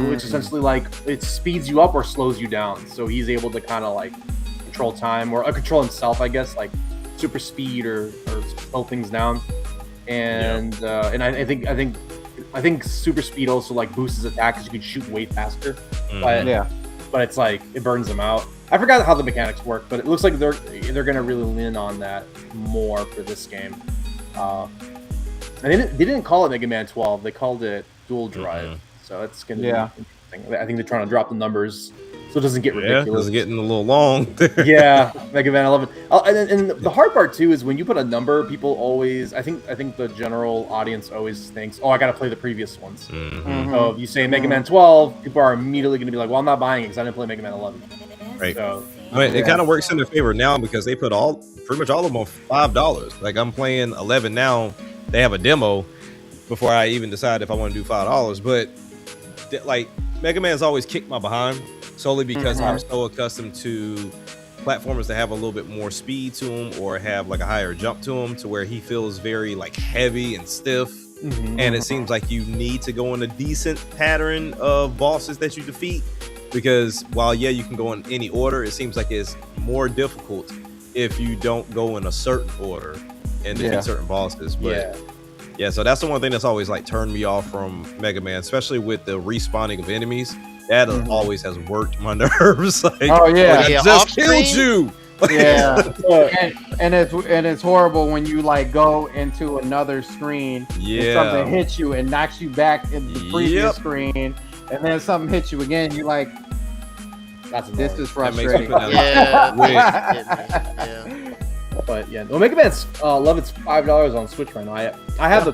which essentially like it speeds you up or slows you down. So he's able to kind of like control time or control himself, I guess, like super speed or slow things down. And I think super speed also like boosts his attack because you can shoot way faster. But it's like it burns them out. I forgot how the mechanics work, but it looks like they're gonna really lean on that more for this game. And they didn't call it Mega Man 12; they called it Dual Drive. So it's gonna be interesting. I think they're trying to drop the numbers so it doesn't get ridiculous. It's getting a little long. Yeah, Mega Man 11. And the hard part too is when you put a number, people always. I think the general audience always thinks, "Oh, I got to play the previous ones." So if you say Mega Man 12, people are immediately going to be like, "Well, I'm not buying it because I didn't play Mega Man 11." Right. So, I mean, it kind of works in their favor now because they put pretty much all of them on $5. Like I'm playing 11 now. They have a demo before I even decide if I want to do $5. But like Mega Man's always kicked my behind. Solely because I'm so accustomed to platformers that have a little bit more speed to them or have like a higher jump to them, to where he feels very like heavy and stiff. And it seems like you need to go in a decent pattern of bosses that you defeat, because while you can go in any order, it seems like it's more difficult if you don't go in a certain order and defeat certain bosses. But so that's the one thing that's always like turned me off from Mega Man, especially with the respawning of enemies. That always has worked my nerves. Like, I just killed you. Yeah, and it's horrible when you like go into another screen and something hits you and knocks you back in the previous screen, and then something hits you again. You like, this is frustrating. But well, Mega Man's 11's $5 on Switch right now. I have the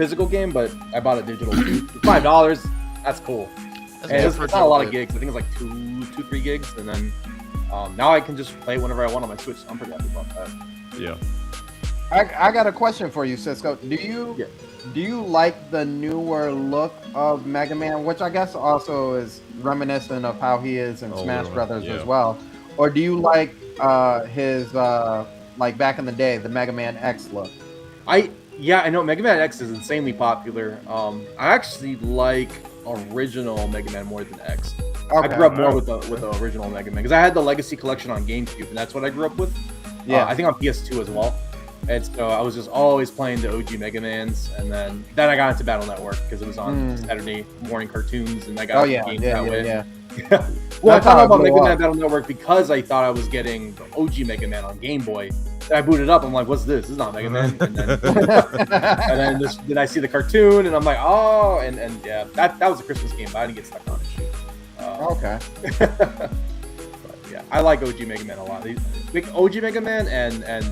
physical game, but I bought it digital too. For $5, that's cool. That's And good it's for not a lot of good. gigs. I think it's like 3 gigs, and then now I can just play it whenever I want on my Switch. I'm pretty happy about that. Yeah. I got a question for you, Cisco. Yeah. Do you like the newer look of Mega Man, which I guess also is reminiscent of how he is in Oh, Smash Brothers yeah. as well, or do you like his like back in the day, the Mega Man X look? I know Mega Man X is insanely popular. I actually like original Mega Man more than X. I grew up more with the original Mega Man because I had the Legacy Collection on GameCube, and that's what I grew up with. Yeah. I think on PS2 as well. And so I was just always playing the OG Mega Mans, and then I got into Battle Network because it was on Saturday morning cartoons, and I got into games that way. yeah. Well, I That's how found I out about blew Mega up. Man Battle Network because I thought I was getting the OG Mega Man on Game Boy. Then I booted up. I'm like, "What's this? This is not Mega Man." And then, then I see the cartoon, and I'm like, "Oh!" And yeah, that was a Christmas game, but I didn't get stuck on it. Okay. But yeah, I like OG Mega Man a lot. OG Mega Man and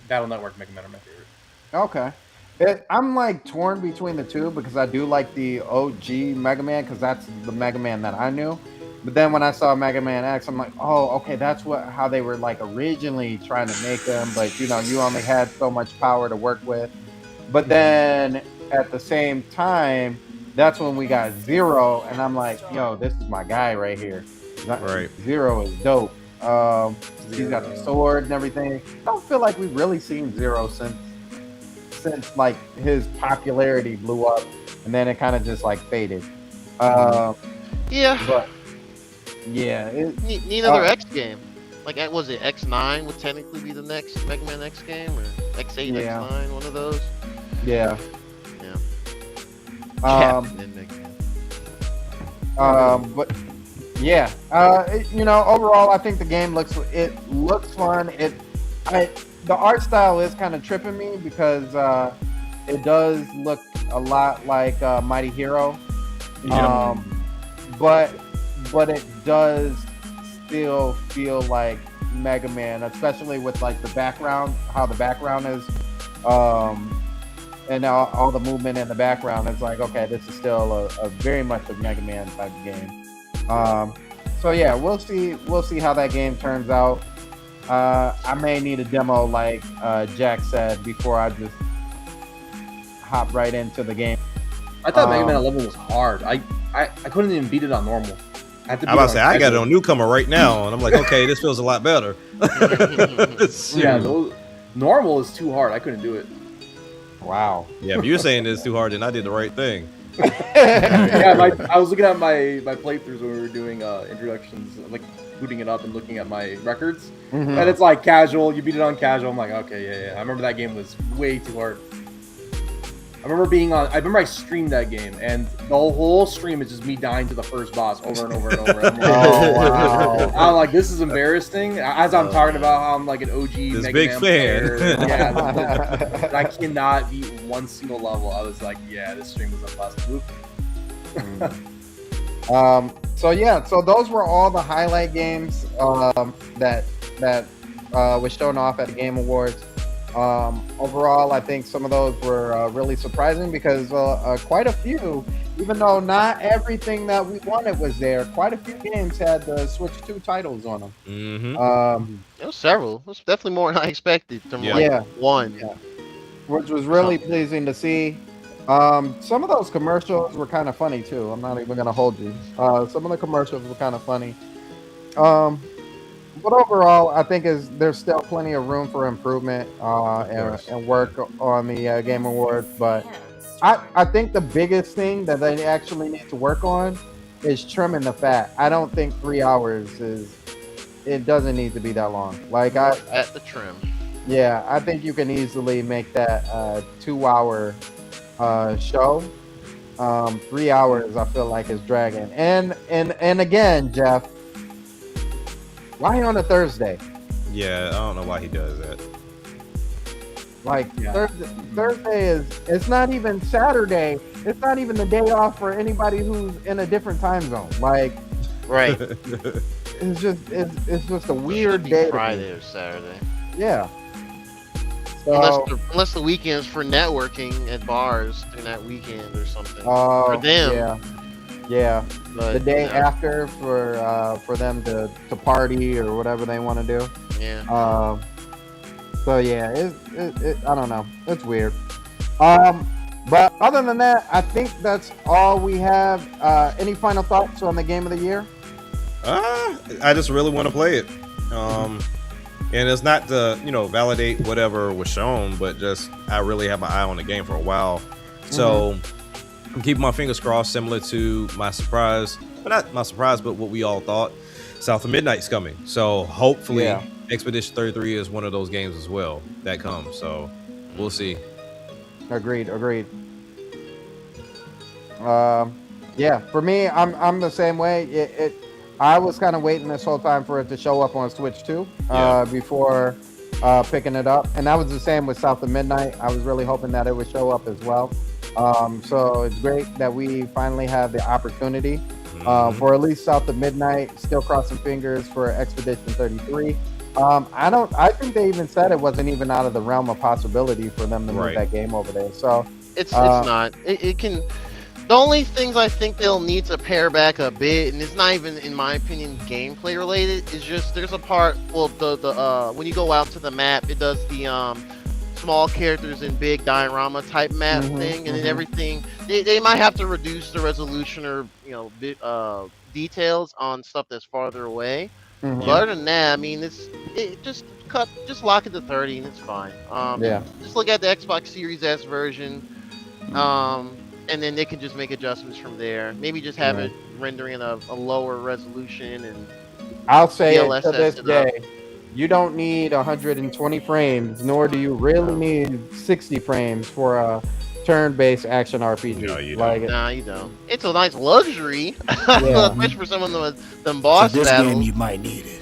Battle Network Mega Man are my favorite. Okay. I'm like torn between the two because I do like the OG Mega Man because that's the Mega Man that I knew. But then when I saw Mega Man X, I'm like, oh, okay, that's how they were like originally trying to make them. But you only had so much power to work with. But then at the same time, that's when we got Zero, and I'm like, yo, this is my guy right here. Right. Zero is dope. He's got the sword and everything. I don't feel like we've really seen Zero since like his popularity blew up, and then it kind of just like faded. Yeah. But yeah, Need another X game. Like, was it X9 would technically be the next Mega Man X game, or X8, Yeah. X9, one of those? yeah. Yeah. Um, Then Mega Man. But yeah, overall, I think the game looks fun. The art style is kind of tripping me because it does look a lot like Mighty Hero. Yeah. But it does still feel like Mega Man, especially with like the background, how the background is, and all the movement in the background. It's like, okay, this is still a very much a Mega Man type of game. So yeah, we'll see how that game turns out. I may need a demo, like Jack said, before I just hop right into the game. I thought Mega Man 11 was hard. I couldn't even beat it on normal. I had to beat I'm about to it say on I got it casual. on newcomer right now, and I'm like, okay, this feels a lot better. Yeah, normal is too hard. I couldn't do it. Wow. Yeah, if you're saying it's too hard, then I did the right thing. Yeah, I was looking at my playthroughs when we were doing introductions, like booting it up and looking at my records, Mhm. and it's like casual. You beat it on casual. I'm like, okay, yeah. I remember that game was way too hard. I remember I streamed that game, and the whole stream is just me dying to the first boss over and over and over. I'm like, Oh, wow. I'm like, this is embarrassing. As I'm talking about how I'm like an OG This Mega big Man fan. player. Yeah, but I cannot beat one single level. I was like, yeah, this stream was a blast. So those were all the highlight games that was shown off at the Game Awards. Overall, I think some of those were really surprising because quite a few, even though not everything that we wanted was there, quite a few games had the Switch 2 titles on them. Mm-hmm. There was several. It was definitely more than I expected. From Yeah. like Yeah. one. Yeah. Which was really pleasing to see. Some of those commercials were kind of funny too. I'm not even gonna hold you. Some of the commercials were kind of funny. But overall, I think there's still plenty of room for improvement and work on the Game Awards. But I think the biggest thing that they actually need to work on is trimming the fat. I don't think 3 hours it doesn't need to be that long. Like At the trim. yeah, I think you can easily make that 2 hour show. 3 hours, I feel like, is dragging. And again, Jeff, why on a Thursday? Yeah, I don't know why he does that. Like Yeah. Thursday it's not even Saturday. It's not even the day off for anybody who's in a different time zone. Like Right. it's just a weird Should be day. to me. Friday or Saturday. Yeah. unless the weekend's for networking at bars during that weekend or something Oh, for them. yeah. But, The day you know, after for them to party or whatever they want to do. Yeah. So yeah, it I don't know. It's weird. But other than that, I think that's all we have. Any final thoughts on the game of the year? I just really want to play it. And it's not to, validate whatever was shown, but just I really have my eye on the game for a while. So I'm keeping my fingers crossed, similar to my surprise, but not my surprise, but what we all thought. South of Midnight's coming. So hopefully Expedition 33 is one of those games as well that comes. So we'll see. Agreed. Yeah, for me, I'm the same way. I was kind of waiting this whole time for it to show up on Switch too, before picking it up, and that was the same with South of Midnight. I was really hoping that it would show up as well. So it's great that we finally have the opportunity for at least South of Midnight. Still crossing fingers for Expedition 33. I think they even said it wasn't even out of the realm of possibility for them to move that game over there. So it's not. It can. The only things I think they'll need to pare back a bit, and it's not even, in my opinion, gameplay related, is just there's a part. Well, the when you go out to the map, it does the small characters in big diorama type map thing, and then everything. They might have to reduce the resolution or details on stuff that's farther away. But other than that, I mean, just lock it to 30 and it's fine. Just look at the Xbox Series S version, and then they can just make adjustments from there. Maybe just have it rendering a lower resolution, and I'll say it to DLSS this it day. up. You don't need 120 frames, nor do you really need 60 frames for a turn-based action RPG. No, you don't. Nah, you don't. It's a nice luxury, especially for some of them boss For this battles. game, you might need it.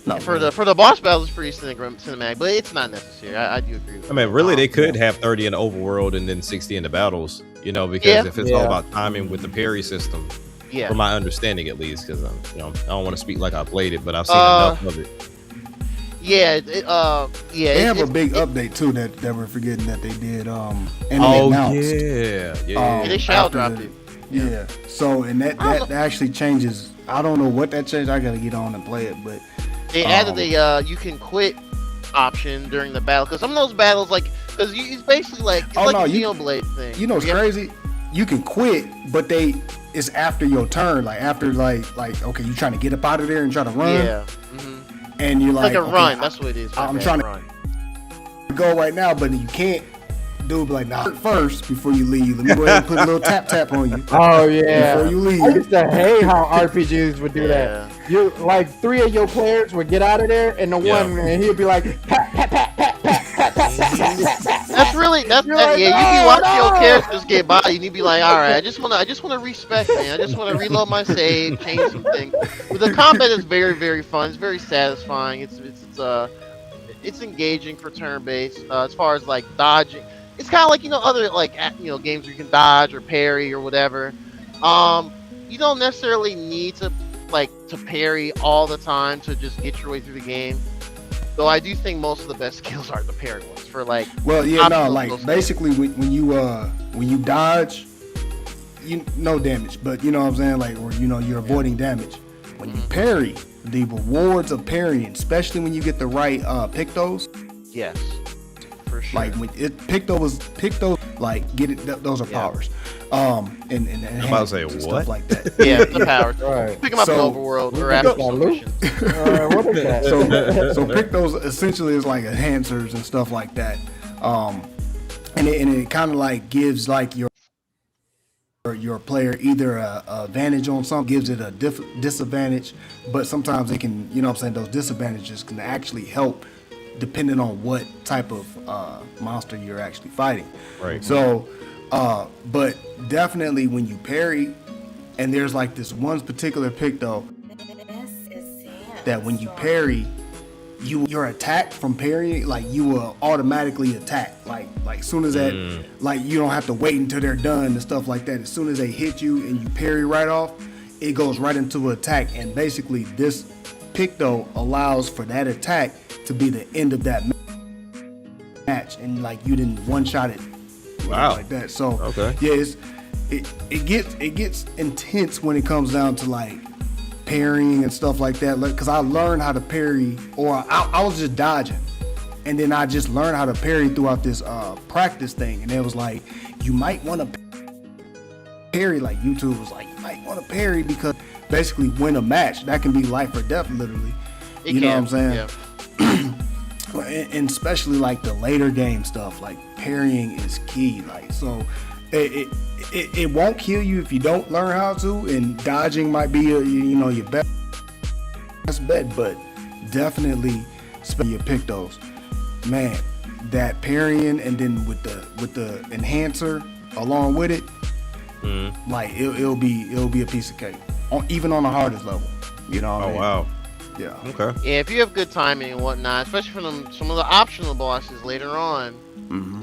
Not For really. the boss battles, it's pretty cinematic, but it's not necessary. I do agree with I mean, really, they could have 30 in the overworld and then 60 in the battles, because if it's all about timing with the parry system, from my understanding at least, because I don't want to speak like I played it, but I've seen enough of it. They have a big update too that we're forgetting that they did. And they announced. They shall dropped it. Yeah. So and that actually changes. I don't know what that changed. I gotta get on and play it, but They added the you can quit option during the battle, because some of those battles, because it's basically like a Xenoblade thing. You know what's crazy? You can quit, but it's after your turn, after okay, you trying to get up out of there and try to run. Yeah. And you're Like a okay, run. That's what it is. I'm trying to go right now, but you can't. Dude, be like, nah, first before you leave, let me go ahead and put a little tap on you. Oh yeah. Before you leave. I used to hate how RPGs would do that. You three of your players would get out of there, and the one, and he'd be like, pat, pat, pat, pat, pat, pat, pat, pat, pat, pat. That's Like, you can watch your characters get by, and you'd be like, all right, I just wanna respect, man. I just wanna reload my save, change some things. But the combat is very, very fun. It's very satisfying. It's engaging for turn-based. As far as dodging, it's kind of like other games where you can dodge or parry or whatever. You don't necessarily need to parry all the time to just get your way through the game. Though I do think most of the best skills are the parry ones for basically when you dodge, no damage, but you know what I'm saying, or you're avoiding damage. When you parry, the rewards of parrying, especially when you get the right pictos. Yes, for sure. When pictos, get it. Those are powers. And I'm about to say and what? stuff like that. Yeah, the powers. Right. Pick them up in Overworld or after solutions. What is that? So pictos essentially is like enhancers and stuff like that. And it kind of gives your player either a advantage on something, gives it a disadvantage, but sometimes it can, those disadvantages can actually help depending on what type of monster you're actually fighting. Right. So, but definitely when you parry, and there's this one particular picto that when you parry, your attack from parrying, you will automatically attack. Soon as that, you don't have to wait until they're done and stuff like that. As soon as they hit you and you parry right off, it goes right into an attack. And basically, this picto allows for that attack to be the end of that match. match and like you didn't one shot it. Wow. Like that. So Okay. yeah, it gets intense when it comes down to like parrying and stuff like that. Because I learned how to parry, or I was just dodging, and then I just learned how to parry throughout this practice thing. And it was like, you might want to parry. Like YouTube was like, you might want to parry because basically win a match that can be life or death, literally. You know what I'm saying? Yeah. And especially like the later game stuff, like parrying is key. Like so, it won't kill you if you don't learn how to, and dodging might be your best bet, but definitely spend your pick those. Man, that parrying and then with the enhancer along with it, like it'll be a piece of cake, even on the hardest level. You know what I Oh mean? wow. Yeah. Okay. Yeah, if you have good timing and whatnot, especially for some of the optional bosses later on. Mm-hmm.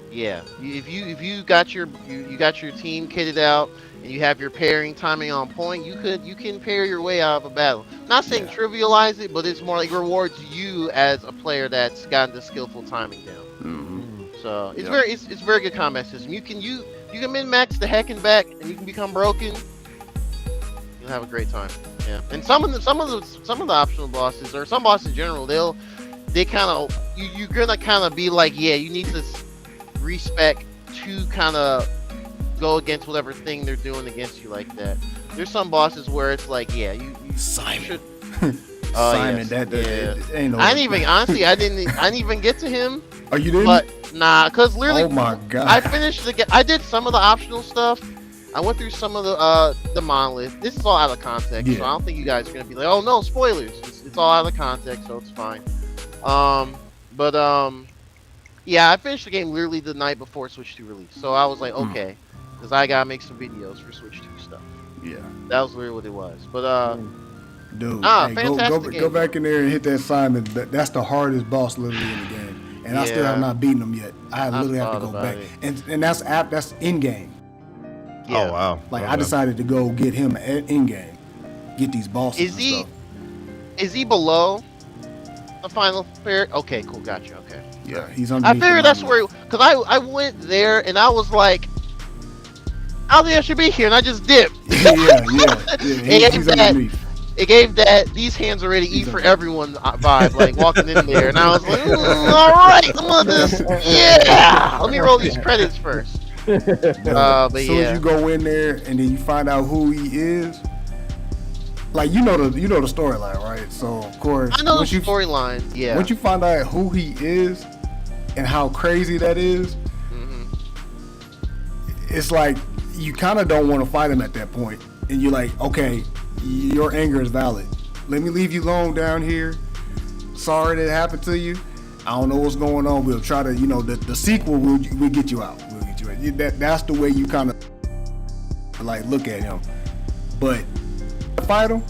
Yeah, if you got your team kitted out and you have your parrying timing on point, you can parry your way out of a battle. Not saying trivialize it, but it's more like rewards you as a player that's gotten the skillful timing down. Mm-hmm. So it's very good combat system. You can min max the heck and back, and you can become broken. You'll have a great time. Yeah, and some of the optional bosses, or some bosses in general, they kind of you're gonna kind of be like, yeah, you need to respec to kind of go against whatever thing they're doing against you like that. There's some bosses where it's like, yeah, you Simon. should. Simon, yes, that yeah. ain't no. I didn't even honestly, I didn't even get to him. Oh, you didn't? But nah, cause literally, Oh my god. I finished I did some of the optional stuff. I went through some of the monolith. This is all out of context, Yeah. so I don't think you guys are gonna be like, oh no, spoilers. It's all out of context, so it's fine. Yeah, I finished the game literally the night before Switch 2 release, so I was like, okay, because I gotta make some videos for Switch 2 stuff. Yeah. That was literally what it was. But Dude, hey, fantastic go game. back in there and hit that Simon. That's the hardest boss literally in the game, and I still have not beaten him yet. I literally have to thought go about back, it. and that's in game. yeah. Oh wow. Like Okay. I decided to go get him in game, get these bosses. Is and he- stuff. Is he below the final fair? Okay, cool, gotcha. Okay. Yeah, he's I underneath. figured the that's where, cause I went there and I was like, I don't think I should be here, and I just dipped. yeah. He's that- underneath. It gave that these hands already eat for everyone vibe, like walking in there, and I was like, all right, I'm gonna just, yeah. Let me roll these credits first. But As soon yeah. as you go in there and then you find out who he is, like you know the storyline, right? So of course, I know the once you storyline. Yeah. once you find out who he is and how crazy that is, Mhm. it's like you kind of don't want to fight him at that point, and you're like, okay, your anger is valid. Let me leave you alone down here. Sorry that happened to you. I don't know what's going on. We'll try to, the sequel. We'll get you out. We'll get you out. That's the way you kind of like look at him. But fight him.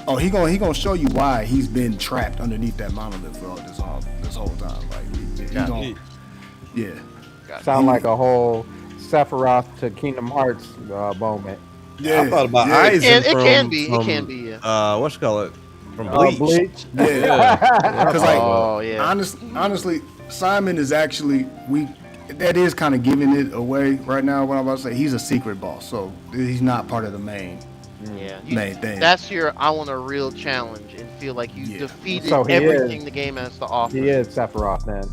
Oh, he gonna show you why he's been trapped underneath that monolith for all this whole time. Like he gonna, yeah. Sound like a whole Sephiroth to Kingdom Hearts moment. Yeah, I thought about yeah. Aizen It from, can be. It from, can be. Yeah. What you call it? From Bleach. Bleach. Yeah, because like Oh yeah. honestly, Simon is actually that is kind of giving it away right now. What I'm about to say, he's a secret boss, so he's not part of the main Yeah. main thing. That's your I want a real challenge and feel like you Yeah. defeated So he everything is. the game has to offer. He is Sephiroth then.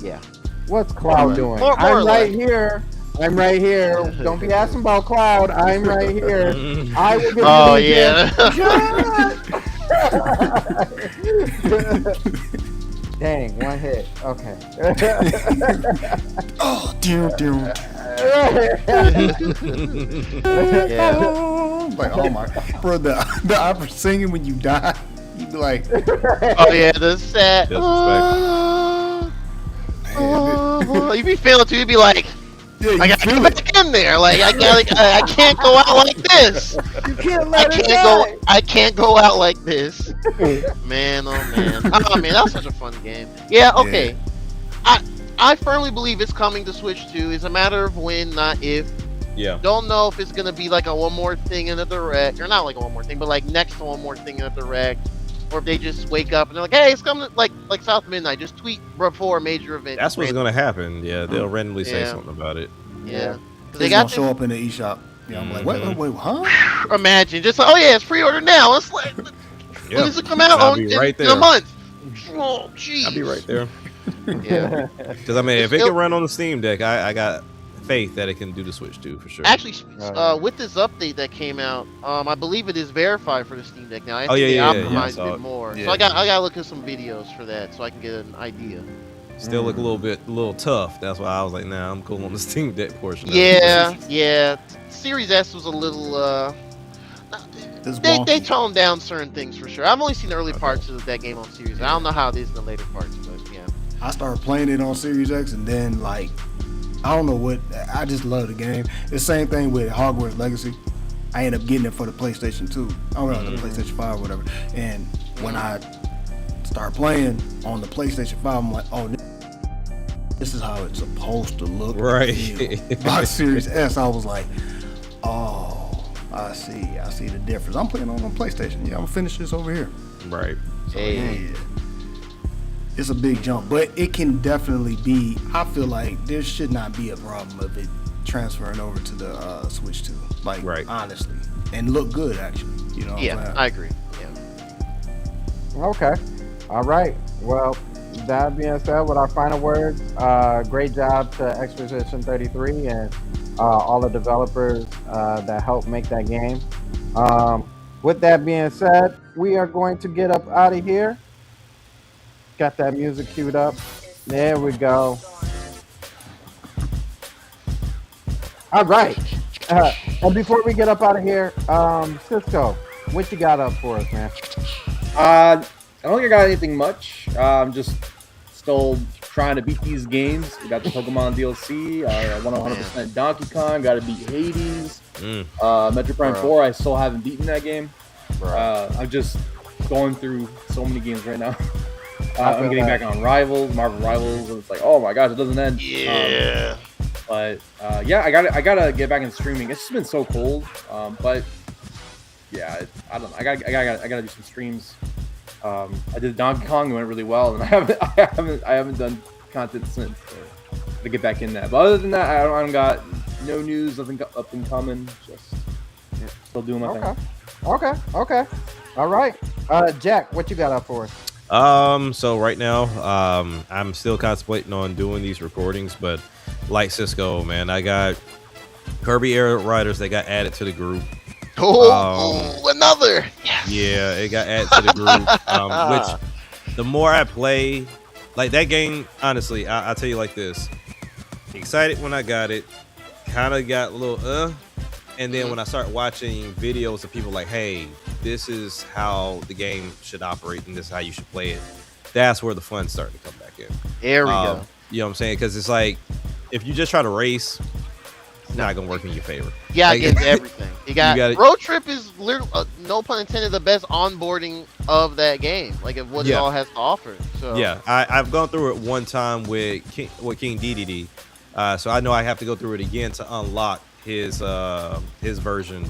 Yeah. What's Cloud More- doing? more or I'm right less. here. I'm right here. Don't be asking about Cloud. I'm right here. I will give Oh you yeah. Dang, one hit. Okay. Oh, dear. yeah. Like, oh my, bro, the opera singing when you die, you be like, Oh yeah. The sad. man, You be feeling too. You be like, yeah, I you gotta feel get it. back in there. Like I can't go out like this. You can't I let it can't die. go. I can't go out like this. Man, oh man. Oh man, that was such a fun game. Yeah. Okay. I firmly believe it's coming to Switch 2. It's a matter of when, not if. Yeah. Don't know if it's gonna be like a one more thing in the direct, or not like a one more thing, but like next to one more thing in the direct. or if they just wake up and they're like, hey, it's coming, like South Midnight, just tweet before a major event. That's what's gonna happen. Yeah, they'll randomly say Yeah. something about it. Yeah. It's They gonna got show up in the eShop. Yeah, I'm like, wait, huh? this, imagine, just like, oh yeah, it's pre-order now. It's like, when does it come out? I'll Oh, be in, right in there. a month. Oh, jeez. I'll be right there. Yeah. Because I mean, if it can run on the Steam Deck, I got faith that it can do the Switch too, for sure. Actually, with this update that came out, I believe it is verified for the Steam Deck now. I Oh, think yeah, they yeah, I optimized saw it it. more. Yeah. So I gotta look at some videos for that so I can get an idea. Still look a little tough. That's why I was like, nah, I'm cool on the Steam Deck portion. of it. Yeah. Series S was a little. It's They wonky. toned down certain things for sure. I've only seen the early parts of that game on Series. I don't know how it is in the later parts, but yeah. I started playing it on Series X, and then like, I don't know what. I just love the game. It's the same thing with Hogwarts Legacy. I ended up getting it for the PlayStation 2. Oh no, the PlayStation 5 or whatever. And when I started playing on the PlayStation 5, I'm like, oh, this is how it's supposed to look. and Right. feel. By Series S, I was like, oh, I see the difference. I'm playing on PlayStation. Yeah, I'm gonna finish this over here. Right. So, Hey. Yeah. It's a big jump, but it can definitely be. I feel like there should not be a problem of it transferring over to the Switch 2. Like, Right. honestly, and look good actually. You know. What Yeah, I'm saying? I agree. Yeah. Okay. All right. Well, that being said, with our final words, great job to Exposition 33 and all the developers that helped make that game. With that being said, we are going to get up out of here. Got that music queued up. There we go. All right. And before we get up out of here, Cisco, what you got up for us, man? I don't think I got anything much. I'm just still trying to beat these games. We got the Pokemon DLC. I want 100% Donkey Kong. Got to beat Hades. Metro Prime 4. I still haven't beaten that game. I'm just going through so many games right now. I'm getting back on Rivals, Marvel Rivals, and it's like, oh my gosh, it doesn't end. Yeah. But yeah, I gotta get back in streaming. It's just been so cold. But yeah, I don't know. I gotta do some streams. I did Donkey Kong, it went really well, and I haven't done content since to get back in that. But other than that, I don't got no news, nothing up and coming. Just still doing my thing. Okay. All right. Jack, what you got up for us? So right now, I'm still contemplating on doing these recordings, but like Cisco, man, I got Kirby Air Riders that got added to the group. Another. Yeah, it got added to the group. Which the more I play, like that game, honestly, I'll tell you like this. Excited when I got it, kind of got a little and then when I start watching videos of people like, hey, this is how the game should operate and this is how you should play it, that's where the fun's starting to come back in. There we go. You know what I'm saying? Because it's like, if you just try to race, it's not going to work in your favor. Yeah, Like- against everything. You got gotta- Road Trip is literally, no pun intended, the best onboarding of that game. Like of what it Yeah. all has to offer. So Yeah, I've gone through it one time with King DDD, so I know I have to go through it again to unlock his version,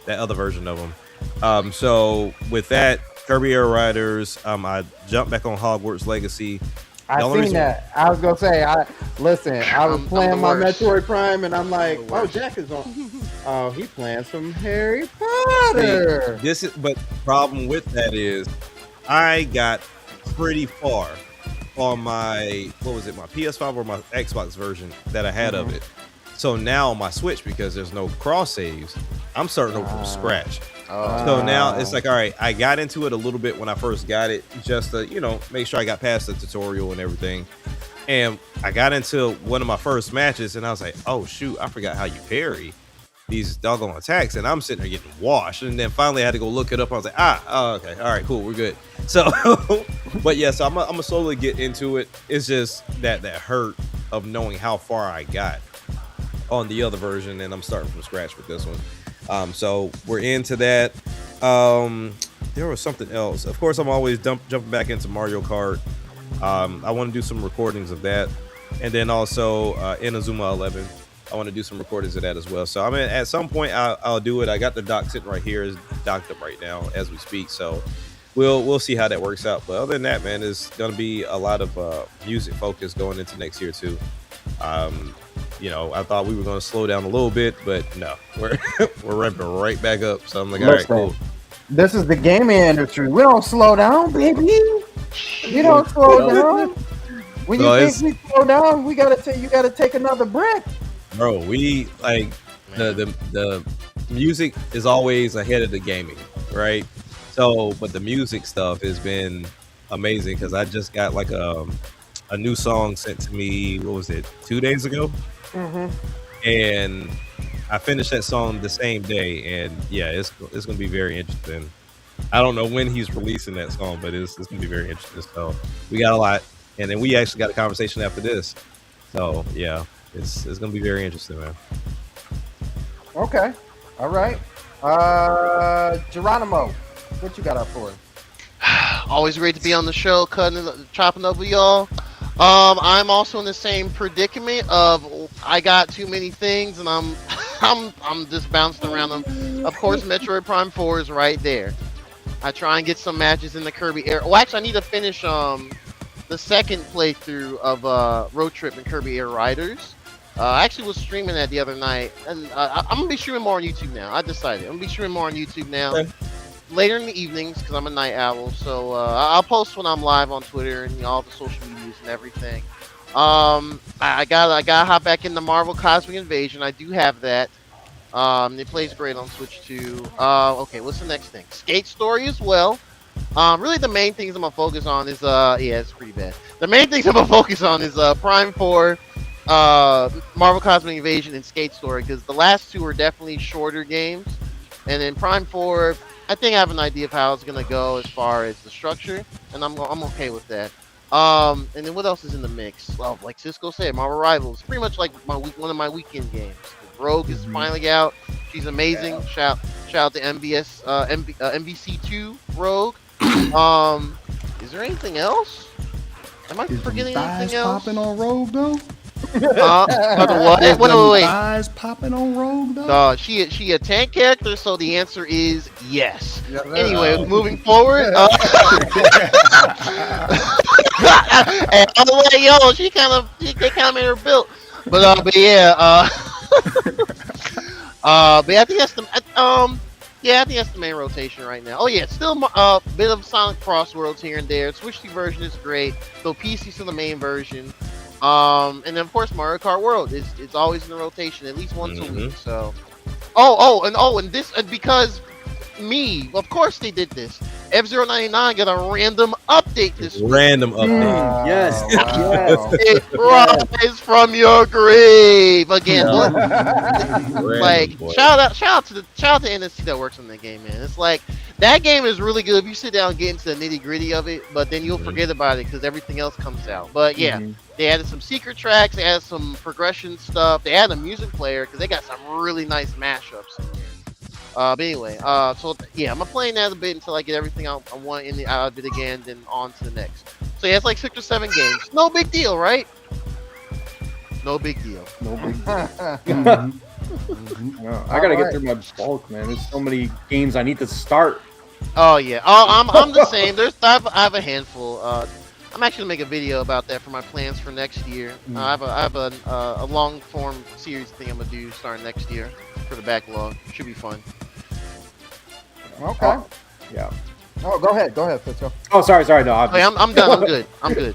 that other version of him. So with that, Kirby Air Riders, I jumped back on Hogwarts Legacy. I The only seen reason- that. I was gonna say, I was I'm playing the my worst. Metroid Prime, and I'm like, I'm the oh, worst. Jack is on. Oh, he playing some Harry Potter. This is, but the problem with that is, I got pretty far on my my PS5 or my Xbox version that I had of it. So now on my Switch, because there's no cross saves, I'm starting over from scratch. So now it's like, all right, I got into it a little bit when I first got it, just to, make sure I got past the tutorial and everything. And I got into one of my first matches and I was like, oh shoot, I forgot how you parry these doggone attacks. And I'm sitting there getting washed. And then finally I had to go look it up. I was like, okay, all right, cool, we're good. So, but yeah, so I'm gonna slowly get into it. It's just that hurt of knowing how far I got on the other version, and I'm starting from scratch with this one. So we're into that. There was something else. Of course, I'm always jumping back into Mario Kart. I want to do some recordings of that, and then also Inazuma 11. I want to do some recordings of that as well. So I mean, at some point I'll do it. I got the dock sitting right here, is docked up right now as we speak. So we'll see how that works out. But other than that, man, there's gonna be a lot of music focus going into next year too. I thought we were gonna slow down a little bit, but no, we're we're ramping right back up. So I'm like, all right, cool. This is the gaming industry. We don't slow down, baby. We don't slow down. When you think we slow down, you gotta take another breath. Bro, we like the music is always ahead of the gaming, right? So, but the music stuff has been amazing because I just got like a new song sent to me. What was it? 2 days ago, and I finished that song the same day. And yeah, it's gonna be very interesting. I don't know when he's releasing that song, but it's gonna be very interesting. So we got a lot, and then we actually got a conversation after this. So yeah, it's gonna be very interesting, man. Okay, all right. Geronimo, what you got up for? Always great to be on the show, chopping up with y'all. I'm also in the same predicament of I got too many things and I'm just bouncing around them. Of course, Metroid Prime 4 is right there. I try and get some matches in the Kirby Air. Well, actually, I need to finish the second playthrough of Road Trip and Kirby Air Riders. I actually was streaming that the other night, and I'm gonna be streaming more on YouTube now. I decided I'm gonna be streaming more on YouTube now. Okay. Later in the evenings because I'm a night owl, so I'll post when I'm live on Twitter and all the social medias and everything. I gotta hop back into Marvel Cosmic Invasion. I do have that. It plays great on Switch too. Okay, what's the next thing? Skate Story as well. Really the main things I'm gonna focus on is yeah, it's pretty bad. The main things I'm gonna focus on is Prime 4, Marvel Cosmic Invasion, and Skate Story because the last two are definitely shorter games, and then Prime 4. I think I have an idea of how it's gonna go as far as the structure, and I'm okay with that. And then what else is in the mix? Well, like Cisco said, Marvel Rivals, pretty much like one of my weekend games. Rogue is finally out. She's amazing. Yeah. Shout out to MVC2 Rogue. Is there anything else? Am I forgetting anything else? Popping on Rogue though. What? Wait. Eyes popping on Rogue though. She a tank character, so the answer is yes. Yeah, anyway, moving forward. And on the way, they kind of made her built. But yeah. But I think that's the I think that's the main rotation right now. Oh yeah, it's still a bit of Sonic Crossworlds here and there. Switch 2 version is great, though PC's still the main version. And then of course Mario Kart World it's always in the rotation at least once a week. So, and this because of course they did this. F-Zero 99 got a random update this week. Random update. Yes. It rise from your grave again. Like shout out to NSC that works on that game, man. It's like that game is really good if you sit down and get into the nitty gritty of it, but then you'll forget about it because everything else comes out. But yeah, they added some secret tracks, they added some progression stuff, they added a music player because they got some really nice mashups in there. But anyway, so yeah, I'm playing that a bit until I get everything I want out of it again, then on to the next. So yeah, it's like 6 or 7 games. No big deal, right? No big deal. I gotta get through my bulk, man. There's so many games I need to start. Oh yeah. I'm the same. I have a handful. I'm actually gonna make a video about that for my plans for next year. I have a long form series thing I'm gonna do starting next year for the backlog. Should be fun. Okay. Yeah. Oh, go ahead, Fitzo. Oh, sorry. No, I'm done. I'm good. I'm done.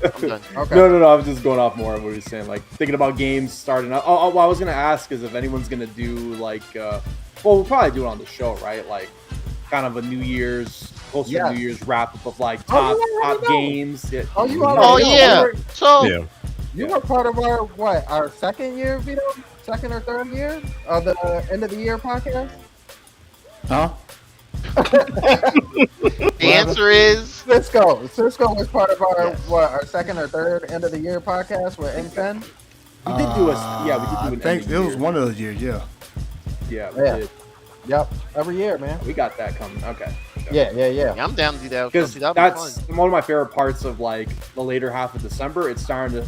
Okay. No. I was just going off more of what you were saying, like thinking about games starting up. What I was gonna ask is if anyone's gonna do like, we'll probably do it on the show, right? Like, kind of a New Year's, close to New Year's wrap up of like top games. Yeah. So you were part of our second year, Vito? Second or third year of the end of the year podcast? Huh? The answer is Cisco. Cisco was part of our second or third end of the year podcast with N10. We did do I think it was one of those years, yeah. Yeah, we did. Yep, every year, man. We got that coming. Okay. Yeah. I'm down to do that because that's one of my favorite parts of like the later half of December. It's time to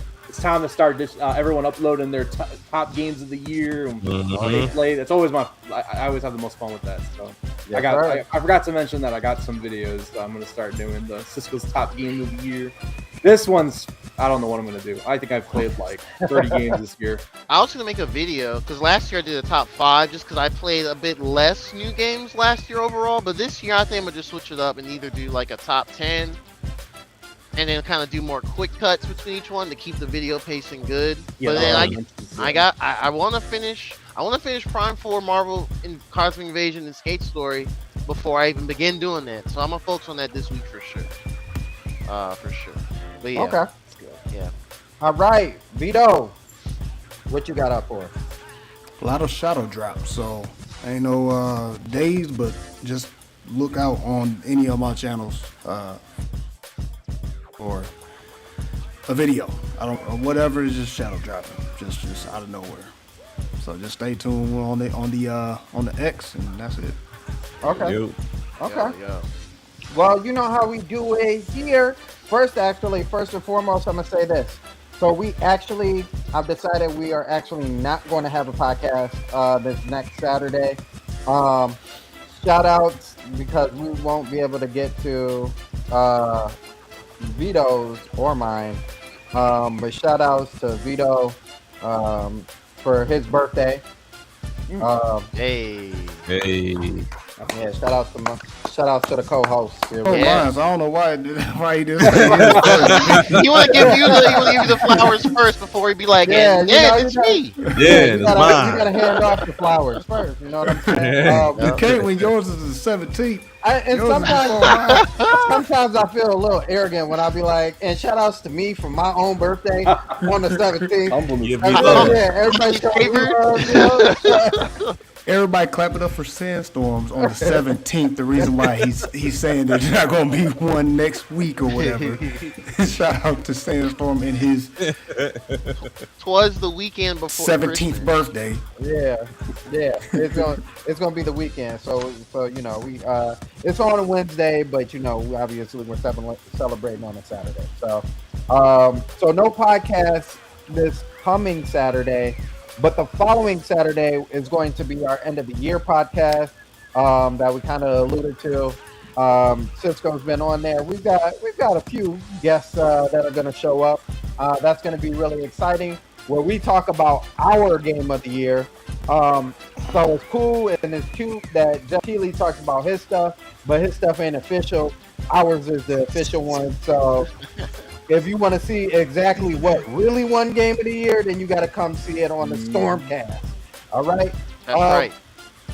start everyone uploading their top games of the year and they play. That's always I always have the most fun with that. So Yes, I sir. forgot to mention that I got some videos that I'm gonna start doing. The Cisco's top game of the year. This one's I don't know what I'm gonna do. I think I've played like 30 games this year. I was gonna make a video because last year I did a top 5 just because I played a bit less new games last year overall. But this year I think I'm gonna just switch it up and either do like a top 10 and then kind of do more quick cuts between each one to keep the video pacing good. Yeah, but then no, I want to finish Prime 4, Marvel, and Cosmic Invasion, and Skate Story before I even begin doing that. So I'm gonna focus on that this week for sure. For sure. But yeah. Okay. Yeah. All right, Vito, what you got up for? A lot of shadow drops, so ain't no days, but just look out on any of my channels or a video. I don't or whatever is just shadow dropping, just out of nowhere. So just stay tuned on the X, and that's it. Okay. Yo. Okay. Yeah. Well, you know how we do it here. First and foremost, I'm gonna say this. So I've decided we are actually not going to have a podcast this next Saturday. Shout outs because we won't be able to get to Vito's or mine. But shout outs to Vito for his birthday. Hey. Hey. Yeah, shout outs to the co-host. Here Oh, we go. Yeah. Lines, I don't know why he did. You want to give you the flowers first before he be like, Yeah, and you know, it's you me. Yeah, you it's gotta mine. hand off the flowers first. You know what I'm saying? You can't when yours is the 17th. And Yours is sometimes I feel a little arrogant when I be like, and shout outs to me for my own birthday on the 17th. Humbleness. Give me Everybody, love. yeah, everybody show me Favorite? love, you know? Everybody clapping up for Sandstorms on the 17th. The reason why he's saying that there's not gonna be one next week or whatever. Shout out to Sandstorm and his Twas the weekend before 17th Christmas. birthday. Yeah. It's gonna be the weekend. So you know it's on a Wednesday, but you know obviously we're celebrating on a Saturday. So no podcast this coming Saturday. But the following Saturday is going to be our end of the year podcast that we kind of alluded to. Cisco's been on there. We've got a few guests that are going to show up. That's going to be really exciting. Where we talk about our game of the year. So it's cool and it's cute that Jeff Keighley talks about his stuff, but his stuff ain't official. Ours is the official one. So. If you want to see exactly what really won game of the year, then you got to come see it on the Stormcast. All right? That's right.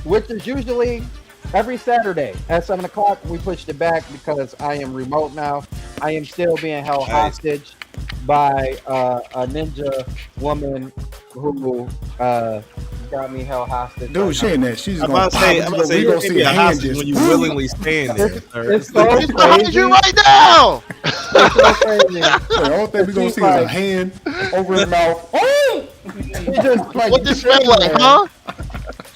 Which is usually every Saturday at 7 o'clock. We pushed it back because I am remote now. I am still being held hostage by a ninja woman who got me held hostage. Dude, right she ain't that. She's I'm gonna about to say, we you gonna can't see be a a hand hostage just when you willingly stand there, sir. It's so He's behind crazy. you right now. It's so crazy. The only thing we gonna She's see is a like- hand over his mouth. Oh! She just like What this sitting smell like, there. huh?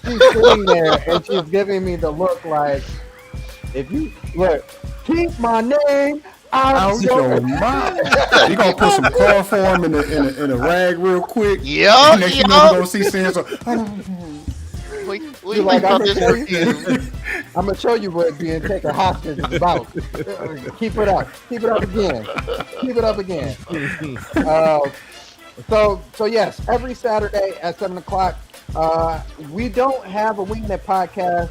She's sitting there and she's giving me the look like, if you look, keep my name out Out your your mouth. You gonna put some chloroform in a rag real quick. Yup, Next you know you gonna yup. see Sandstorm. We You're like, about I'm this gonna perfume. I'm gonna show you what being taken hostage is about. Keep it up. Keep it up again. Keep it up again. So yes, every Saturday at 7 o'clock. We don't have a Winging It podcast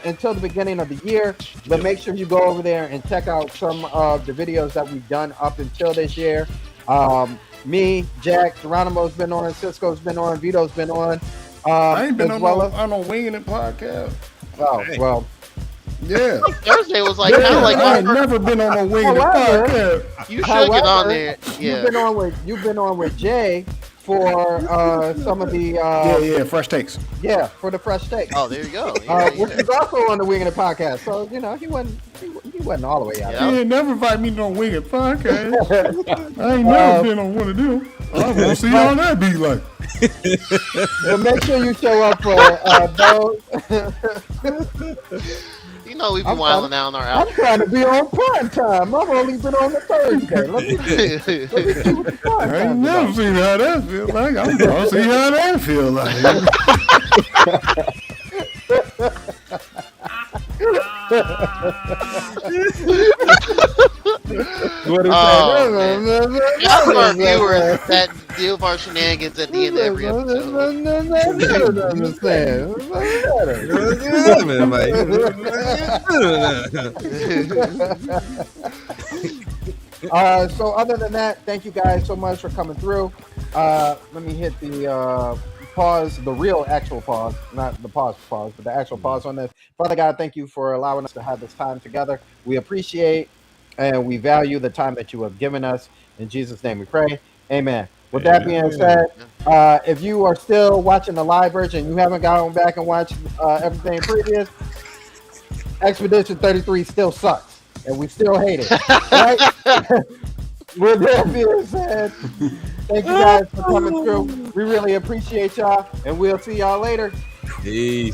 until the beginning of the year, but make sure you go over there and check out some of the videos that we've done up until this year. Me, Jack, Geronimo's been on, Cisco's been on, Vito's been on. I ain't been as on well no Winging It podcast. Oh, well, Yeah. Thursday was like kind of like I my ain't first, never been on no Winging It However- podcast. you should get on However, there. you've Yeah. been on with Jay for some of the Yeah, fresh takes. for the fresh take. Oh, there you go. Yeah, Which is also on the Winging It podcast. So you know he wasn't all the way out. Yeah. You ain't never invite me to no Winging It podcast. I ain't never been on one of them. I want to see how that be like. But make sure you show up for those. You know we be I'm wilding out on our I'm outro. trying to be on prime time. I've only been on the Thursday. Let me see what the prime I ain't time never is. seen how that feel like. I'm gonna see how that feel like. What he Oh, said. Just for our viewers that deal with our shenanigans at the end of every episode. So other than that, thank you guys so much for coming through. Let me hit the pause, the real actual pause, not the pause, but the actual pause on this. Father God, thank you for allowing us to have this time together. We appreciate and we value the time that you have given us. In Jesus' name we pray. Amen. With that being said, if you are still watching the live version, you haven't gone back and watched everything previous, Expedition 33 still sucks, and we still hate it. Right? With that being said, thank you guys for coming through. We really appreciate y'all, and we'll see y'all later. Peace.